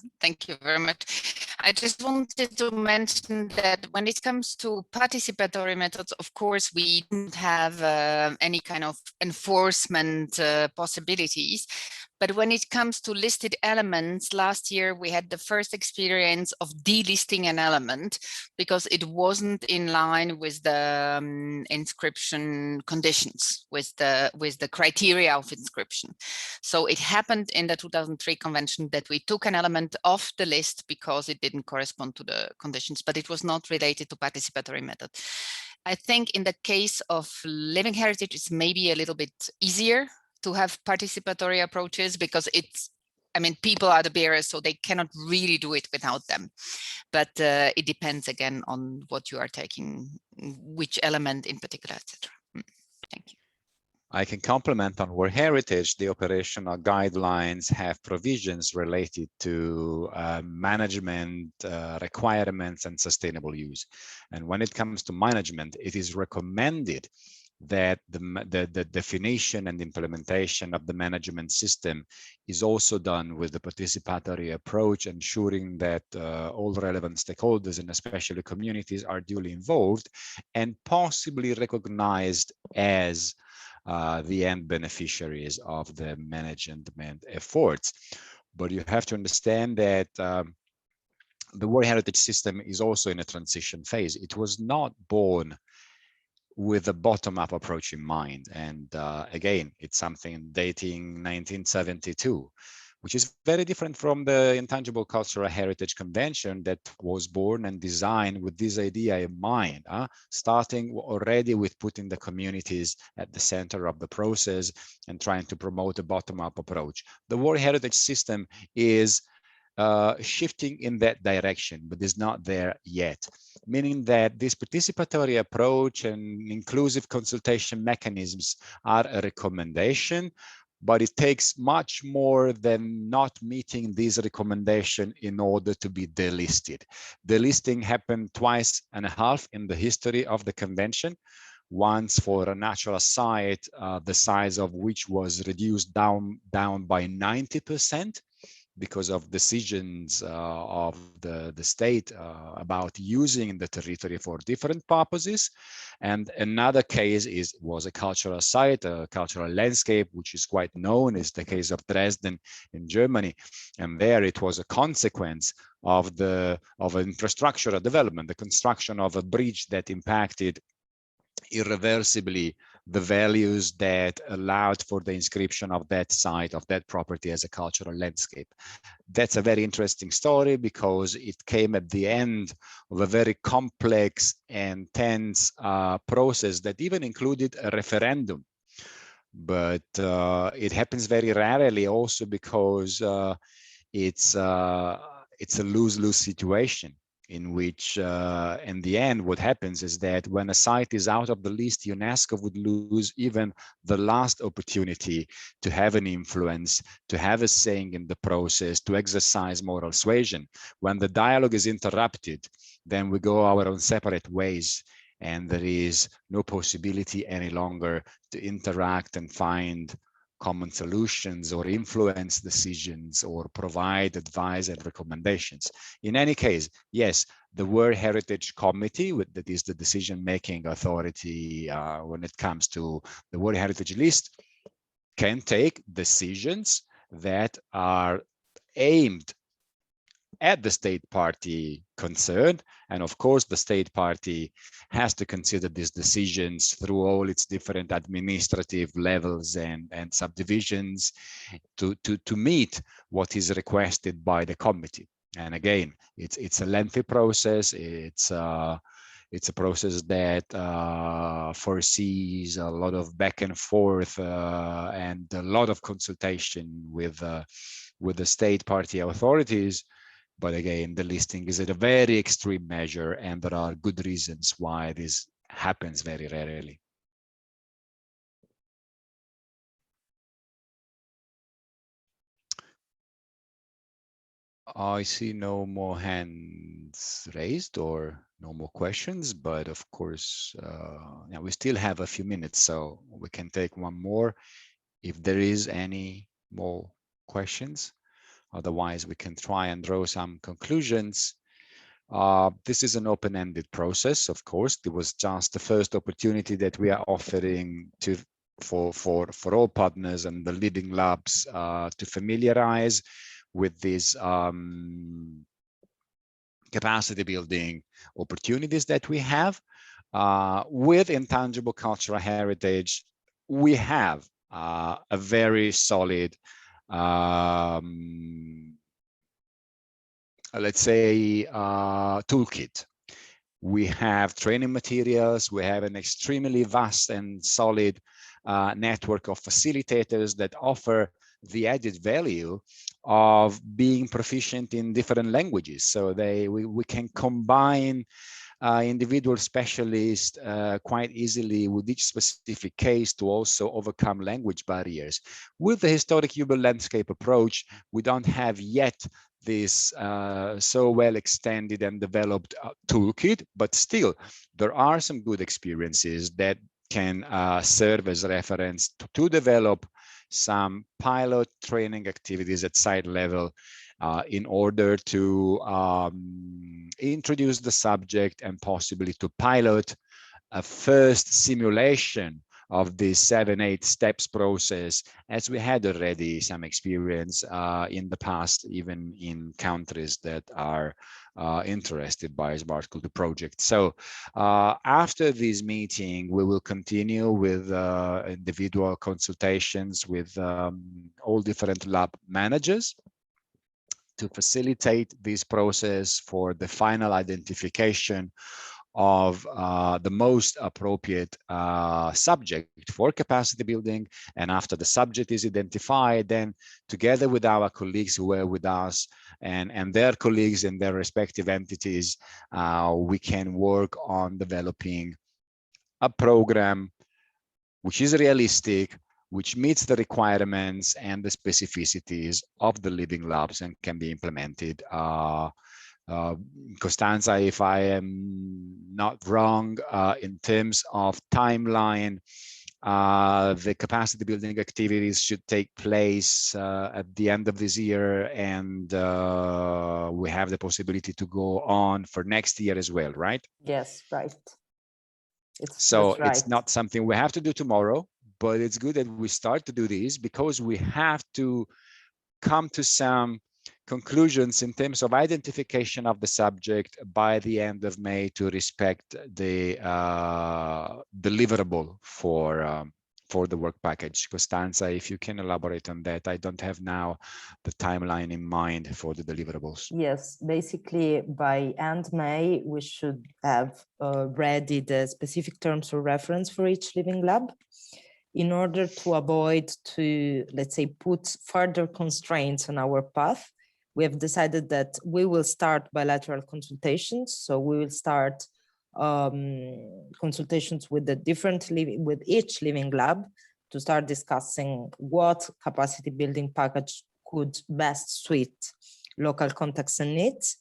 [SPEAKER 4] very much. I just wanted to mention that when it comes to participatory methods, of course, we don't have any kind of enforcement possibilities, But when it comes to listed elements, last year we had the first experience of delisting an element because it wasn't in line with the inscription conditions, with the criteria of inscription. So it happened in the 2003 convention that we took an element off the list because it didn't correspond to the conditions, but it was not related to participatory method. I think in the case of living heritage, it's maybe a little bit easier to have participatory approaches because it's, I mean, people are the bearers, so they cannot really do it without them. But it depends again on what you are taking, which element in particular, etc. Thank you.
[SPEAKER 1] I can complement on World Heritage. The operational guidelines have provisions related to management requirements and sustainable use. And when it comes to management, it is recommended that the definition and implementation of the management system is also done with the participatory approach, ensuring that all relevant stakeholders and especially communities are duly involved and possibly recognized as the end beneficiaries of the management efforts. But you have to understand that the World Heritage System is also in a transition phase. It was not born with a bottom-up approach in mind. And again, it's something dating 1972, which is very different from the Intangible Cultural Heritage Convention that was born and designed with this idea in mind, starting already with putting the communities at the center of the process and trying to promote a bottom-up approach. The World Heritage System is shifting in that direction, but is not there yet, meaning that this participatory approach and inclusive consultation mechanisms are a recommendation, but it takes much more than not meeting these recommendations in order to be delisted. Delisting happened twice and a half in the history of the convention. Once for a natural site, the size of which was reduced down by 90%. Because of decisions of the state about using the territory for different purposes. And another case was a cultural site, a cultural landscape, which is quite known, is the case of Dresden in Germany. And there it was a consequence of infrastructural development, the construction of a bridge that impacted irreversibly the values that allowed for the inscription of that site, of that property as a cultural landscape. That's a very interesting story because it came at the end of a very complex and tense process that even included a referendum. But it happens very rarely also because it's a lose-lose situation, in which in the end what happens is that when a site is out of the list, UNESCO would lose even the last opportunity to have an influence, to have a saying in the process, to exercise moral suasion. When the dialogue is interrupted, then we go our own separate ways, and there is no possibility any longer to interact and find common solutions or influence decisions or provide advice and recommendations. In any case, yes, the World Heritage Committee, that is the decision-making authority when it comes to the World Heritage List, can take decisions that are aimed at the state party concerned. And of course, the state party has to consider these decisions through all its different administrative levels and subdivisions to meet what is requested by the committee. And again, it's a lengthy process. It's a process that foresees a lot of back and forth and a lot of consultation with the state party authorities. But again, the listing is at a very extreme measure, and there are good reasons why this happens very rarely. I see no more hands raised or no more questions, but of course, yeah, we still have a few minutes, so we can take one more if there is any more questions. Otherwise, we can try and draw some conclusions. This is an open-ended process, of course. It was just the first opportunity that we are offering to for all partners and the Living Labs to familiarize with these capacity building opportunities that we have. With Intangible Cultural Heritage, we have a very solid, let's say, toolkit. We have training materials, we have an extremely vast and solid network of facilitators that offer the added value of being proficient in different languages. So we can combine individual specialists quite easily with each specific case to also overcome language barriers. With the historic urban landscape approach, we don't have yet this so well extended and developed toolkit, but still there are some good experiences that can serve as reference to develop some pilot training activities at site level in order to introduce the subject and possibly to pilot a first simulation of the 7-8 steps process, as we had already some experience in the past, even in countries that are interested by SmartCulTour project. So after this meeting, we will continue with individual consultations with all different lab managers to facilitate this process for the final identification of the most appropriate subject for capacity building. And after the subject is identified, then together with our colleagues who were with us and their colleagues in their respective entities, we can work on developing a program which is realistic, which meets the requirements and the specificities of the Living Labs and can be implemented. Costanza, if I am not wrong, in terms of timeline, the capacity building activities should take place at the end of this year, and we have the possibility to go on for next year as well, right?
[SPEAKER 2] Yes, right. It's
[SPEAKER 1] not something we have to do tomorrow, but it's good that we start to do this because we have to come to some conclusions in terms of identification of the subject by the end of May to respect the deliverable for the work package. Costanza, if you can elaborate on that. I don't have now the timeline in mind for the deliverables.
[SPEAKER 2] Yes, basically by end May, we should have ready the specific terms of reference for each Living Lab in order to avoid to, let's say, put further constraints on our path. We have decided that we will start bilateral consultations. So we will start consultations with with each Living Lab to start discussing what capacity building package could best suit local contexts and needs.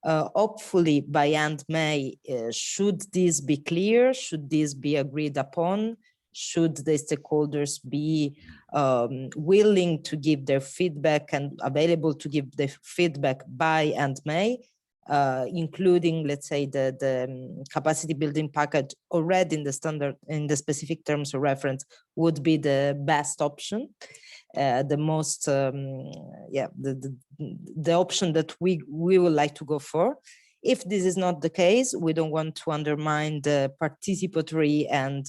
[SPEAKER 2] Hopefully by end May, should this be clear, should this be agreed upon, should the stakeholders be willing to give their feedback and available to give the feedback by end May, including, let's say, the capacity building package already in the standard, in the specific terms of reference would be the best option. The most, the option that we would like to go for. If this is not the case, we don't want to undermine the participatory and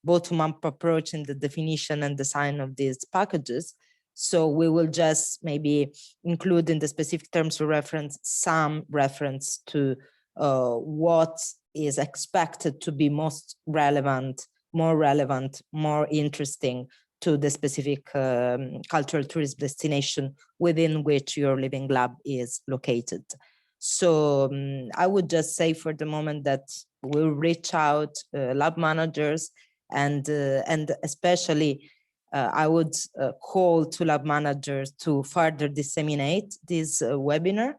[SPEAKER 2] bottom-up approach in the definition and design of these packages. So we will just maybe include in the specific terms of reference some reference to what is expected to be most relevant, more interesting to the specific cultural tourism destination within which your Living Lab is located. So I would just say for the moment that we'll reach out lab managers and especially I would call to lab managers to further disseminate this webinar.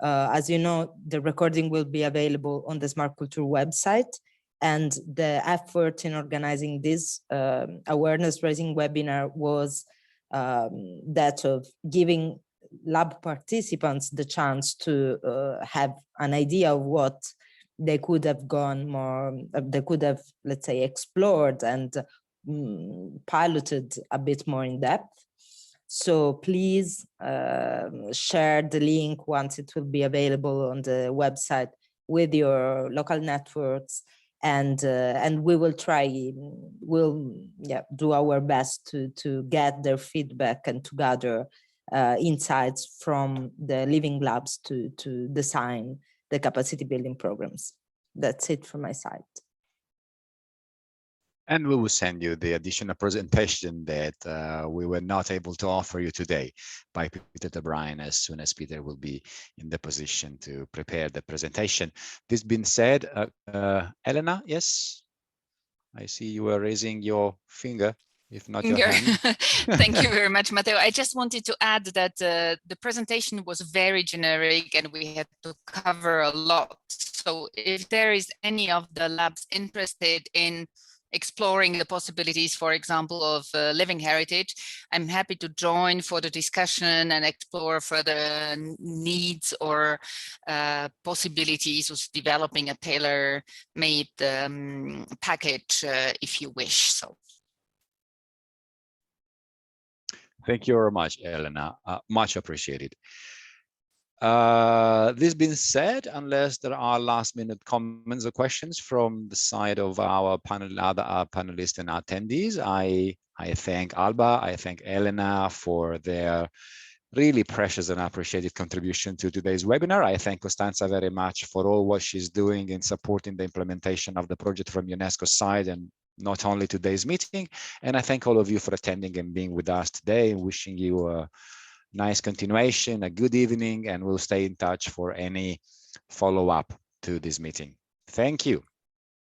[SPEAKER 2] As you know, the recording will be available on the SmartCulTour website, and the effort in organizing this awareness raising webinar was that of giving lab participants the chance to have an idea of what they could have gone more, they could have, let's say, explored and piloted a bit more in depth. So please share the link once it will be available on the website with your local networks, and we will try, we'll do our best to get their feedback and to gather insights from the living labs to design the capacity building programs. That's it from my side.
[SPEAKER 1] And we will send you the additional presentation that we were not able to offer you today by Peter O'Brien as soon as Peter will be in the position to prepare the presentation. This being said, Elena, yes? I see you are raising your finger, if not your hand.
[SPEAKER 4] Thank you very much, Matteo. I just wanted to add that the presentation was very generic and we had to cover a lot. So if there is any of the labs interested in exploring the possibilities, for example, of living heritage, I'm happy to join for the discussion and explore further needs or possibilities of developing a tailor-made package if you wish. So.
[SPEAKER 1] Thank you very much, Elena. Much appreciated. This being said, unless there are last-minute comments or questions from the side of our other panelists and attendees, I thank Alba, I thank Elena for their really precious and appreciated contribution to today's webinar. I thank Costanza very much for all what she's doing in supporting the implementation of the project from UNESCO's side, and not only today's meeting. And I thank all of you for attending and being with us today, and wishing you a nice continuation, a good evening, and we'll stay in touch for any follow-up to this meeting. Thank you.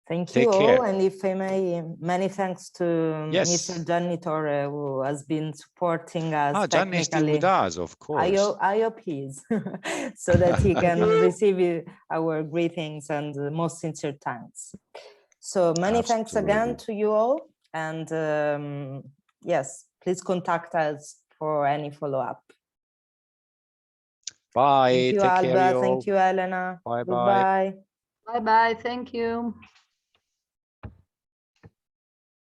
[SPEAKER 2] Thank you all, and if I may, many thanks to Mr. Gianni Torre, who has been supporting us
[SPEAKER 1] technically. Gianni is still with us, of course.
[SPEAKER 2] I hope he is, so that he can receive our greetings and most sincere thanks. So many thanks again to you all, and yes, please contact us for any follow-up.
[SPEAKER 1] Bye.
[SPEAKER 2] Thank you,
[SPEAKER 1] Take
[SPEAKER 2] Alba.
[SPEAKER 1] care,
[SPEAKER 2] Thank you, Elena.
[SPEAKER 1] Bye-bye.
[SPEAKER 2] Goodbye.
[SPEAKER 6] Bye-bye. Thank you.